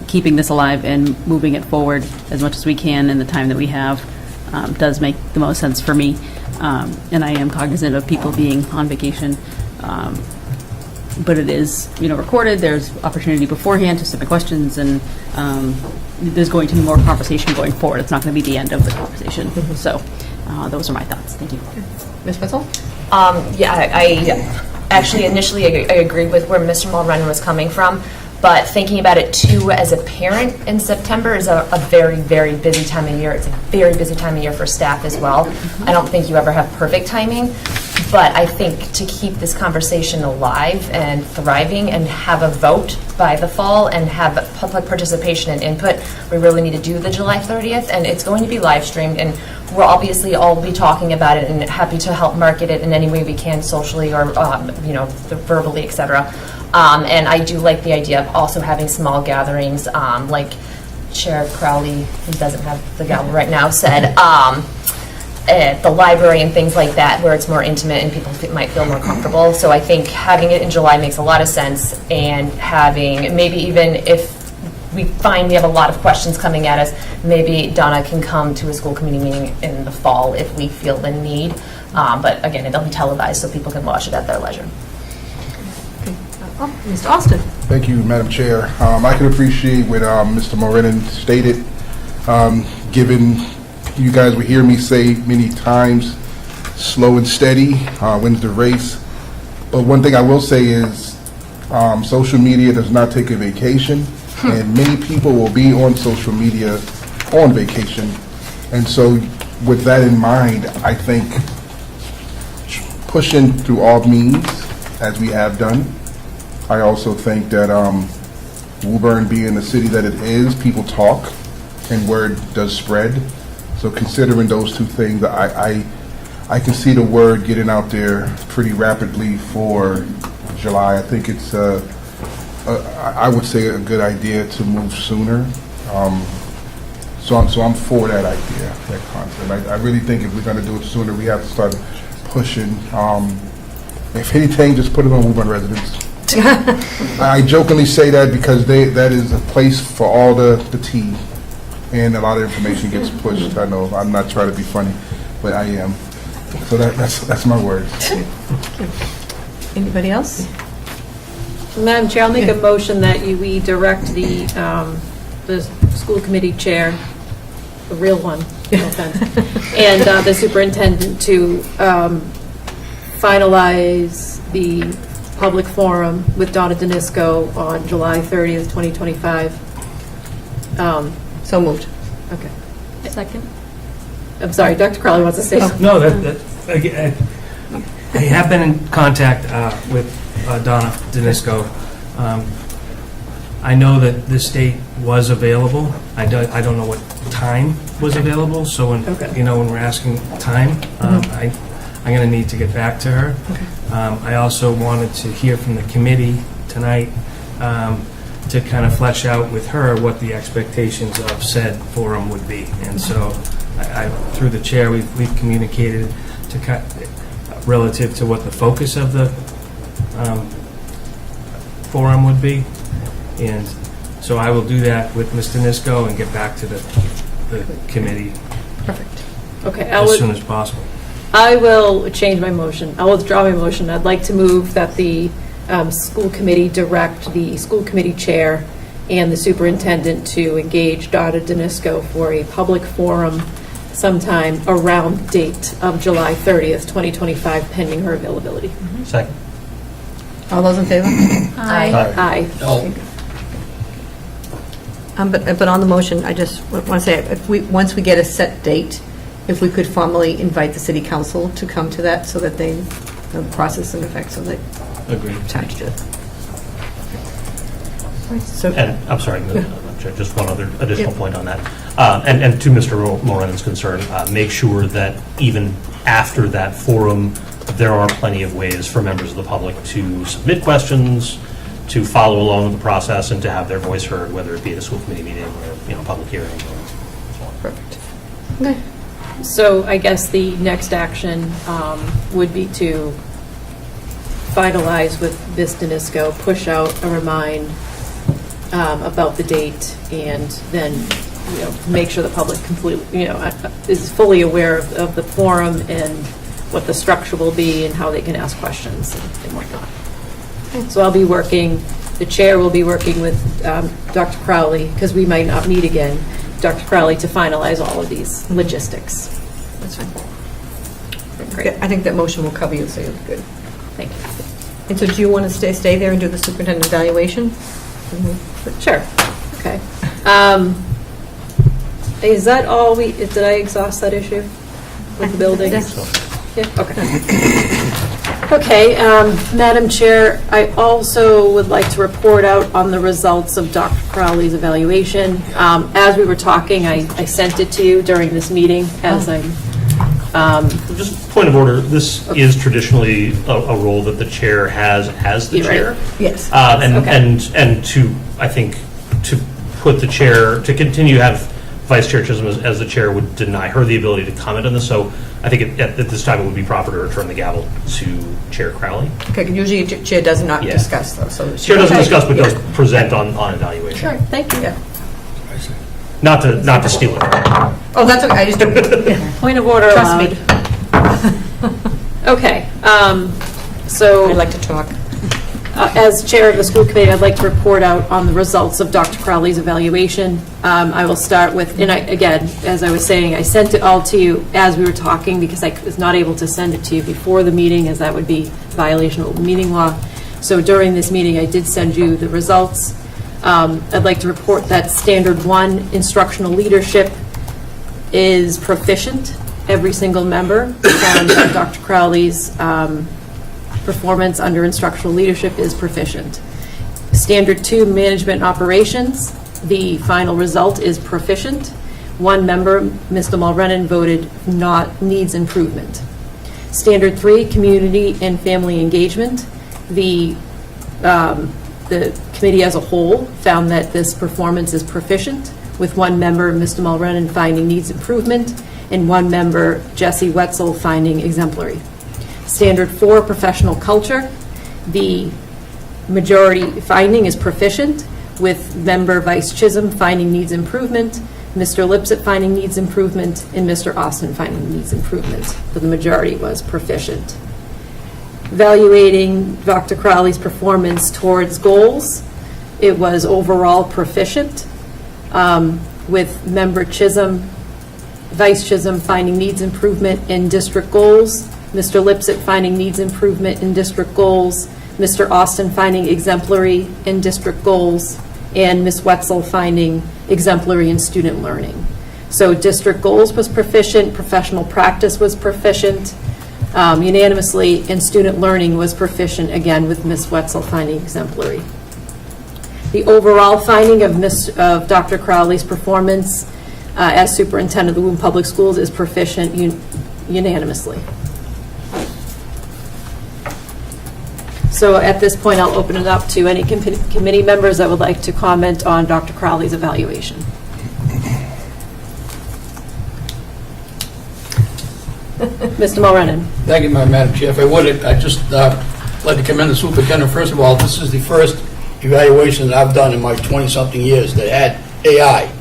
keeping this alive and moving it forward as much as we can in the time that we have does make the most sense for me. And I am cognizant of people being on vacation. But it is, recorded. There's opportunity beforehand to submit questions, and there's going to be more conversation going forward. It's not going to be the end of the conversation. So those are my thoughts. Thank you. Ms. Fetzel? I actually initially I agreed with where Mr. Mulrennan was coming from, but thinking about it too as a parent in September is a very, very busy time of year. It's a very busy time of year for staff as well. I don't think you ever have perfect timing. But I think to keep this conversation alive and thriving and have a vote by the fall and have public participation and input, we really need to do the July 30th. And it's going to be live streamed, and we'll obviously all be talking about it and happy to help market it in any way we can, socially or verbally, etc. And I do like the idea of also having small gatherings, like Chair Crowley, who doesn't have the gavel right now, said. At the library and things like that, where it's more intimate and people might feel more comfortable. So I think having it in July makes a lot of sense, and having, maybe even if we find we have a lot of questions coming at us, maybe Donna can come to a school committee meeting in the fall if we feel the need. But again, it'll be televised so people can watch it at their leisure. Mr. Austin. Thank you, Madam Chair. I can appreciate what Mr. Morenin stated, given you guys will hear me say many times, slow and steady wins the race. But one thing I will say is social media does not take a vacation, and many people will be on social media on vacation. And so with that in mind, I think pushing through all means, as we have done. I also think that Woburn being the city that it is, people talk and word does spread. So considering those two things, I can see the word getting out there pretty rapidly for July. I think it's, I would say, a good idea to move sooner. So I'm for that idea, that concept. I really think if we're going to do it sooner, we have to start pushing. If anything, just put it on Woburn residents. I jokingly say that because that is a place for all the tea, and a lot of information gets pushed. I know I'm not trying to be funny, but I am. So that's my word. Anybody else? Madam Chair, I'll make a motion that we direct the school committee chair, the real one, no offense, and the superintendent to finalize the public forum with Donna Danisco on July 30th, 2025. So moved. Okay. Second? I'm sorry, Dr. Crowley wants to say something. No, again, I have been in contact with Donna Danisco. I know that this date was available. I don't know what time was available, so when when we're asking time, I'm going to need to get back to her. I also wanted to hear from the committee tonight to kind of flesh out with her what the expectations of said forum would be. And so through the chair, we've communicated relative to what the focus of the forum would be. And so I will do that with Ms. Danisco and get back to the committee Okay. as soon as possible. I will change my motion. I'll withdraw my motion. I'd like to move that the school committee direct the school committee chair and the superintendent to engage Donna Danisco for a public forum sometime around the date of July 30th, 2025, pending her availability. Second. All those in favor? Aye. Aye. But on the motion, I just want to say, once we get a set date, if we could formally invite the city council to come to that so that they know the process and effect, so they Agreed. time to do it. And I'm sorry, just one other additional point on that. And to Mr. Morenin's concern, make sure that even after that forum, there are plenty of ways for members of the public to submit questions, to follow along with the process, and to have their voice heard, whether it be at a school committee meeting or public hearing. Perfect. Okay. So I guess the next action would be to finalize with Ms. Danisco, push out a remind about the date, and then make sure the public completely is fully aware of the forum and what the structure will be and how they can ask questions and whatnot. So I'll be working. The chair will be working with Dr. Crowley, because we might not meet again. Dr. Crowley, to finalize all of these logistics. That's fine. Great. I think that motion will cover you, so you'll be good. Thank you. And so do you want to stay there and do the superintendent evaluation? Sure. Okay. Is that all did I exhaust that issue with the building? Yeah, okay. Okay, Madam Chair, I also would like to report out on the results of Dr. Crowley's evaluation. As we were talking, I sent it to you during this meeting as just point of order, this is traditionally a role that the chair has as the chair. Right. Yes. And to, I think, to put the chair, to continue to have Vice Chair Chisholm as the chair would deny her the ability to comment on this. So I think at this time it would be proper to return the gavel to Chair Crowley. Okay, usually chair does not discuss, though. So chair doesn't discuss, but does present on evaluation. Sure, thank you. Yeah. Not to steal it. Oh, that's okay. I just point of order. Trust me. Okay. So I'd like to talk. As chair of the school committee, I'd like to report out on the results of Dr. Crowley's evaluation. I will start with, and again, as I was saying, I sent it all to you as we were talking because I was not able to send it to you before the meeting, as that would be violation of open meeting law. So during this meeting, I did send you the results. I'd like to report that Standard 1 instructional leadership is proficient. Every single member found that Dr. Crowley's performance under instructional leadership is proficient. Standard 2 management and operations, the final result is proficient. One member, Mr. Mulrennan, voted needs improvement. Standard 3 community and family engagement, the committee as a whole found that this performance is proficient, with one member, Mr. Mulrennan, finding needs improvement, and one member, Jesse Wetzel, finding exemplary. Standard 4, professional culture, the majority finding is proficient, with member Vice Chisholm finding needs improvement, Mr. Lipsett finding needs improvement, and Mr. Austin finding needs improvement, but the majority was proficient. Evaluating Dr. Crowley's performance towards goals, it was overall proficient, with member Chisholm, Vice Chisholm finding needs improvement in district goals, Mr. Lipsett finding needs improvement in district goals, Mr. Austin finding exemplary in district goals, and Ms. Wetzel finding exemplary in student learning. So district goals was proficient, professional practice was proficient, unanimously, and student learning was proficient, again, with Ms. Wetzel finding exemplary. The overall finding of Dr. Crowley's performance as superintendent of the Woburn Public Schools is proficient unanimously. So at this point, I'll open it up to any committee members that would like to comment on Dr. Crowley's evaluation. Mr. Mulrennan. Thank you, Madam Chair. If I would, I'd just like to commend the superintendent. First of all, this is the first evaluation that I've done in my 20-something years that had AI.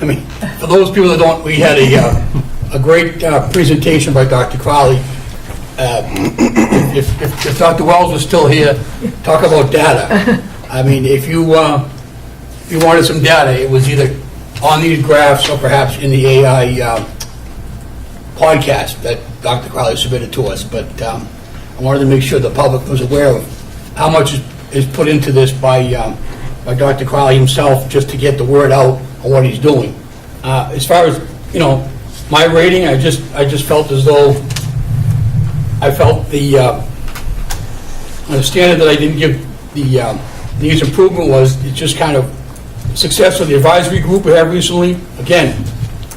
I mean, for those people that don't, we had a great presentation by Dr. Crowley. If Dr. Wells was still here, talk about data. I mean, if you wanted some data, it was either on these graphs or perhaps in the AI podcast that Dr. Crowley submitted to us. But I wanted to make sure the public was aware of how much is put into this by Dr. Crowley himself, just to get the word out on what he's doing. As far as, my rating, I just felt as though I felt the standard that I didn't give the needs improvement was it's just kind of success of the advisory group we have recently. Again,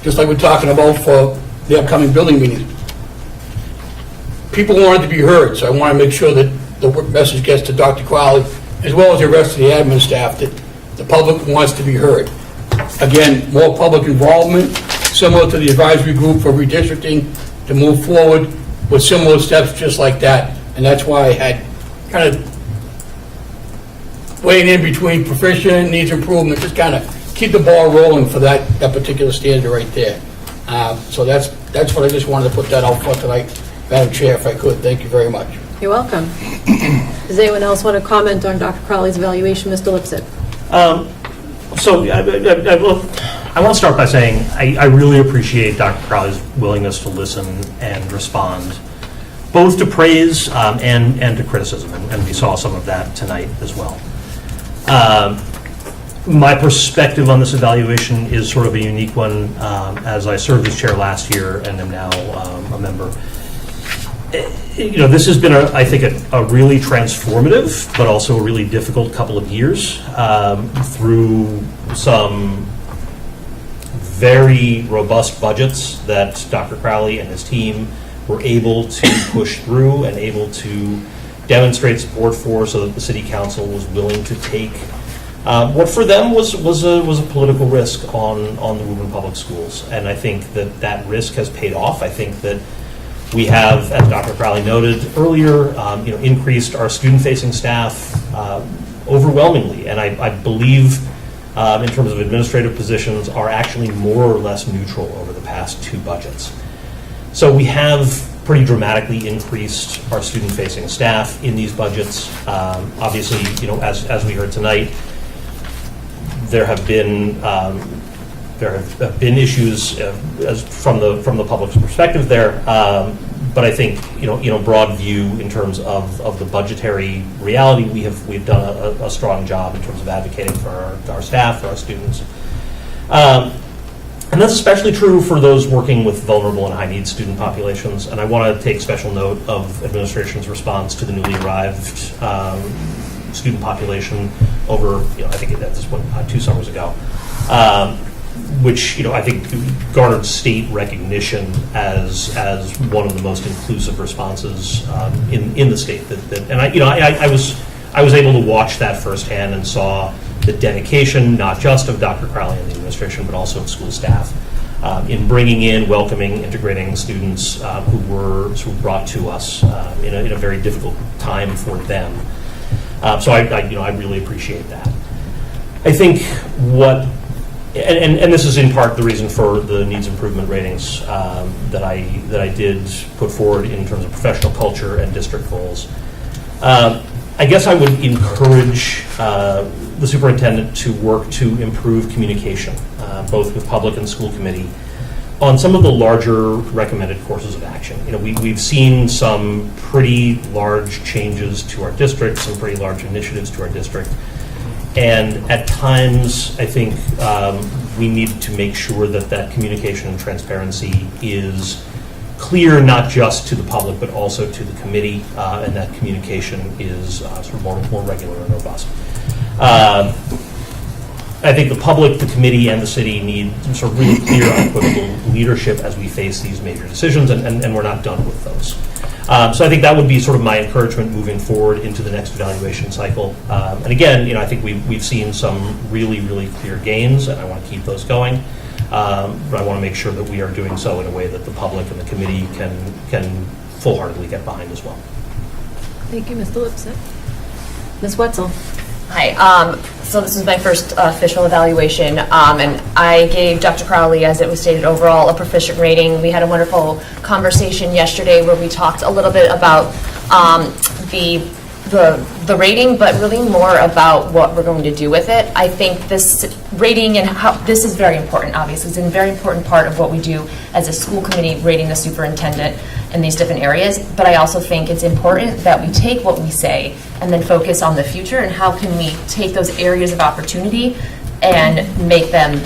just like we're talking about for the upcoming building meetings. People wanted to be heard, so I want to make sure that the message gets to Dr. Crowley as well as the rest of the admin staff that the public wants to be heard. Again, more public involvement, similar to the advisory group for redistricting, to move forward with similar steps just like that. And that's why I had kind of weighing in between proficient, needs improvement, just kind of keep the ball rolling for that particular standard right there. So that's what I just wanted to put that out for tonight, Madam Chair, if I could. Thank you very much. You're welcome. Does anyone else want to comment on Dr. Crowley's evaluation? Mr. Lipsett. So I want to start by saying I really appreciate Dr. Crowley's willingness to listen and respond, both to praise and to criticism, and we saw some of that tonight as well. My perspective on this evaluation is sort of a unique one, as I served as chair last year and am now a member. This has been, I think, a really transformative, but also a really difficult couple of years through some very robust budgets that Dr. Crowley and his team were able to push through and able to demonstrate support for, so that the City Council was willing to take what for them was a political risk on the Woburn Public Schools. And I think that risk has paid off. I think that we have, as Dr. Crowley noted earlier, increased our student-facing staff overwhelmingly, and I believe in terms of administrative positions are actually more or less neutral over the past two budgets. So we have pretty dramatically increased our student-facing staff in these budgets. Obviously, as we heard tonight, there have been issues as from the public's perspective there. But I think, broad view in terms of the budgetary reality, we've done a strong job in terms of advocating for our staff, for our students. And that's especially true for those working with vulnerable and high-needs student populations. And I want to take special note of administration's response to the newly arrived student population over, I think at this point, 2 summers ago, which, I think garnered state recognition as one of the most inclusive responses in the state. And I was able to watch that firsthand and saw the dedication, not just of Dr. Crowley and the administration, but also of school staff in bringing in, welcoming, integrating students who were sort of brought to us in a very difficult time for them. So I really appreciate that. I think and this is in part the reason for the needs improvement ratings that I did put forward in terms of professional culture and district goals. I guess I would encourage the superintendent to work to improve communication, both with public and school committee, on some of the larger recommended courses of action. We've seen some pretty large changes to our district, some pretty large initiatives to our district. And at times, I think we need to make sure that communication and transparency is clear, not just to the public, but also to the committee, and that communication is sort of more regular and robust. I think the public, the committee, and the city need sort of really clear, unequivocal leadership as we face these major decisions, and we're not done with those. So I think that would be sort of my encouragement moving forward into the next evaluation cycle. And again, I think we've seen some really, really clear gains, and I want to keep those going. But I want to make sure that we are doing so in a way that the public and the committee can full-heartedly get behind as well. Thank you, Mr. Lipset. Ms. Wetzel. Hi. So this is my first official evaluation, and I gave Dr. Crowley, as it was stated, overall a proficient rating. We had a wonderful conversation yesterday where we talked a little bit about the rating, but really more about what we're going to do with it. I think this rating and how this is very important, obviously. It's a very important part of what we do as a school committee, rating the superintendent in these different areas. But I also think it's important that we take what we say and then focus on the future and how can we take those areas of opportunity and make them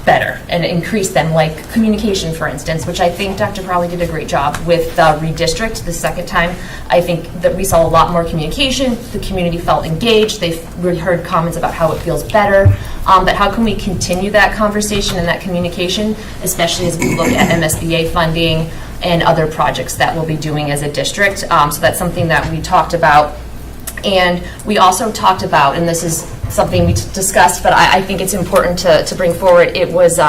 better and increase them, like communication, for instance, which I think Dr. Crowley did a great job with Redistrict the second time. I think that we saw a lot more communication. The community felt engaged. We heard comments about how it feels better. But how can we continue that conversation and that communication, especially as we look at MSBA funding and other projects that we'll be doing as a district. So that's something that we talked about. And we also talked about, and this is something we discussed, but I think it's important to bring forward, it was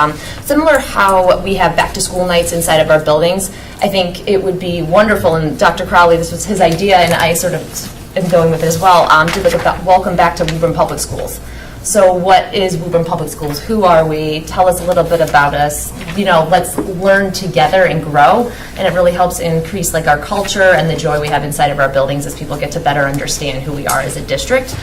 similar how we have back to school nights inside of our buildings. I think it would be wonderful, and Dr. Crowley, this was his idea, and I sort of am going with it as well, to look at welcome back to Woburn Public Schools. So what is Woburn Public Schools? Who are we? Tell us a little bit about us. Let's learn together and grow. And it really helps increase our culture and the joy we have inside of our buildings as people get to better understand who we are as a district.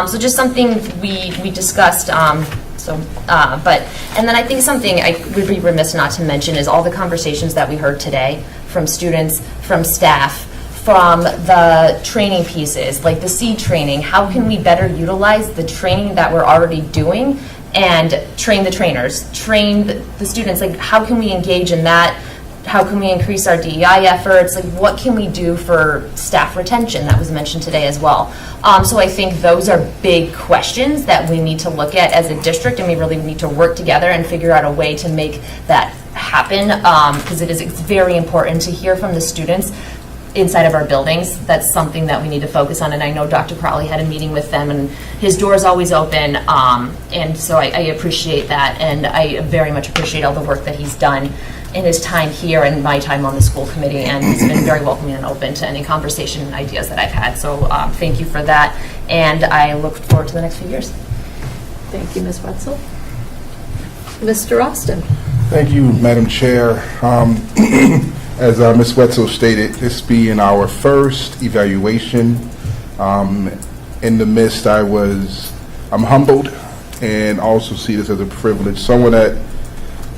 So just something we discussed. And then I think something I would be remiss not to mention is all the conversations that we heard today from students, from staff, from the training pieces, like the seed training. How can we better utilize the training that we're already doing and train the trainers, train the students? How can we engage in that? How can we increase our DEI efforts? What can we do for staff retention? That was mentioned today as well. So I think those are big questions that we need to look at as a district, and we really need to work together and figure out a way to make that happen, because it's very important to hear from the students inside of our buildings. That's something that we need to focus on, and I know Dr. Crowley had a meeting with them, and his door is always open, and so I appreciate that, and I very much appreciate all the work that he's done in his time here and my time on the school committee, and he's been very welcoming and open to any conversation and ideas that I've had, so thank you for that, and I look forward to the next few years. Thank you, Ms. Wetzel. Mr. Austin. Thank you, Madam Chair. As Ms. Wetzel stated, this being our first evaluation, in the midst, I'm humbled and also see this as a privilege. Someone that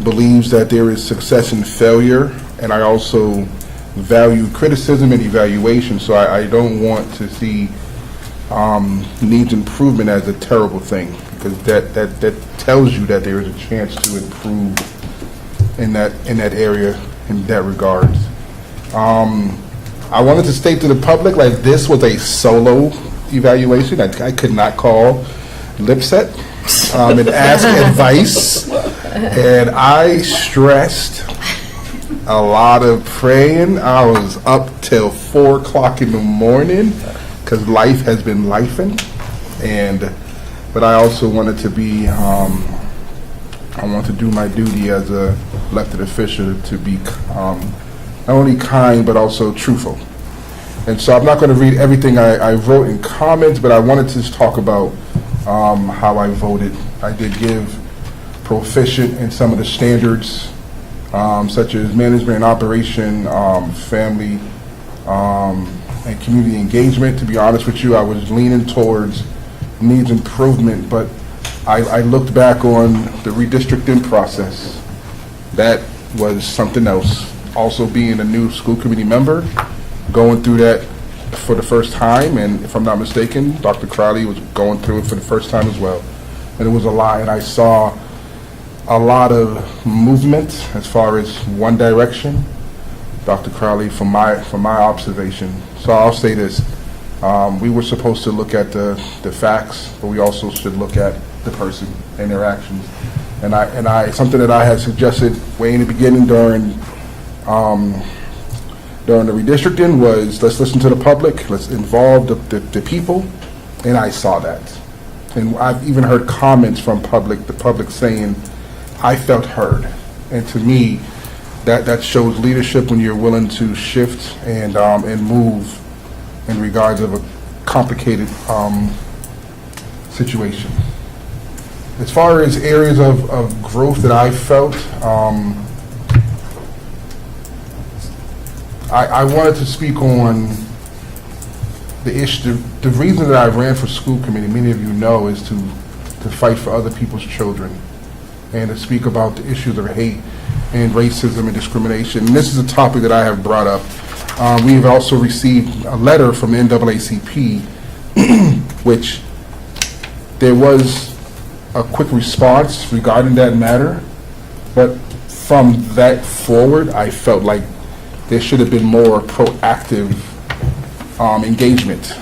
believes that there is success in failure, and I also value criticism and evaluation, so I don't want to see needs improvement as a terrible thing, because that tells you that there is a chance to improve in that area, in that regards. I wanted to state to the public, like, this was a solo evaluation. I could not call Lipset and ask advice, and I stressed a lot of praying. I was up till 4 o'clock in the morning because life has been lifing, but I also wanted to be I want to do my duty as a elected official to be not only kind but also truthful. And so I'm not going to read everything I wrote in comments, but I wanted to just talk about how I voted. I did give proficient in some of the standards, such as management and operation, family, and community engagement. To be honest with you, I was leaning towards needs improvement, but I looked back on the redistricting process. That was something else. Also being a new school committee member, going through that for the first time, and if I'm not mistaken, Dr. Crowley was going through it for the first time as well. And it was a lot, and I saw a lot of movement as far as one direction. Dr. Crowley, from my observation. So I'll say this. We were supposed to look at the facts, but we also should look at the person and their actions. And I something that I had suggested way in the beginning during the redistricting was, let's listen to the public, let's involve the people, and I saw that. And I've even heard comments from the public saying, I felt heard. And to me, that shows leadership when you're willing to shift and move in regards of a complicated situation. As far as areas of growth that I felt, I wanted to speak on the issue. The reason that I ran for school committee, many of you know, is to fight for other people's children and to speak about the issues of hate and racism and discrimination. And this is a topic that I have brought up. We have also received a letter from the NAACP, which there was a quick response regarding that matter, but from that forward, I felt like there should have been more proactive engagement.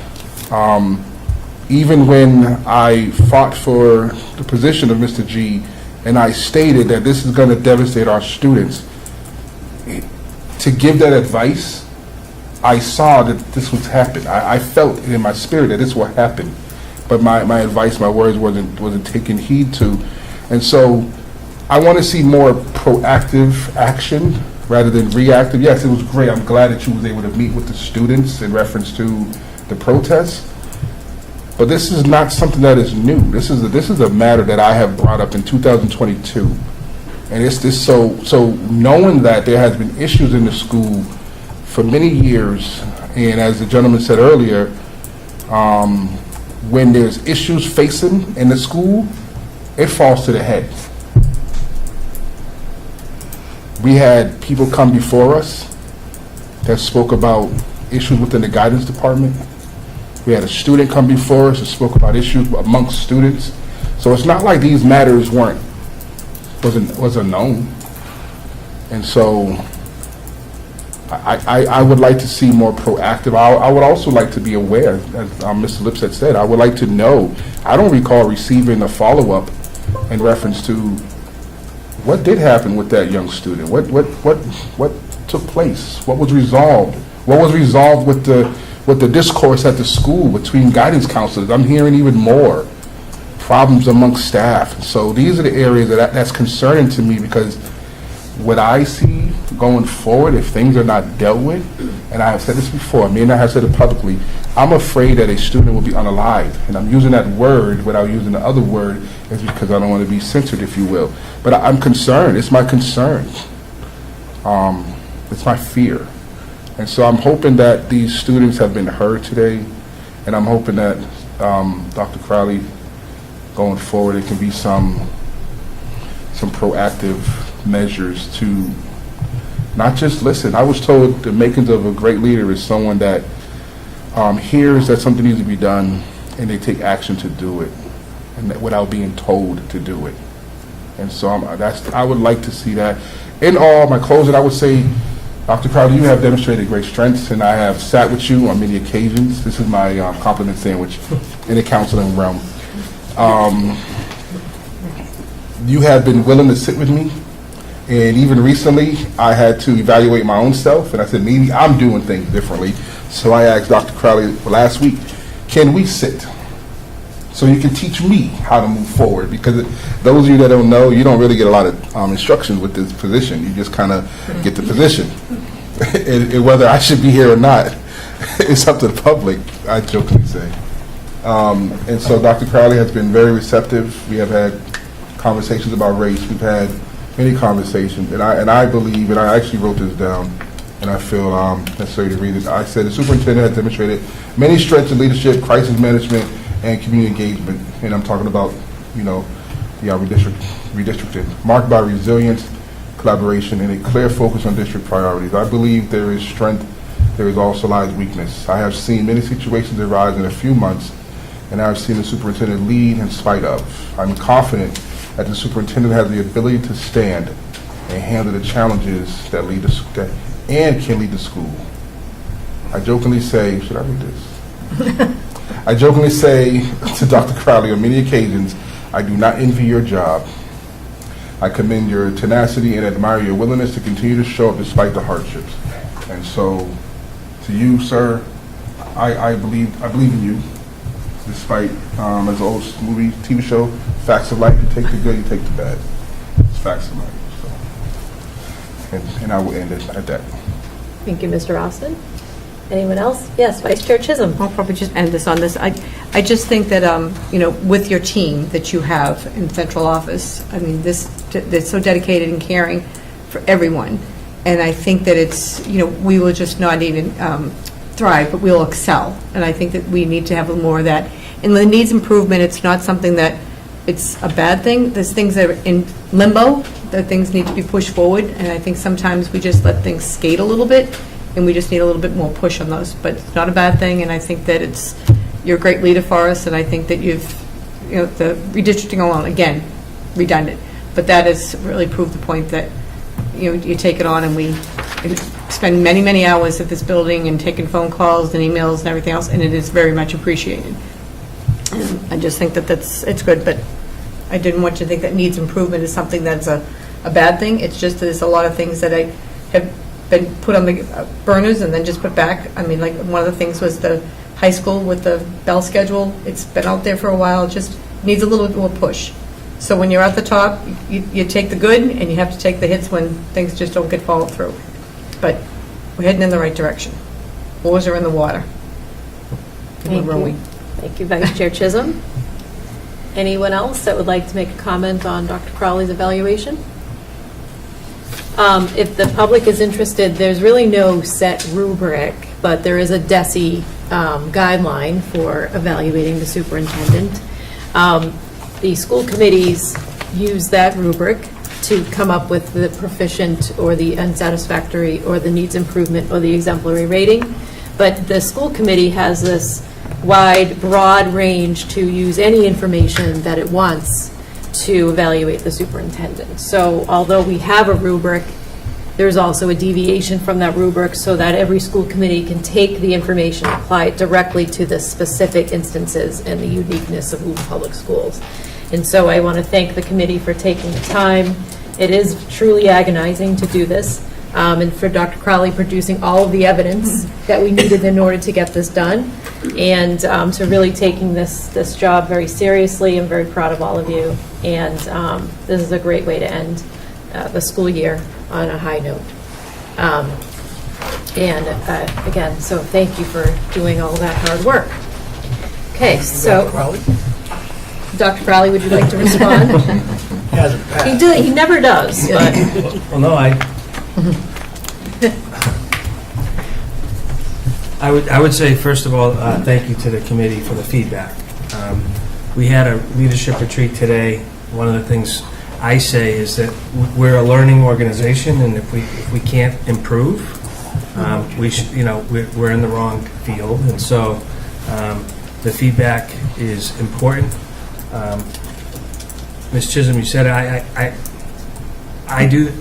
Even when I fought for the position of Mr. G, and I stated that this is going to devastate our students, to give that advice, I saw that this would happen. I felt it in my spirit that this would happen, but my advice, my words wasn't taken heed to. And so I want to see more proactive action rather than reactive. Yes, it was great. I'm glad that you was able to meet with the students in reference to the protests. But this is not something that is new. This is a matter that I have brought up in 2022. And it's this so knowing that there has been issues in the school for many years, and as the gentleman said earlier, when there's issues facing in the school, it falls to the head. We had people come before us that spoke about issues within the guidance department. We had a student come before us that spoke about issues amongst students. So it's not like these matters wasn't known. And so I would like to see more proactive. I would also like to be aware, as Mr. Lipset said, I would like to know. I don't recall receiving a follow-up in reference to what did happen with that young student. What took place? What was resolved? What was resolved with the discourse at the school between guidance counselors? I'm hearing even more problems amongst staff. So these are the areas that's concerning to me, because what I see going forward, if things are not dealt with, and I have said this before, I may not have said it publicly, I'm afraid that a student will be unalived. And I'm using that word without using the other word, is because I don't want to be censored, if you will. But I'm concerned. It's my concern. It's my fear. And so I'm hoping that these students have been heard today, and I'm hoping that Dr. Crowley, going forward, it can be some proactive measures to not just listen. I was told the makings of a great leader is someone that hears that something needs to be done, and they take action to do it, and that without being told to do it. And so I would like to see that. In all, my closing, I would say, Dr. Crowley, you have demonstrated great strengths, and I have sat with you on many occasions. This is my compliment sandwich in the counseling realm. You have been willing to sit with me, and even recently, I had to evaluate my own self, and I said, maybe I'm doing things differently. So I asked Dr. Crowley last week, can we sit so you can teach me how to move forward? Because those of you that don't know, you don't really get a lot of instructions with this position. You just kind of get the position. And whether I should be here or not, it's up to the public, I jokingly say. And so Dr. Crowley has been very receptive. We have had conversations about race. We've had many conversations. And I believe, and I actually wrote this down, and I feel necessary to read it. I said the superintendent has demonstrated many strengths in leadership, crisis management, and community engagement. And I'm talking about, the redistricting, marked by resilience, collaboration, and a clear focus on district priorities. I believe there is strength, there is also lies weakness. I have seen many situations arise in a few months, and I've seen the superintendent lead in spite of. I'm confident that the superintendent has the ability to stand and handle the challenges that lead and can lead the school. I jokingly say, should I read this? I jokingly say to Dr. Crowley on many occasions, I do not envy your job. I commend your tenacity and admire your willingness to continue to show up despite the hardships. And so, to you, sir, I believe in you. Despite, as the old movie, TV show, Facts of Life, you take the good, you take the bad. It's facts of life. So. And I will end it at that. Thank you, Mr. Austin. Anyone else? Yes, Vice Chair Chisholm. I'll probably just end this on this. I just think that, with your team that you have in central office, I mean, they're so dedicated and caring for everyone. And I think that it's, we will just not even thrive, but we'll excel. And I think that we need to have more of that. And the needs improvement, it's not something that it's a bad thing. There's things that are in limbo, that things need to be pushed forward. And I think sometimes we just let things skate a little bit, and we just need a little bit more push on those. But it's not a bad thing, and I think that you're a great leader for us, and I think that the redistricting alone, again, redundant, but that has really proved the point that, you take it on, and we spend many, many hours at this building and taking phone calls and emails and everything else, and it is very much appreciated. And I just think that it's good, but I didn't want you to think that needs improvement is something that's a bad thing. It's just that there's a lot of things that I have been put on the burners and then just put back. I mean, like one of the things was the high school with the bell schedule. It's been out there for a while, just needs a little bit more push. So when you're at the top, you take the good, and you have to take the hits when things just don't get followed through. But we're heading in the right direction. Oars are in the water. Thank you. Thank you, Vice Chair Chisholm. Anyone else that would like to make a comment on Dr. Crowley's evaluation? If the public is interested, there's really no set rubric, but there is a DESE guideline for evaluating the superintendent. The school committees use that rubric to come up with the proficient or the unsatisfactory or the needs improvement or the exemplary rating. But the school committee has this wide, broad range to use any information that it wants to evaluate the superintendent. So although we have a rubric, there's also a deviation from that rubric so that every school committee can take the information and apply it directly to the specific instances and the uniqueness of Woburn Public Schools. And so I want to thank the committee for taking the time. It is truly agonizing to do this, and for Dr. Crowley producing all of the evidence that we needed in order to get this done, and to really taking this job very seriously. I'm very proud of all of you, and this is a great way to end the school year on a high note. Again, so thank you for doing all that hard work. Okay, so Dr. Crowley, would you like to respond? He never does. But. Well, no, I would say, first of all, thank you to the committee for the feedback. We had a leadership retreat today. One of the things I say is that we're a learning organization, and if we can't improve, we're in the wrong field. And so the feedback is important. Ms. Chisholm, you said I do,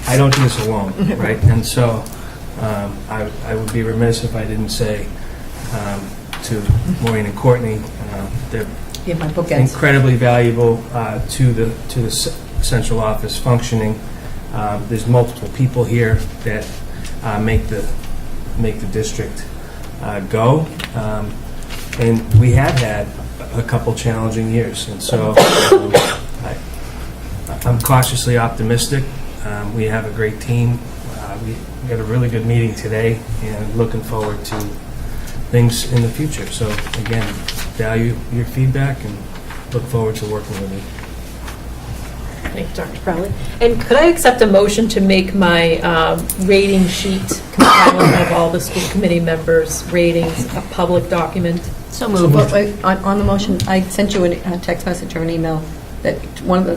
I don't do this alone, right? And so I would be remiss if I didn't say to Maureen and Courtney, they're incredibly valuable to the central office functioning. There's multiple people here that make the district go, and we have had a couple challenging years, and so I'm cautiously optimistic. We have a great team. We got a really good meeting today, and looking forward to things in the future. So again, value your feedback and look forward to working with you. Thank you, Dr. Crowley. And could I accept a motion to make my rating sheet compiling of all the school committee members' ratings a public document? So moved. On the motion, I sent you a text message or an email that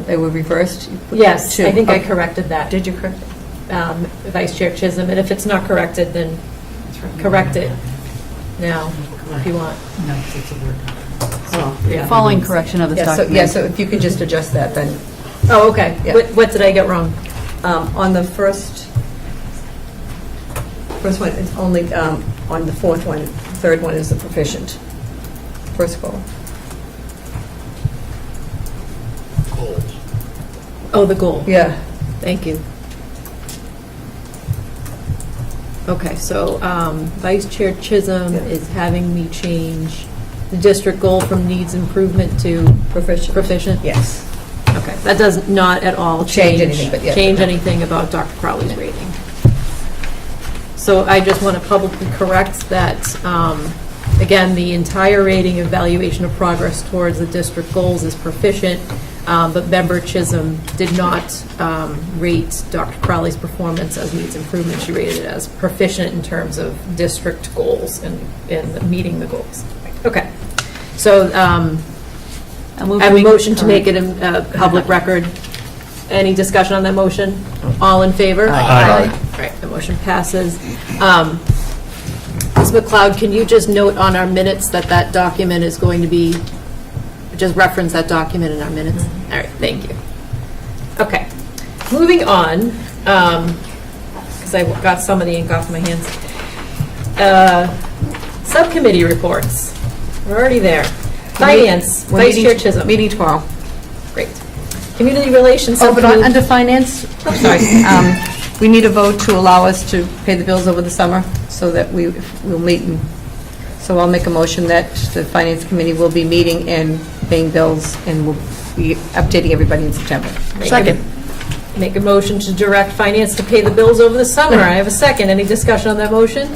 they were reversed. Yes, I think I corrected that. Did you correct it? Vice Chair Chisholm, and if it's not corrected, then correct it now, if you want. No, it's a word. Yeah. Following correction of this document. So if you could just adjust that, then. Oh, okay. Yeah. What did I get wrong? On the first one, it's only, on the fourth one, third one is the proficient. First goal. Oh, the goal. Yeah. Thank you. Okay, so Vice Chair Chisholm is having me change the district goal from needs improvement to proficient? Yes. Okay, that does not at all Change anything, but yeah. change anything about Dr. Crowley's rating. So I just want to publicly correct that, again, the entire rating evaluation of progress towards the district goals is proficient, but Member Chisholm did not rate Dr. Crowley's performance as needs improvement. She rated it as proficient in terms of district goals and meeting the goals. Okay, so I have a motion to make it a public record. Any discussion on that motion? All in favor? Aye. All right, the motion passes. Ms. McLeod, can you just note on our minutes that that document is going to be, just reference that document in our minutes? All right, thank you. Okay, moving on, because I got some of the ink off my hands. Subcommittee reports. We're already there. Finance, Vice Chair Chisholm. Meeting tomorrow. Great. Community Relations. Oh, but under finance, I'm sorry, we need a vote to allow us to pay the bills over the summer, so that we'll meet. So I'll make a motion that the Finance Committee will be meeting and paying bills, and we'll be updating everybody in September. Second. Make a motion to direct finance to pay the bills over the summer. I have a second. Any discussion on that motion?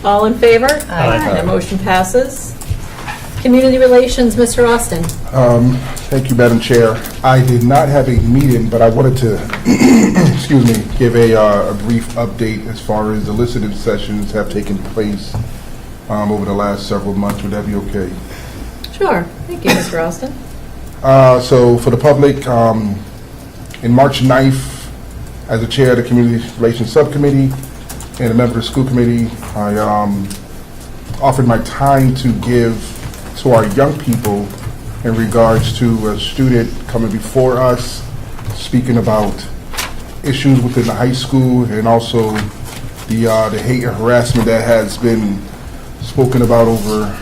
All in favor? Aye. That motion passes. Community Relations, Mr. Austin. Thank you, Madam Chair. I did not have a meeting, but I wanted to, excuse me, give a brief update as far as the elicited sessions have taken place over the last several months. Would that be okay? Sure. Thank you, Mr. Austin. So for the public, in March 9th, as the chair of the Community Relations Subcommittee and a member of the school committee, I offered my time to give to our young people in regards to a student coming before us, speaking about issues within the high school and also the hate and harassment that has been spoken about over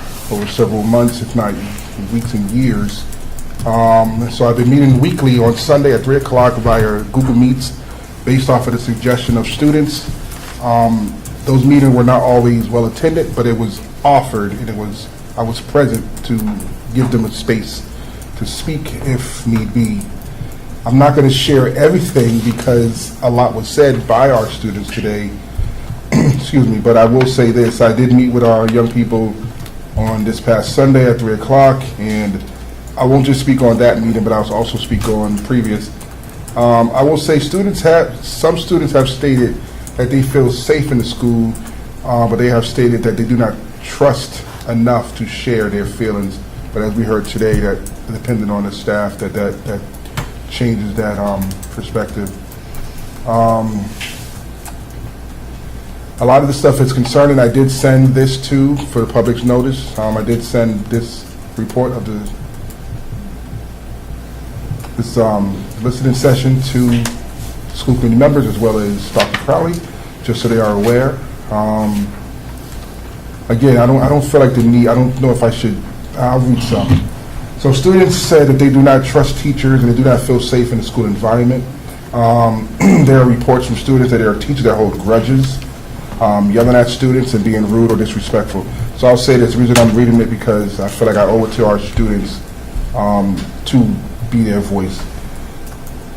several months, if not weeks and years. So I've been meeting weekly on Sunday at 3 o'clock via Google Meets based off of the suggestion of students. Those meetings were not always well attended, but it was offered, and I was present to give them a space to speak if need be. I'm not going to share everything because a lot was said by our students today, excuse me, but I will say this. I did meet with our young people on this past Sunday at 3 o'clock, and I won't just speak on that meeting, but I'll also speak on previous. I will say some students have stated that they feel safe in the school but they have stated that they do not trust enough to share their feelings. But as we heard today, that depending on the staff, that changes that perspective. A lot of the stuff is concerning. I did send this for the public's notice. I did send this report of this listening session to school committee members as well as Dr. Crowley, just so they are aware. Again, I don't feel like the need. I don't know if I should. I'll read some. So students said that they do not trust teachers and they do not feel safe in the school environment. There are reports from students that there are teachers that hold grudges, yelling at students and being rude or disrespectful. So I'll say this, the reason I'm reading it because I feel like I owe it to our students to be their voice.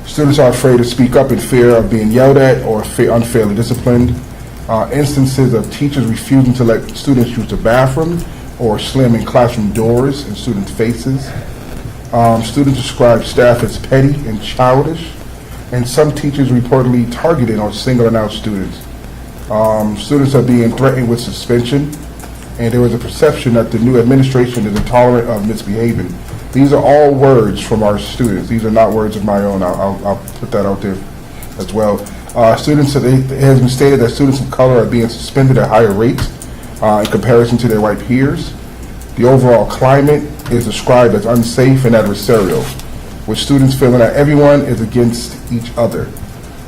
Students are afraid to speak up in fear of being yelled at or unfairly disciplined. Instances of teachers refusing to let students use the bathroom or slamming classroom doors in students' faces. Students describe staff as petty and childish, and some teachers reportedly targeting or singling out students. Students are being threatened with suspension, and there was a perception that the new administration is intolerant of misbehaving. These are all words from our students. These are not words of my own. I'll put that out there as well. Students, it has been stated that students of color are being suspended at higher rates in comparison to their white peers. The overall climate is described as unsafe and adversarial, with students feeling that everyone is against each other.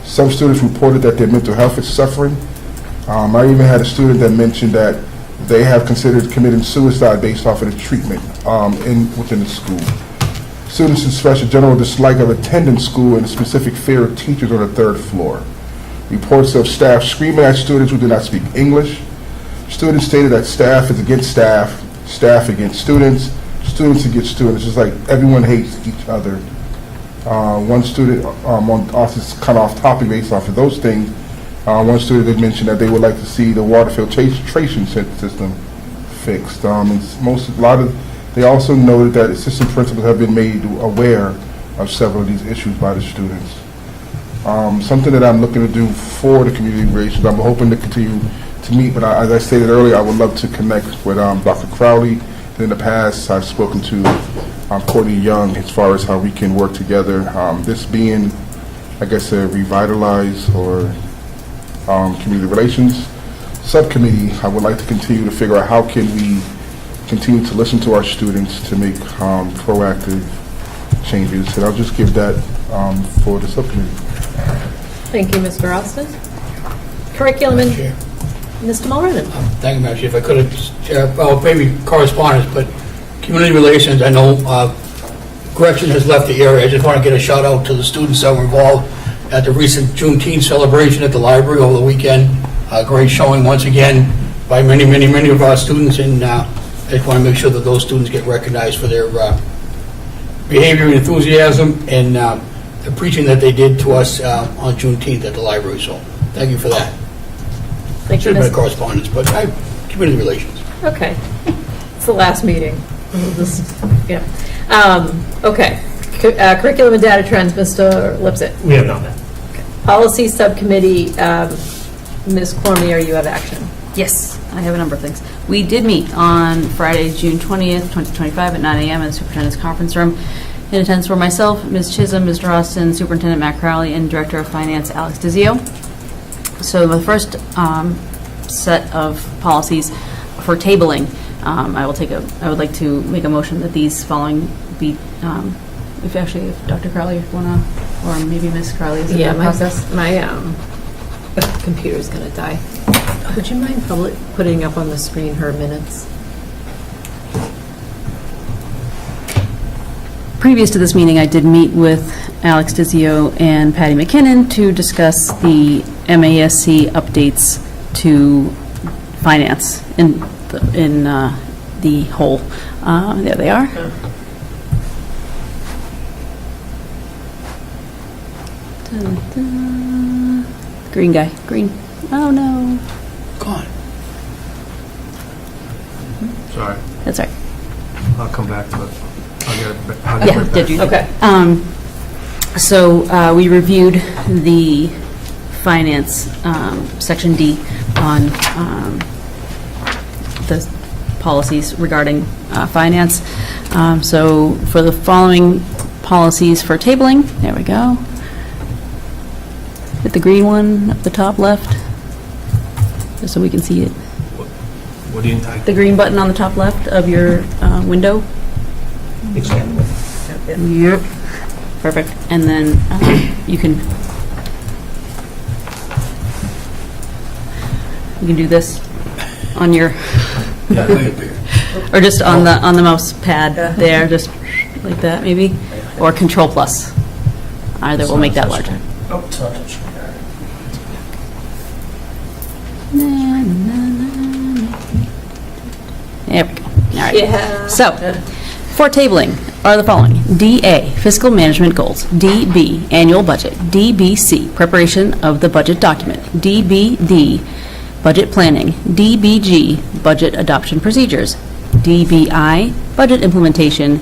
Some students reported that their mental health is suffering. I even had a student that mentioned that they have considered committing suicide based off of the treatment within the school. Students expressed a general dislike of attending school and a specific fear of teachers on the third floor. Reports of staff screaming at students who do not speak English. Students stated that staff is against staff, staff against students, students against students. It's like everyone hates each other. One student, also kind of off topic based off of those things, one student did mention that they would like to see the water filtration system fixed. They also noted that assistant principals have been made aware of several of these issues by the students. Something that I'm looking to do for the community relations, I'm hoping to continue to meet, but as I stated earlier, I would love to connect with Dr. Crowley. In the past, I've spoken to Courtney Young as far as how we can work together. This being, I guess, a revitalized or community relations subcommittee, I would like to continue to figure out how can we continue to listen to our students to make proactive changes. And I'll just give that for the subcommittee. Thank you, Mr. Austin. Curriculum and Mr. Mulrennan. Thank you, Madam Chair. If I could have, well, maybe correspondence, but community relations, I know Gretchen has left the area. I just want to get a shout out to the students that were involved at the recent Juneteenth celebration at the library over the weekend. Great showing once again by many, many, many of our students, and I just want to make sure that those students get recognized for their behavior and enthusiasm and the preaching that they did to us on Juneteenth at the library. So thank you for that. Thank you, Should have been a correspondence, but community relations. Okay. It's the last meeting. Okay. Curriculum and data trends, Mr. Lipset. We have not met. Policy Subcommittee, Ms. Cormier, you have action. Yes, I have a number of things. We did meet on Friday, June 20th, 2025 at 9 a.m. in the Superintendent's conference room. In attendance were myself, Ms. Chisholm, Mr. Austin, Superintendent Matt Crowley, and Director of Finance Alex Dizio. So the first set of policies for tabling, I would like to make a motion that these following be, if Dr. Crowley want to, or maybe Ms. Crowley is in the process. My computer's going to die. Would you mind putting up on the screen her minutes? Previous to this meeting, I did meet with Alex Dizio and Patty McKinnon to discuss the MASC updates to finance in the whole. There they are. Dun, dun. Green guy. Green. Oh, no. Gone. Sorry. That's all right. I'll come back to it. I'll get it Did you? Okay. So we reviewed the finance, Section D, on the policies regarding finance. So for the following policies for tabling, there we go. Hit the green one at the top left, just so we can see it. What do you, The green button on the top left of your window. Yep. Perfect. And then you can do this on your or just on the mouse pad there, just like that maybe, or Control Plus. Either will make that larger. Oh, it's not touching. There we go. All right. Yeah. So, for tabling are the following. DA, fiscal management goals. DB, annual budget. DBC, preparation of the budget document. DBD, budget planning. DBG, budget adoption procedures. DBI, budget implementation.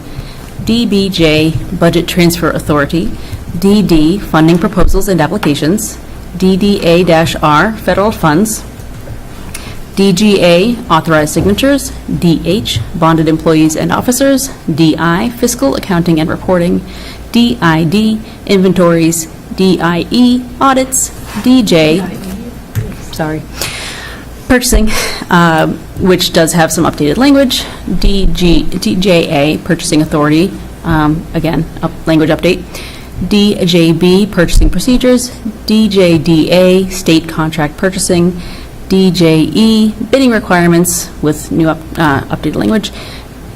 DBJ, budget transfer authority. DD, funding proposals and applications. DDA-R, federal funds. DGA, authorized signatures. DH, bonded employees and officers. DI, fiscal accounting and reporting. DID, inventories. DIE, audits. DJ, purchasing, which does have some updated language. DJA, purchasing authority, again, language update. DJB, purchasing procedures. DJDA, state contract purchasing. DJE, bidding requirements with new updated language.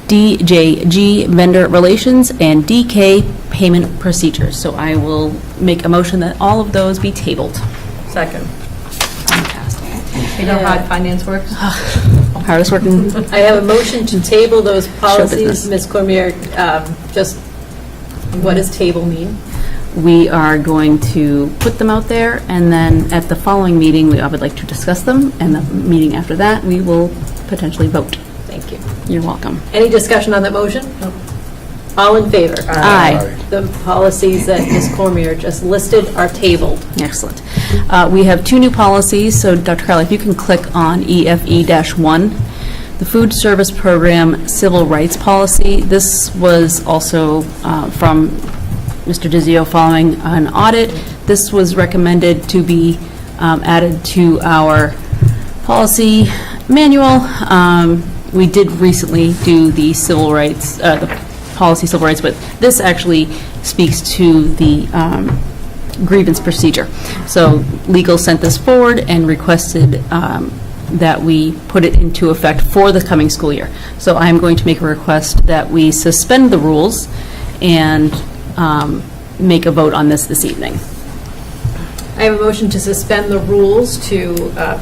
DJG, vendor relations, and DK, payment procedures. So I will make a motion that all of those be tabled. Second. You know how finance works? Hardest working. I have a motion to table those policies. Ms. Cormier, just what does table mean? We are going to put them out there, and then at the following meeting, I would like to discuss them, and the meeting after that, we will potentially vote. Thank you. You're welcome. Any discussion on that motion? All in favor? Aye. The policies that Ms. Cormier just listed are tabled. Excellent. We have two new policies, so Dr. Crowley, if you can click on EFE-1, the Food Service Program Civil Rights Policy. This was also from Mr. Dizio following an audit. This was recommended to be added to our policy manual. We did recently do the civil rights, the policy civil rights, but this actually speaks to the grievance procedure. So legal sent this forward and requested that we put it into effect for the coming school year. So I'm going to make a request that we suspend the rules and make a vote on this evening. I have a motion to suspend the rules to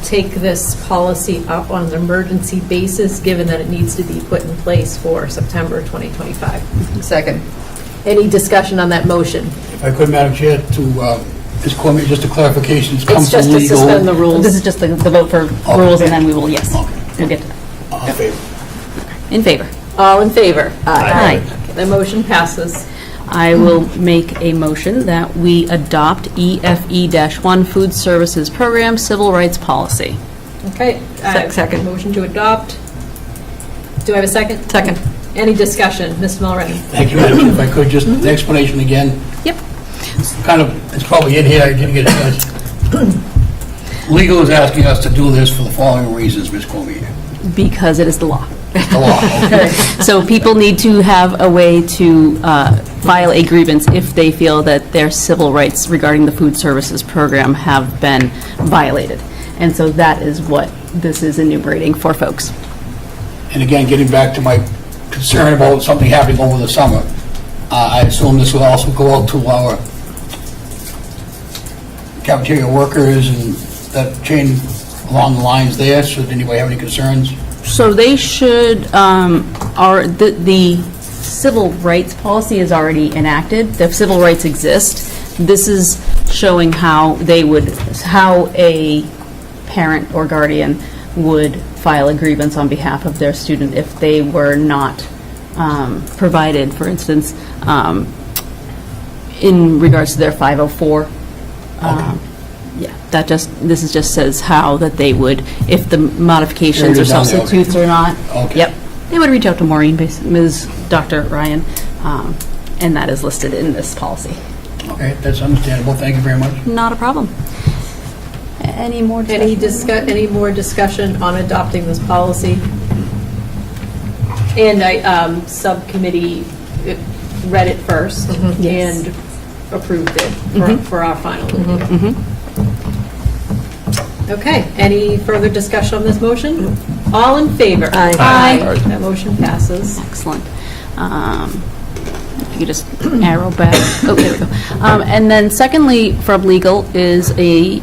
take this policy up on an emergency basis, given that it needs to be put in place for September 2025. Second. Any discussion on that motion? If I could, Madam Chair, to Ms. Cormier, just a clarification. It's It's just to suspend the rules. This is just the vote for rules, and then we will, yes, we'll get to that. In favor. In favor. All in favor? Aye. Okay, the motion passes. I will make a motion that we adopt EFE-1 Food Services Program Civil Rights Policy. Okay. Second. Motion to adopt. Do I have a second? Second. Any discussion? Ms. Mulready? Thank you, Madam Chair. If I could, just the explanation again. Yep. It's probably in here, I didn't get a chance. Legal is asking us to do this for the following reasons, Ms. Cormier. Because it is the law. The law, okay. So people need to have a way to file a grievance if they feel that their civil rights regarding the food services program have been violated. And so that is what this is enumerating for folks. And again, getting back to my concern about something happening over the summer, I assume this will also go out to our cafeteria workers and that chain along the lines there. Should anybody have any concerns? So they should, the civil rights policy is already enacted. The civil rights exist. This is showing how a parent or guardian would file a grievance on behalf of their student if they were not provided, for instance, in regards to their 504 Yeah, this just says how that they would, if the modifications or Areas on the- substitutes or not. Okay. Yep, they would reach out to Maureen, Ms. Dr. Ryan, and that is listed in this policy. Okay, that's understandable. Thank you very much. Not a problem. Any more discussion? Any more discussion on adopting this policy? And subcommittee read it first Yes. and approved it for our final review. Okay, any further discussion on this motion? All in favor? Aye. Aye. That motion passes. Excellent. If you just arrow back. Oh, there we go. And then secondly, from legal is a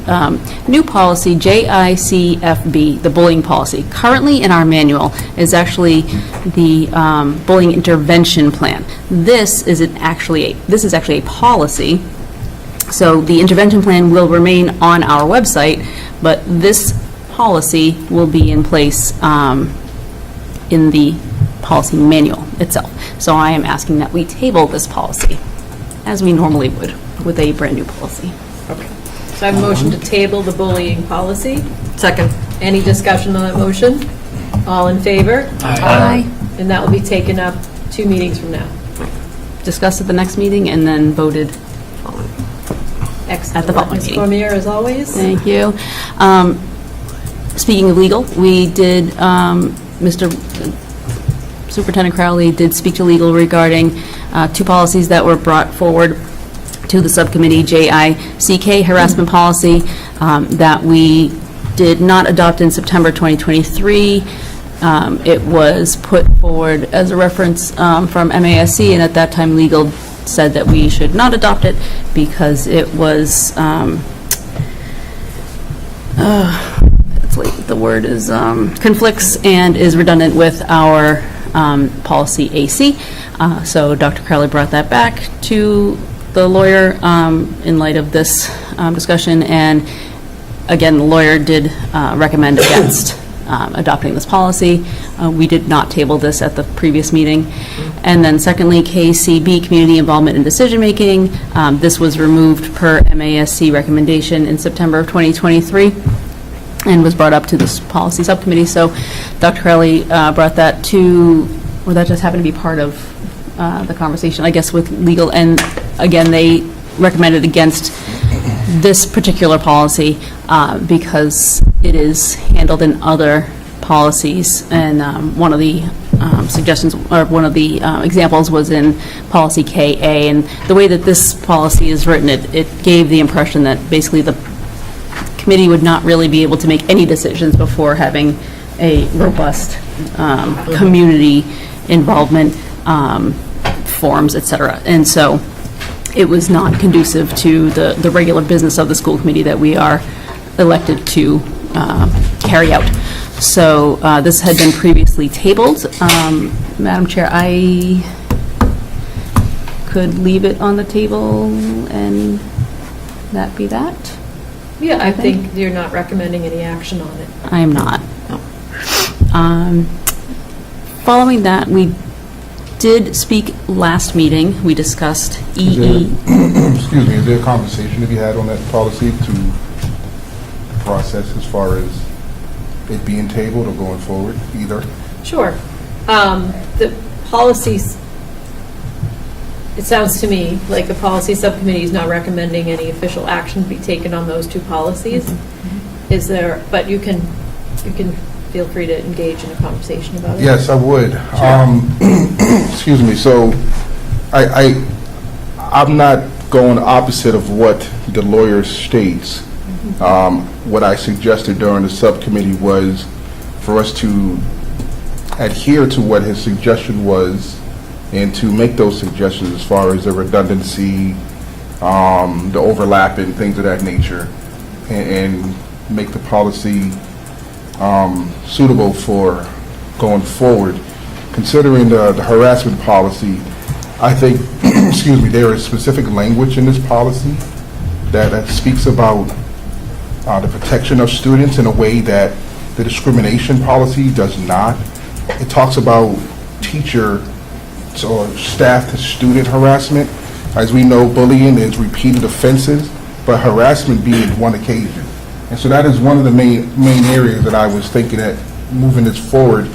new policy, JICFB, the bullying policy. Currently in our manual is actually the bullying intervention plan. This is actually a policy. So the intervention plan will remain on our website, but this policy will be in place in the policy manual itself. So I am asking that we table this policy, as we normally would with a brand-new policy. Okay. So I have a motion to table the bullying policy. Second. Any discussion on that motion? All in favor? Aye. And that will be taken up 2 meetings from now. Discussed at the next meeting and then voted Excellent. at the following Ms. meeting. Cormier, as always. Thank you. Speaking of legal, we did, Mr. Superintendent Crowley did speak to legal regarding 2 policies that were brought forward to the subcommittee, JICK harassment policy that we did not adopt in September 2023. It was put forward as a reference from MASC, and at that time, legal said that we should not adopt it because it was, the word is conflicts and is redundant with our policy AC. So Dr. Crowley brought that back to the lawyer in light of this discussion, and again, the lawyer did recommend against adopting this policy. We did not table this at the previous meeting. And then secondly, KCB, community involvement in decision-making. This was removed per MASC recommendation in September of 2023 and was brought up to this policy subcommittee. So Dr. Crowley brought that to, or that just happened to be part of the conversation, I guess, with legal. And again, they recommended against this particular policy because it is handled in other policies. And one of the suggestions, or one of the examples was in policy KA. And the way that this policy is written, it gave the impression that basically the committee would not really be able to make any decisions before having a robust community involvement forums, et cetera. And so it was not conducive to the regular business of the school committee that we are elected to carry out. So this had been previously tabled. Madam Chair, I could leave it on the table and that be that? Yeah, I think you're not recommending any action on it. I am not. Following that, we did speak last meeting. We discussed EE. Excuse me, is there a conversation to be had on that policy to process as far as it being tabled or going forward, either? Sure. The policies, it sounds to me like the policy subcommittee is not recommending any official action be taken on those 2 policies. Is there, but you can feel free to engage in a conversation about it. Yes, I would. Excuse me, so I'm not going opposite of what the lawyer states. What I suggested during the subcommittee was for us to adhere to what his suggestion was and to make those suggestions as far as the redundancy, the overlap and things of that nature, and make the policy suitable for going forward. Considering the harassment policy, I think, excuse me, there is specific language in this policy that speaks about the protection of students in a way that the discrimination policy does not. It talks about teacher or staff to student harassment. As we know, bullying is repeated offenses, but harassment being one occasion. And so that is one of the main areas that I was thinking that moving this forward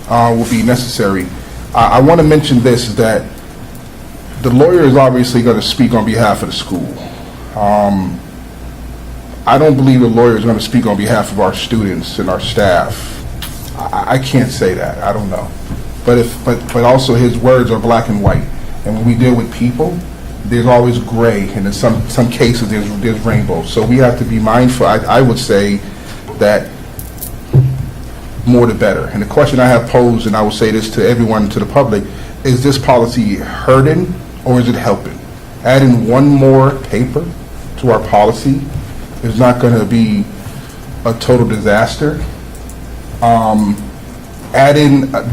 will be necessary. I want to mention this, is that the lawyer is obviously going to speak on behalf of the school. I don't believe the lawyer is going to speak on behalf of our students and our staff. I can't say that. I don't know. But also his words are black and white. And when we deal with people, there's always gray, and in some cases there's rainbow. So we have to be mindful. I would say that more the better. And the question I have posed, and I will say this to everyone, to the public, is this policy hurting or is it helping? Adding one more paper to our policy is not going to be a total disaster.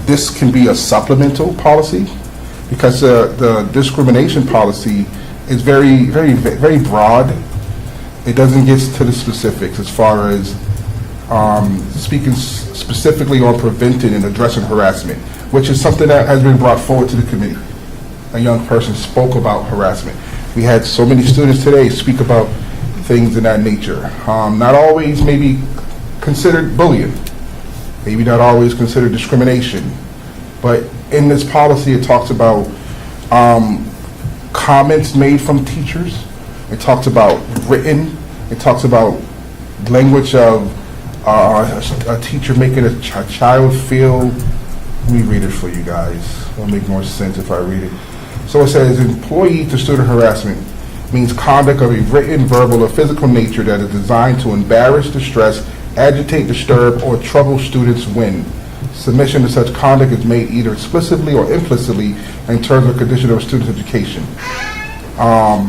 This can be a supplemental policy, because the discrimination policy is very, very, very broad. It doesn't get to the specifics as far as speaking specifically on preventing and addressing harassment, which is something that has been brought forward to the committee. A young person spoke about harassment. We had so many students today speak about things in that nature. Not always maybe considered bullying, maybe not always considered discrimination, but in this policy it talks about comments made from teachers. It talks about written. It talks about language of a teacher making a child feel. Let me read it for you guys. It'll make more sense if I read it. So it says, employee to student harassment means conduct of a written, verbal, or physical nature that is designed to embarrass, distress, agitate, disturb, or trouble students when submission to such conduct is made either explicitly or implicitly in terms or conditions of a student's education.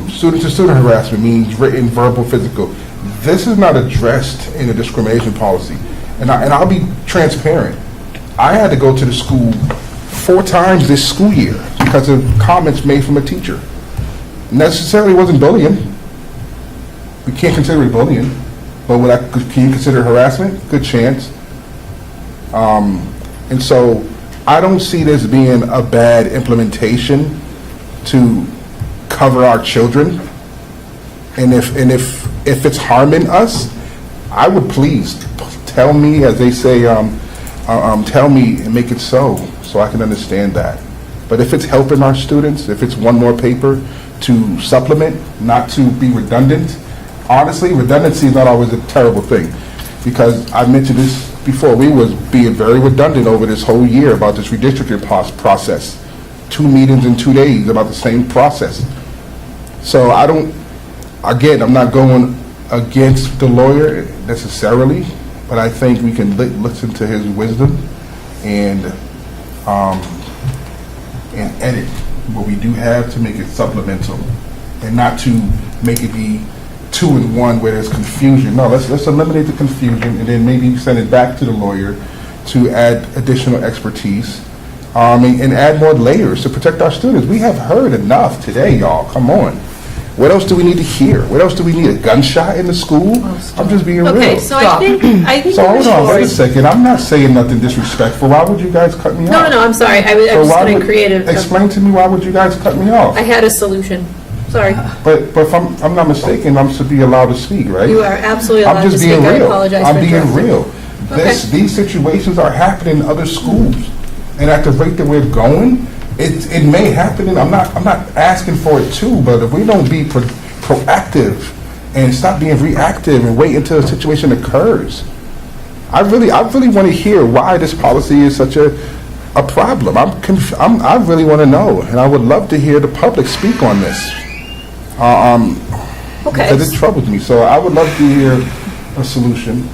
Student to student harassment means written, verbal, physical. This is not addressed in the discrimination policy. And I'll be transparent. I had to go to the school 4 times this school year because of comments made from a teacher. Necessarily wasn't bullying. We can't consider it bullying. But can you consider harassment? Good chance. And so I don't see this being a bad implementation to cover our children. And if it's harming us, I would please tell me, as they say, tell me and make it so I can understand that. But if it's helping our students, if it's one more paper to supplement, not to be redundant, honestly, redundancy is not always a terrible thing, because I mentioned this before. We was being very redundant over this whole year about this redistricting process. 2 meetings in 2 days about the same process. So I'm not going against the lawyer necessarily, but I think we can listen to his wisdom and edit what we do have to make it supplemental, and not to make it be 2-in-1 where there's confusion. No, let's eliminate the confusion and then maybe send it back to the lawyer to add additional expertise and add more layers to protect our students. We have heard enough today, y'all. Come on. What else do we need to hear? What else do we need? A gunshot in the school? I'm just being real. Okay, so I think. So hold on, wait a second. I'm not saying nothing disrespectful. Why would you guys cut me off? No, I'm sorry. I was just going to create a. Explain to me, why would you guys cut me off? I had a solution. Sorry. But if I'm not mistaken, I'm to be allowed to speak, right? You are absolutely allowed to speak. I apologize for being interrupting. real. These situations are happening in other schools, and at the rate that we're going, it may happen. And I'm not asking for it too, but if we don't be proactive and stop being reactive and wait until a situation occurs, I really want to hear why this policy is such a problem. I really want to know, and I would love to hear the public speak on this. Because it troubles me. So I would love to hear a solution.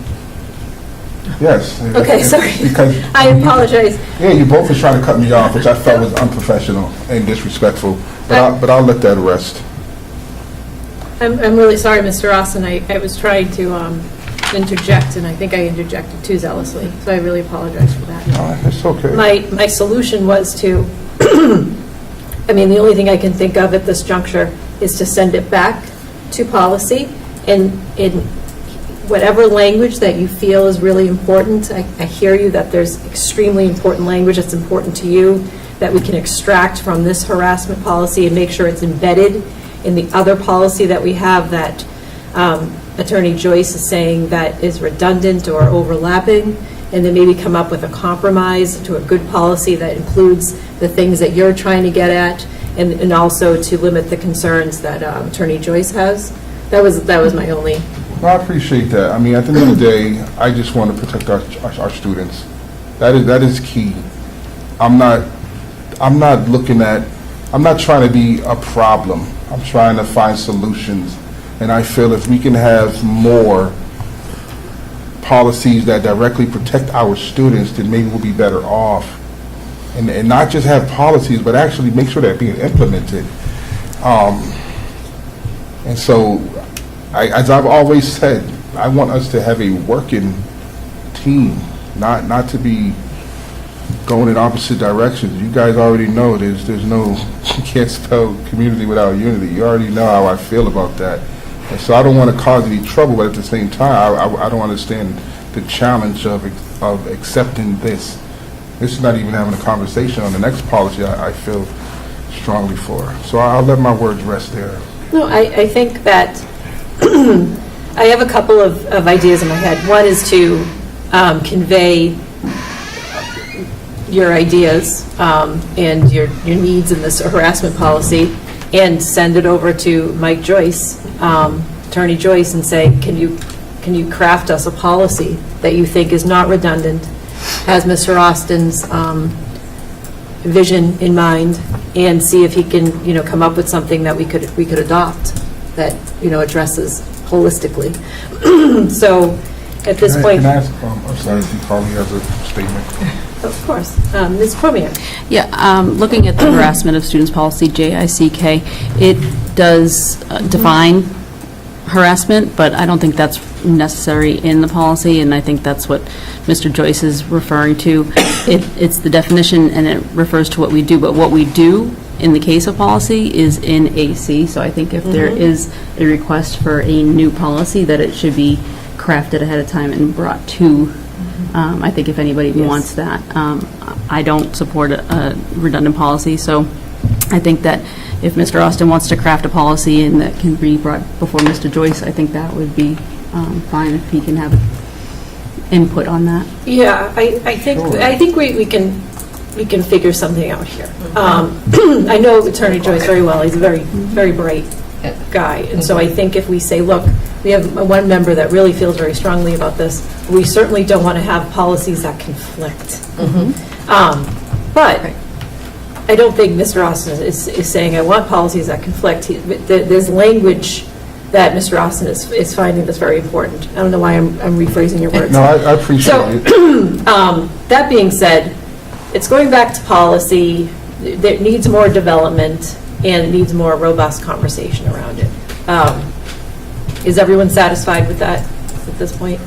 Yes. Okay, sorry. Because I apologize. Yeah, you both were trying to cut me off, which I felt was unprofessional and disrespectful. But I'll let that rest. I'm really sorry, Mr. Austin. I was trying to interject, and I think I interjected too zealously. So I really apologize for that. No, it's okay. My solution was to, the only thing I can think of at this juncture is to send it back to policy, and in whatever language that you feel is really important. I hear you that there's extremely important language that's important to you that we can extract from this harassment policy and make sure it's embedded in the other policy that we have that Attorney Joyce is saying that is redundant or overlapping, and then maybe come up with a compromise to a good policy that includes the things that you're trying to get at, and also to limit the concerns that Attorney Joyce has. That was my only. Well, I appreciate that. I mean, at the end of the day, I just want to protect our students. That is key. I'm not trying to be a problem. I'm trying to find solutions. And I feel if we can have more policies that directly protect our students, then maybe we'll be better off. And not just have policies, but actually make sure they're being implemented. And so, as I've always said, I want us to have a working team, not to be going in opposite directions. You guys already know there's no, you can't spell community without unity. You already know how I feel about that. And so I don't want to cause any trouble, but at the same time, I don't understand the challenge of accepting this. This is not even having a conversation on the next policy I feel strongly for. So I'll let my words rest there. No, I think that I have a couple of ideas in my head. One is to convey your ideas and your needs in this harassment policy, and send it over to Mike Joyce, Attorney Joyce, and say, can you craft us a policy that you think is not redundant, has Mr. Austin's vision in mind, and see if he can come up with something that we could adopt that addresses holistically. So at this point, can I ask? I'm sorry if you call me as a statement. Of course, Ms. Cormier. Yeah, looking at the harassment of students policy, JICK, it does define harassment, but I don't think that's necessary in the policy, and I think that's what Mr. Joyce is referring to. It's the definition, and it refers to what we do, but what we do in the case of policy is in AC, so I think if there is a request for a new policy, that it should be crafted ahead of time and brought to I think if anybody wants that. I don't support a redundant policy, so I think that if Mr. Austin wants to craft a policy and that can be brought before Mr. Joyce, I think that would be fine if he can have input on that. Yeah, I think we can figure something out here. I know Attorney Joyce very well. He's a very, very bright guy. And so I think if we say, look, we have one member that really feels very strongly about this, we certainly don't want to have policies that conflict. But I don't think Mr. Austin is saying, I want policies that conflict. There's language that Mr. Austin is finding that's very important. I don't know why I'm rephrasing your words. No, I appreciate it. That being said, it's going back to policy. That needs more development and it needs more robust conversation around it. Is everyone satisfied with that at this point?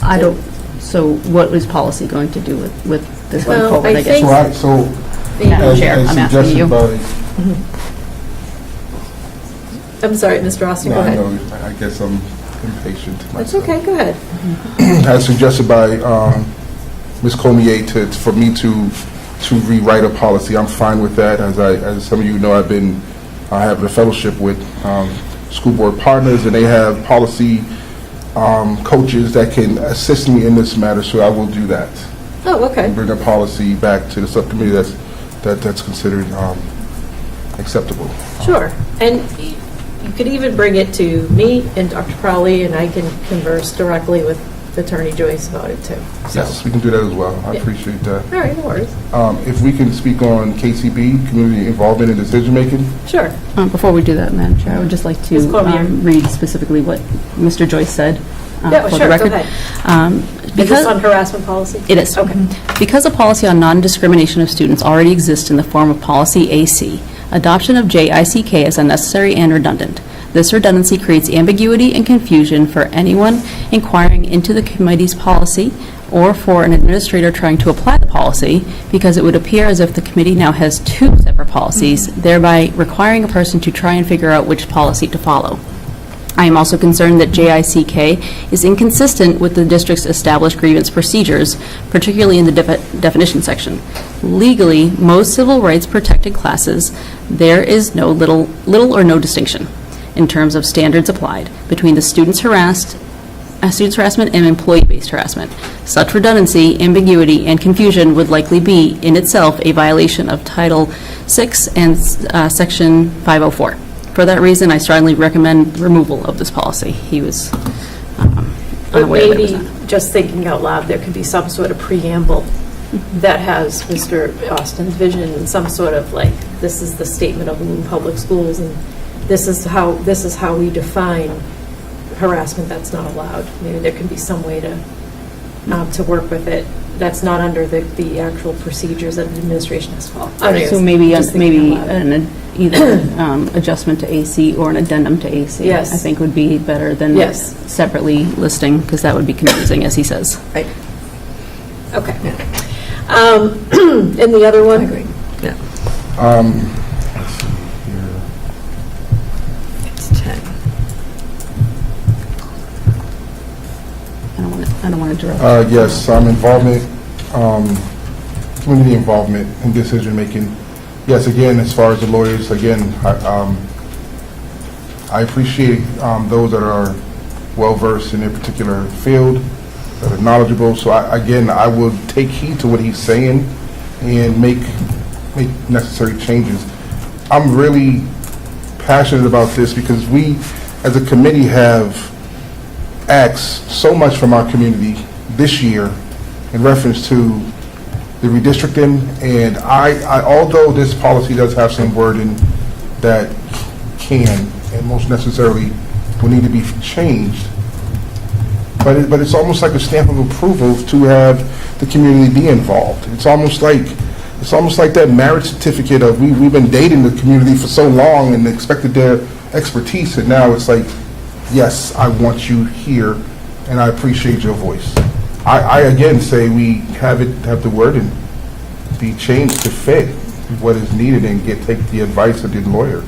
I don't. So what is policy going to do with this going forward, I guess? So Madam Chair, I'm asking you. I'm sorry, Mr. Austin, go ahead. No, I guess I'm impatient That's myself. okay, go ahead. As suggested by Ms. Cormier for me to rewrite a policy, I'm fine with that. As some of you know, I have a fellowship with school board partners, and they have policy coaches that can assist me in this matter, so I will do that. Oh, okay. And bring a policy back to the subcommittee that's considered acceptable. Sure. And you could even bring it to me and Dr. Crowley, and I can converse directly with Attorney Joyce about it too. So. Yes, we can do that as well. I appreciate that. All right, no worries. If we can speak on KCB, community involvement in decision making. Sure. Before we do that, Madam Chair, I would just like to read specifically what Mr. Joyce said. Yeah, for sure, the record. go ahead. Because Is this on harassment policy? It is. Okay. Because a policy on non-discrimination of students already exists in the form of policy AC, adoption of JICK is unnecessary and redundant. This redundancy creates ambiguity and confusion for anyone inquiring into the committee's policy or for an administrator trying to apply the policy, because it would appear as if the committee now has two separate policies, thereby requiring a person to try and figure out which policy to follow. I am also concerned that JICK is inconsistent with the district's established grievance procedures, particularly in the definition section. Legally, most civil rights protected classes, there is no little or no distinction. in terms of standards applied between the students harassment and employee-based harassment. Such redundancy, ambiguity, and confusion would likely be, in itself, a violation of Title VI and Section 504. For that reason, I strongly recommend removal of this policy. He was But unaware that it was maybe, on. just thinking out loud, there could be some sort of preamble that has Mr. Austin's vision and some sort of like, this is the statement of Woburn Public Schools, and this is how we define harassment that's not allowed. Maybe there can be some way to work with it that's not under the actual procedures that the administration has followed. So maybe either adjustment to AC or an addendum to AC. Yes. I think would be better than Yes. separately listing, because that would be confusing, as he says. Right. Okay. And the other one? I agree. Yeah. Let's see here. It's 10. I don't want to interrupt. Yes, involvement, community involvement in decision-making. Yes, again, as far as the lawyers, again, I appreciate those that are well-versed in their particular field, that are knowledgeable. So I will take heed to what he's saying and make necessary changes. I'm really passionate about this because we, as a committee, have asked so much from our community this year in reference to the redistricting, and I although this policy does have some wording that can and most necessarily will need to be changed, but it's almost like a stamp of approval to have the community be involved. It's almost like that marriage certificate of we've been dating the community for so long and expected their expertise, and now it's like, yes, I want you here, and I appreciate your voice. I again say we have the wording be changed to fit what is needed and take the advice of the lawyer.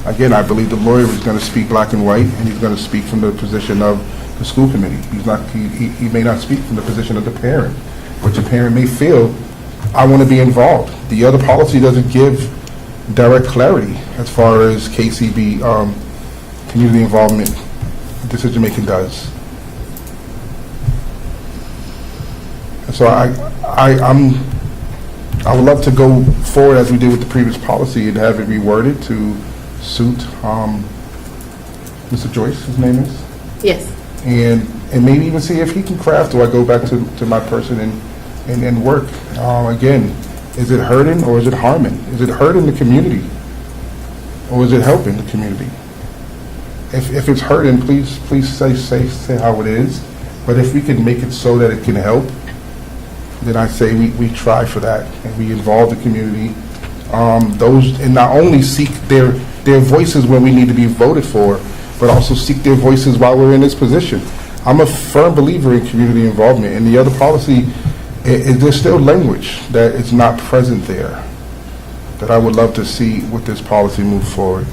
Again, I believe the lawyer is going to speak black and white, and he's going to speak from the position of the school committee. He may not speak from the position of the parent, which the parent may feel, I want to be involved. The other policy doesn't give direct clarity as far as KCB, community involvement, decision-making does. And so I would love to go forward as we did with the previous policy and have it reworded to suit Mr. Joyce, his name is? Yes. And maybe even see if he can craft, or I go back to my person and work. Again, is it hurting or is it harming? Is it hurting the community or is it helping the community? If it's hurting, please say how it is. But if we can make it so that it can help, then I say we try for that and we involve the community. And not only seek their voices when we need to be voted for, but also seek their voices while we're in this position. I'm a firm believer in community involvement. And the other policy, there's still language that is not present there that I would love to see with this policy move forward.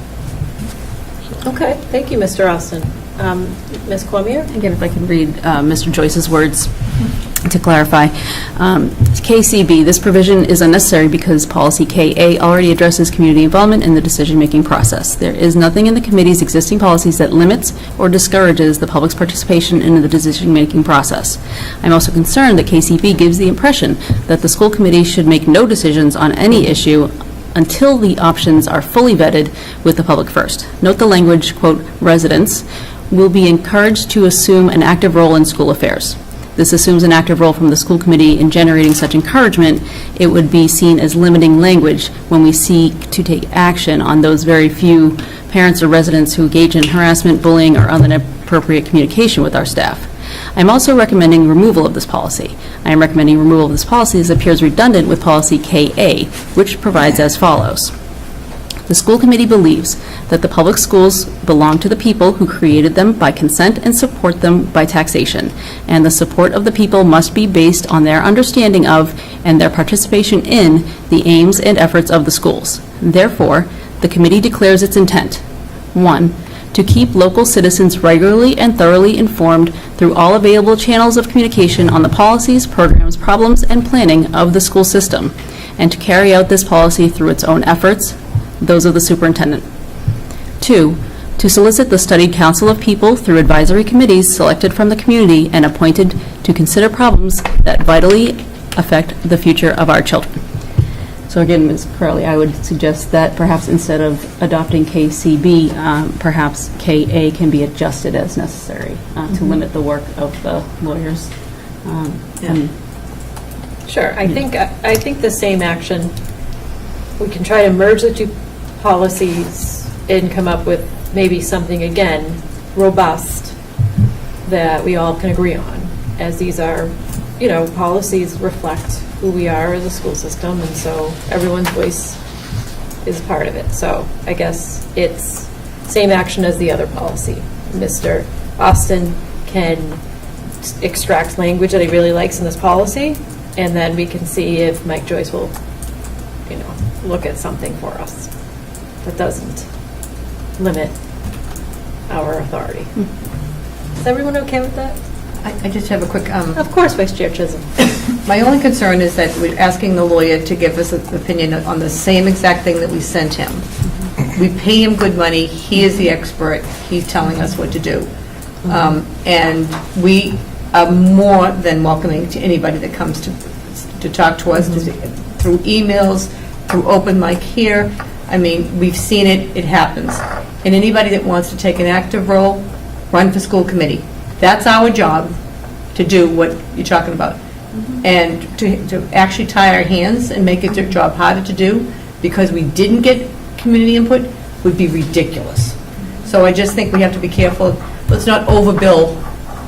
Okay, thank you, Mr. Austin. Ms. Cormier? Again, if I can read Mr. Joyce's words to clarify. KCB, this provision is unnecessary because policy KA already addresses community involvement in the decision-making process. There is nothing in the committee's existing policies that limits or discourages the public's participation in the decision-making process. I'm also concerned that KCB gives the impression that the school committee should make no decisions on any issue until the options are fully vetted with the public first. Note the language, quote, residents will be encouraged to assume an active role in school affairs. This assumes an active role from the school committee in generating such encouragement. It would be seen as limiting language when we seek to take action on those very few parents or residents who engage in harassment, bullying, or other inappropriate communication with our staff. I'm also recommending removal of this policy. I am recommending removal of this policy as it appears redundant with policy KA, which provides as follows. The school committee believes that the public schools belong to the people who created them by consent and support them by taxation, and the support of the people must be based on their understanding of and their participation in the aims and efforts of the schools. Therefore, the committee declares its intent. 1. To keep local citizens regularly and thoroughly informed through all available channels of communication on the policies, programs, problems, and planning of the school system, and to carry out this policy through its own efforts, those of the superintendent. 2, to solicit the studied counsel of people through advisory committees selected from the community and appointed to consider problems that vitally affect the future of our children. So again, Ms. Curley, I would suggest that perhaps instead of adopting KCB, perhaps KA can be adjusted as necessary to limit the work of the lawyers. Sure, I think the same action, we can try to merge the two policies and come up with maybe something, again, robust that we all can agree on, as these are, policies reflect who we are as a school system, and so everyone's voice is part of it. So I guess it's same action as the other policy. Mr. Austin can extract language that he really likes in this policy, and then we can see if Mike Joyce will, look at something for us that doesn't limit our authority. Is everyone okay with that? I just have a quick... Of course, Vice Chair Chisholm. My only concern is that we're asking the lawyer to give us an opinion on the same exact thing that we sent him. We pay him good money. He is the expert. He's telling us what to do. And we are more than welcoming to anybody that comes to talk to us through emails, through open mic here. I mean, we've seen it. It happens. And anybody that wants to take an active role, run for school committee. That's our job, to do what you're talking about. And to actually tie our hands and make their job harder to do because we didn't get community input would be ridiculous. So I just think we have to be careful. Let's not overbill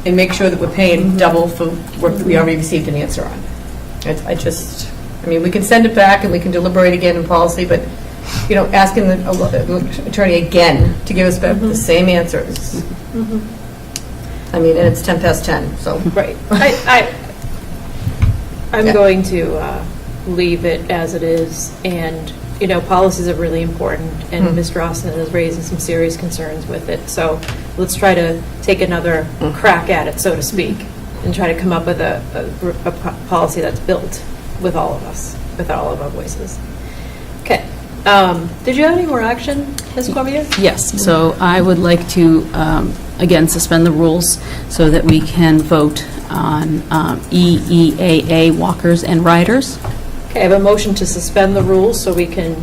and make sure that we're paying double for work that we already received an answer on. I mean, we can send it back and we can deliberate again in policy, but, asking the attorney again to give us back the same answers. I mean, and it's 10:10, so. Right. I'm going to leave it as it is, and, policies are really important, and Mr. Austin is raising some serious concerns with it, so let's try to take another crack at it, so to speak, and try to come up with a policy that's built with all of us, with all of our voices. Okay. Did you have any more action, Ms. Cormier? Yes, so I would like to, again, suspend the rules so that we can vote on EEAA walkers and riders. Okay, I have a motion to suspend the rules so we can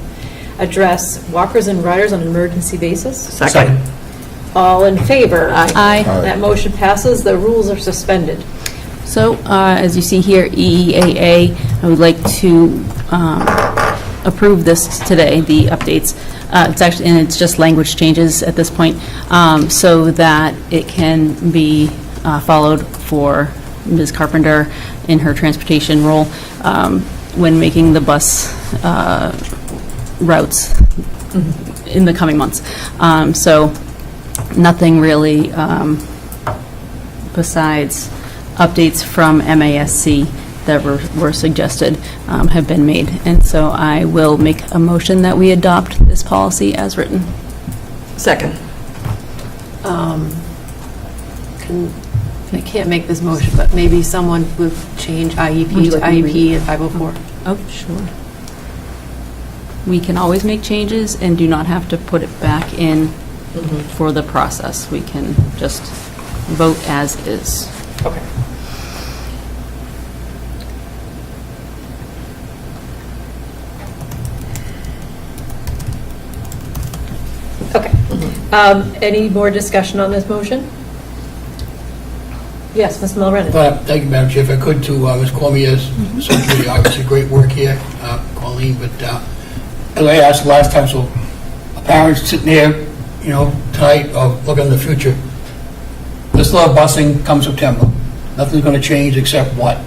address walkers and riders on an emergency basis. Second. All in favor? Aye. That motion passes. The rules are suspended. So, as you see here, EEAA, I would like to approve this today, the updates. It's just language changes at this point, so that it can be followed for Ms. Carpenter in her transportation role when making the bus routes in the coming months. So nothing really besides updates from MASC that were suggested have been made. And so I will make a motion that we adopt this policy as written. Second. I can't make this motion, but maybe someone would change IEP to IEP at 504. Oh, sure. We can always make changes and do not have to put it back in for the process. We can just vote as is. Okay. Okay. Any more discussion on this motion? Yes, Ms. Mulrennan. Thank you, Madam Chair. If I could, to Ms. Cormier's secretary, obviously great work here, Colleen, but as I asked last time, so parents sitting there, tonight, looking in the future, this law of busing comes September. Nothing's going to change except what?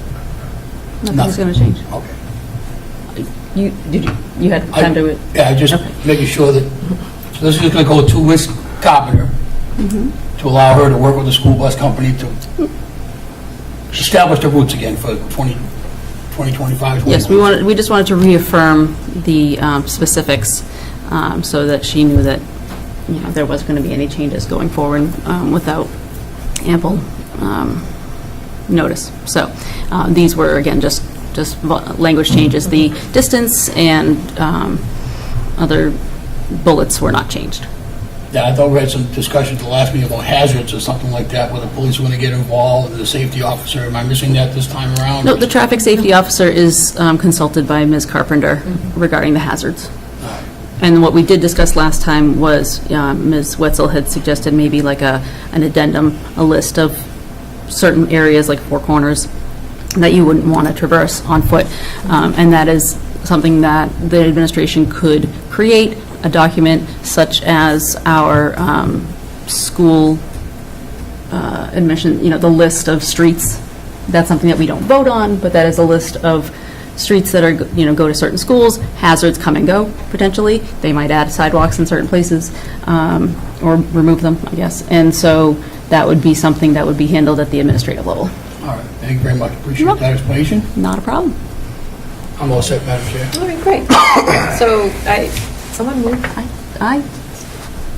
Nothing's going to change. Okay. You had time to... Yeah, just making sure that, so this is going to go to Ms. Carpenter to allow her to work with the school bus company to establish the routes again for 2025. Yes, we just wanted to reaffirm the specifics so that she knew that there wasn't going to be any changes going forward without ample notice. So these were, again, just language changes. The distance and other bullets were not changed. Yeah, I thought we had some discussion at the last meeting about hazards or something like that, where the police want to get involved, and the safety officer. Am I missing that this time around? No, the traffic safety officer is consulted by Ms. Carpenter regarding the hazards. And what we did discuss last time was Ms. Wetzel had suggested maybe like an addendum, a list of certain areas like Four Corners that you wouldn't want to traverse on foot. And that is something that the administration could create, a document such as our school admission, the list of streets. That's something that we don't vote on, but that is a list of streets that are, go to certain schools, hazards come and go, potentially. They might add sidewalks in certain places, or remove them, I guess. And so that would be something that would be handled at the administrative level. All right, thank you very much. Appreciate that explanation. Not a problem. I'm all set, Madam Chair. All right, great. So, someone moved? I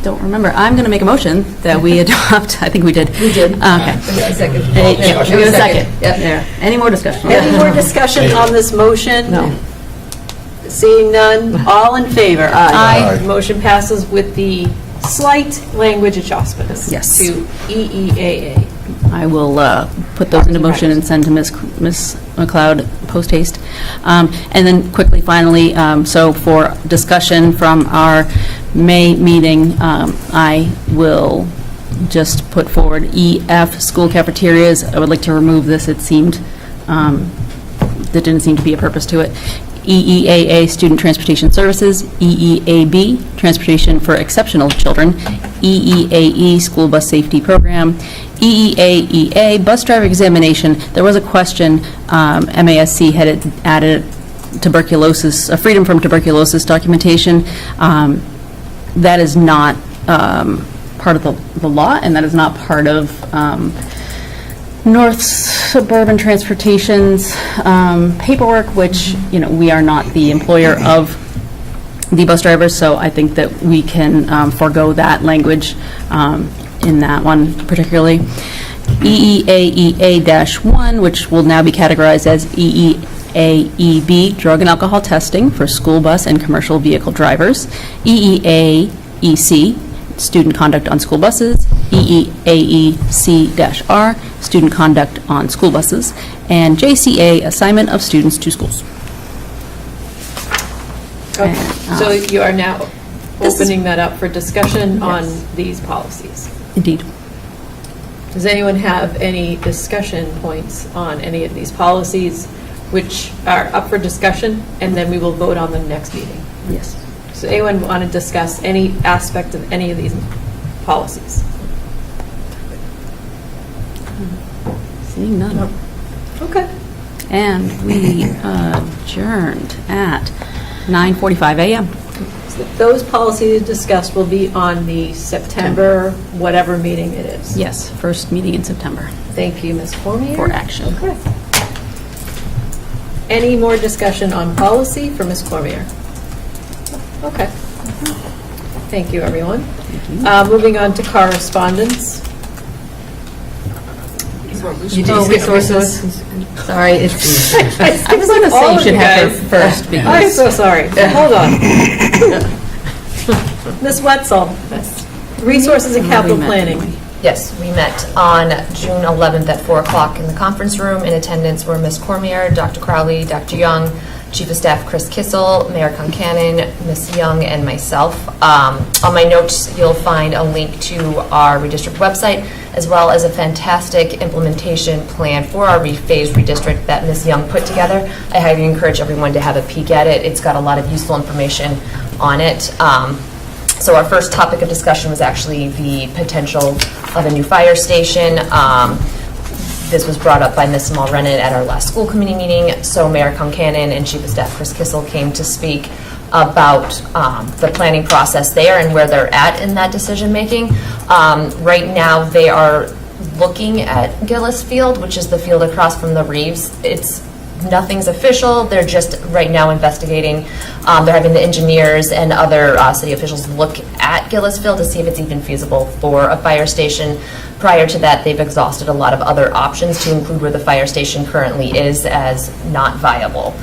don't remember. I'm going to make a motion that we adopt. I think we did. We did. Okay. Second. Yeah, we have a second. Yep. There. Any more discussion? Any more discussion on this motion? No. Seeing none, all in favor? Aye. Motion passes with the slight language adjustments. Yes. To EEAA. I will put those into motion and send to Ms. McLeod post haste. And then quickly, finally, so for discussion from our May meeting, I will just put forward EF, school cafeterias. I would like to remove this. It seemed, there didn't seem to be a purpose to it. EEAA, Student Transportation Services. EEAB, Transportation for Exceptional Children. EEAE, School Bus Safety Program. EEAEA, Bus Driver Examination. There was a question, MASC had added tuberculosis, Freedom from Tuberculosis documentation. That is not part of the law, and that is not part of North Suburban Transportation's paperwork, which, we are not the employer of the bus drivers, so I think that we can forego that language in that one particularly. EEAEA-1, which will now be categorized as EEAEB, drug and alcohol testing for school bus and commercial vehicle drivers. EEAEC, student conduct on school buses. EEAEC-R, student conduct on school buses. And JCA, assignment of students to schools. Okay, so you are now This is- opening that up for discussion on Yes. these policies. Indeed. Does anyone have any discussion points on any of these policies which are up for discussion, and then we will vote on them next meeting? Yes. So anyone want to discuss any aspect of any of these policies? Seeing none. Okay. And we adjourned at 9:45 a.m. So those policies discussed will be on the September whatever meeting it is. Yes, first meeting in September. Thank you, Ms. Cormier. For action. Okay. Any more discussion on policy for Ms. Cormier? Okay. Thank you, everyone. Moving on to correspondence. You do resources. Sorry, it's. I was going to say you should have her first. I'm so sorry. Hold on. Ms. Wetzel, resources and capital planning. Yes, we met on June 11th at 4 o'clock in the conference room. In attendance were Ms. Cormier, Dr. Crowley, Dr. Young, Chief of Staff Chris Kissel, Mayor Concanon, Ms. Young, and myself. On my notes, you'll find a link to our redistrict website, as well as a fantastic implementation plan for our phase redistrict that Ms. Young put together. I highly encourage everyone to have a peek at it. It's got a lot of useful information on it. So our first topic of discussion was actually the potential of a new fire station. This was brought up by Ms. Mulrennan at our last school committee meeting. So Mayor Concanon and Chief of Staff Chris Kissel came to speak about the planning process there and where they're at in that decision making. Right now, they are looking at Gillis Field, which is the field across from the Reeves. It's Nothing's official, they're just right now investigating. They're having the engineers and other city officials look at Gillisville to see if it's even feasible for a fire station. Prior to that, they've exhausted a lot of other options to include where the fire station currently is as not viable.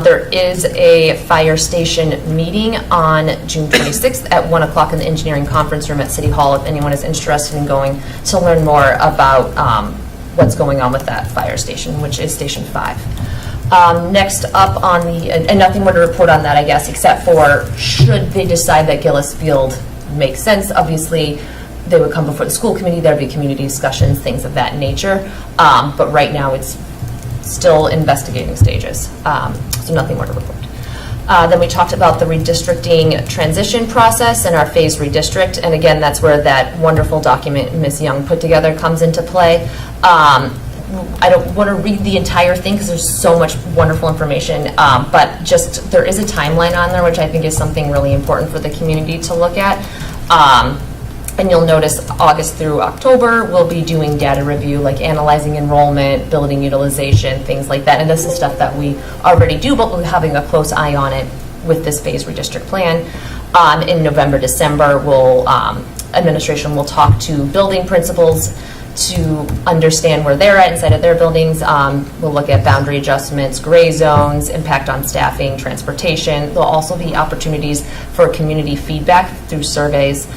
There is a fire station meeting on June 26th at 1 o'clock in the engineering conference room at City Hall if anyone is interested in going to learn more about what's going on with that fire station, which is Station 5. Next up on the, and nothing more to report on that, I guess, except for should they decide that Gillis Field makes sense, obviously they would come before the school committee, there'd be community discussions, things of that nature. But right now it's still investigating stages, so nothing more to report. Then we talked about the redistricting transition process and our phase redistrict, and again, that's where that wonderful document Ms. Young put together comes into play. I don't want to read the entire thing because there's so much wonderful information, but just there is a timeline on there, which I think is something really important for the community to look at. And you'll notice August through October, we'll be doing data review, like analyzing enrollment, building utilization, things like that. And this is stuff that we already do, but we're having a close eye on it with this phase redistrict plan. In November, December, administration will talk to building principals to understand where they're at inside of their buildings. We'll look at boundary adjustments, gray zones, impact on staffing, transportation. There'll also be opportunities for community feedback through surveys,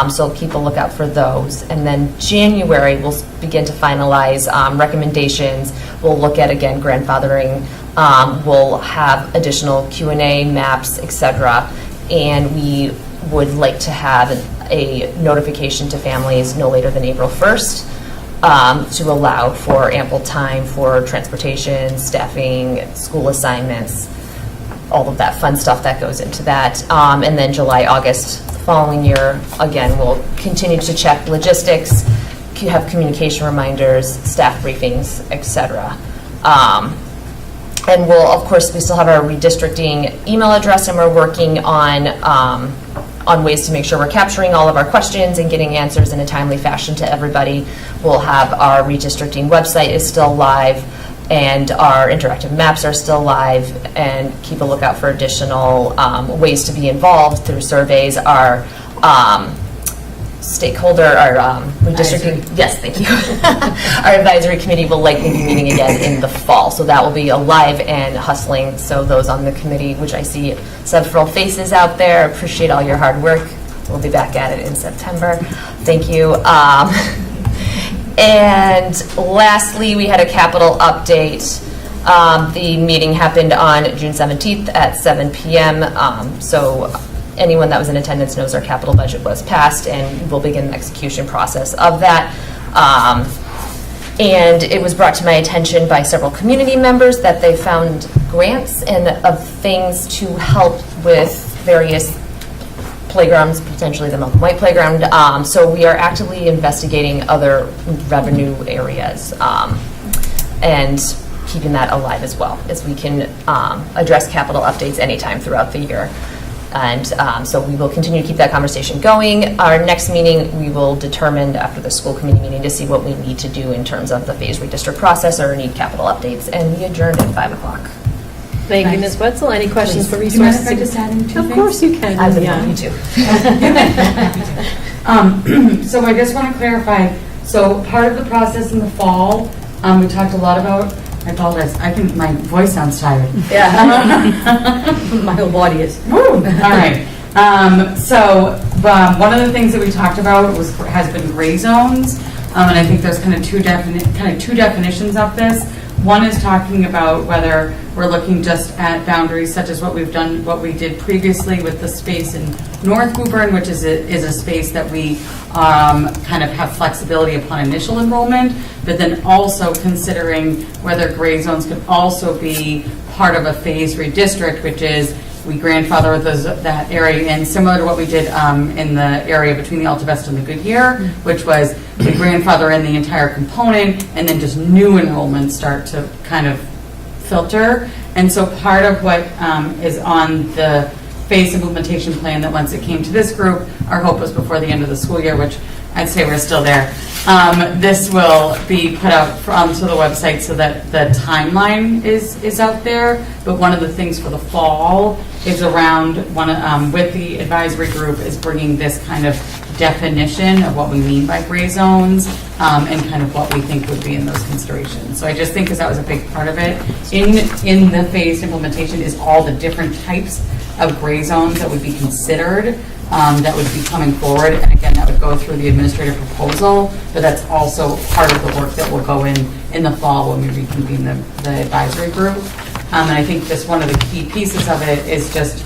so keep a lookout for those. And then January, we'll begin to finalize recommendations. We'll look at, again, grandfathering. We'll have additional Q&A, maps, etc. And we would like to have a notification to families no later than April 1st. To allow for ample time for transportation, staffing, school assignments, all of that fun stuff that goes into that. And then July, August, the following year, again, we'll continue to check logistics, have communication reminders, staff briefings, etc. And we'll, of course, we still have our redistricting email address, and we're working on ways to make sure we're capturing all of our questions and getting answers in a timely fashion to everybody. We'll have our redistricting website is still live, and our interactive maps are still live, and keep a lookout for additional ways to be involved through surveys. Our redistricting, yes, thank you. Our advisory committee will likely be meeting again in the fall, so that will be alive and hustling. So those on the committee, which I see several faces out there, appreciate all your hard work. We'll be back at it in September. Thank you. And lastly, we had a capital update. The meeting happened on June 17th at 7 p.m. So anyone that was in attendance knows our capital budget was passed, and we'll begin the execution process of that. And it was brought to my attention by several community members that they found grants and of things to help with various playgrounds, potentially the Malcolm White Playground. So we are actively investigating other revenue areas and keeping that alive as well, as we can address capital updates anytime throughout the year. And so we will continue to keep that conversation going. Our next meeting, we will determine after the school committee meeting to see what we need to do in terms of the phase redistrict process or need capital updates, and we adjourned at 5 o'clock. Thank you, Ms. Wetzel. Any questions for Do you mind resources? if I just add in two things? Of course you can. I would Yeah. love you to. So I just want to clarify, so part of the process in the fall, we talked a lot about, I apologize, my voice sounds tired. Yeah. My whole body is. Woo! All right. So one of the things that we talked about has been gray zones, and I think there's kind of two definitions of this. One is talking about whether we're looking just at boundaries such as what we did previously with the space in North Woburn, which is a space that we kind of have flexibility upon initial enrollment, but then also considering whether gray zones could also be part of a phase redistrict, which is we grandfather that area in, similar to what we did in the area between the Alta Vista and the Goodyear, which was we grandfather in the entire component, and then just new enrollments start to kind of filter. And so part of what is on the phased implementation plan that once it came to this group, our hope was before the end of the school year, which I'd say we're still there. This will be put out onto the website so that the timeline is out there. But one of the things for the fall is around with the advisory group is bringing this kind of definition of what we mean by gray zones and kind of what we think would be in those considerations. So I just think because that was a big part of it. In the phased implementation is all the different types of gray zones that would be considered that would be coming forward. And again, that would go through the administrative proposal, but that's also part of the work that will go in the fall when we reconvene the advisory group. And I think just one of the key pieces of it is just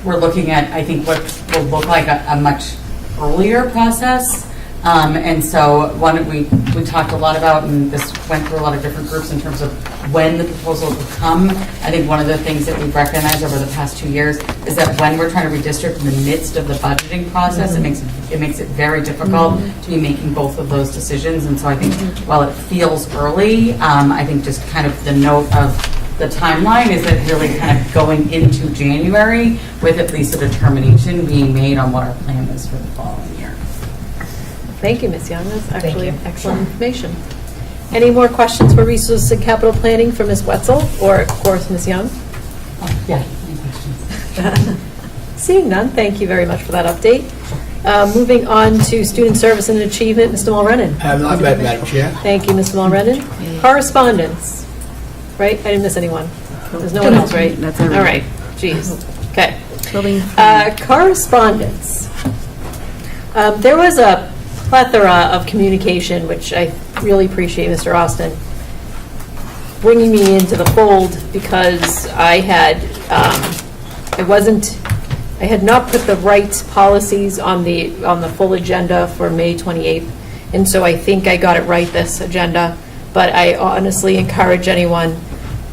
we're looking at, I think, what will look like a much earlier process. And so we talked a lot about, and this went through a lot of different groups in terms of when the proposals would come. I think one of the things that we've recognized over the past 2 years is that when we're trying to redistrict in the midst of the budgeting process, it makes it very difficult to be making both of those decisions. And so I think while it feels early, I think just kind of the note of the timeline is that really kind of going into January with at least a determination being made on what our plan is for the following year. Thank you, Ms. Young. That's actually excellent information. Any more questions for resources and capital planning for Ms. Wetzel or, of course, Ms. Young? Yeah, any questions? Seeing none, thank you very much for that update. Moving on to student service and achievement, Mr. Mulrennan. I have not met, Madam Chair. Thank you, Mr. Mulrennan. Correspondence, right? I didn't miss anyone. There's no one else, right? That's everyone. All right, geez. Okay. Correspondence. There was a plethora of communication, which I really appreciate Mr. Austin bringing me into the fold, because I had not put the right policies on the full agenda for May 28th, and so I think I got it right this agenda. But I honestly encourage anyone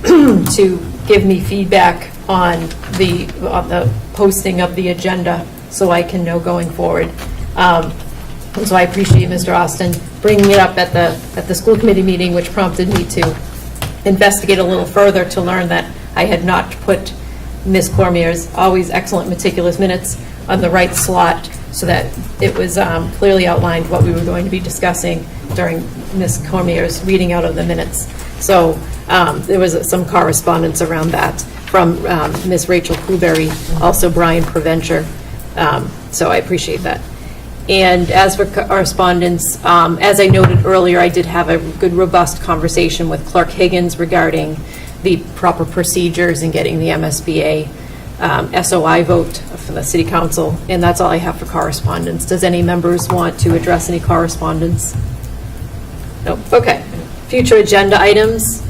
to give me feedback on the posting of the agenda so I can know going forward. And so I appreciate Mr. Austin bringing it up at the school committee meeting, which prompted me to investigate a little further to learn that I had not put Ms. Cormier's always excellent meticulous minutes on the right slot, so that it was clearly outlined what we were going to be discussing during Ms. Cormier's reading out of the minutes. So there was some correspondence around that from Ms. Rachel Kuberry, also Brian Provencher. So I appreciate that. And as for correspondence, as I noted earlier, I did have a good, robust conversation with Clerk Higgins regarding the proper procedures in getting the MSBA SOI vote from the City Council, and that's all I have for correspondence. Does any members want to address any correspondence? No. Okay. Future agenda items.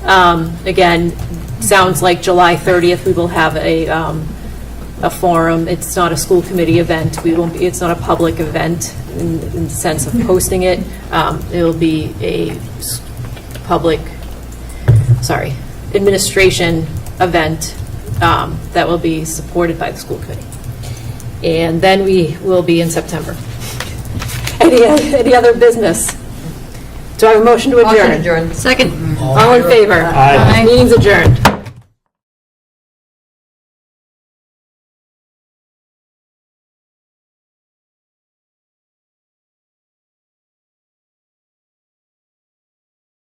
Again, sounds like July 30th we will have a forum. It's not a school committee event. It's not a public event in the sense of hosting it. It'll be a public, administration event that will be supported by the school committee. And then we will be in September. Any other business? Do I have a motion to adjourn? Motion adjourned. Second. All in favor? Aye. Meeting's adjourned.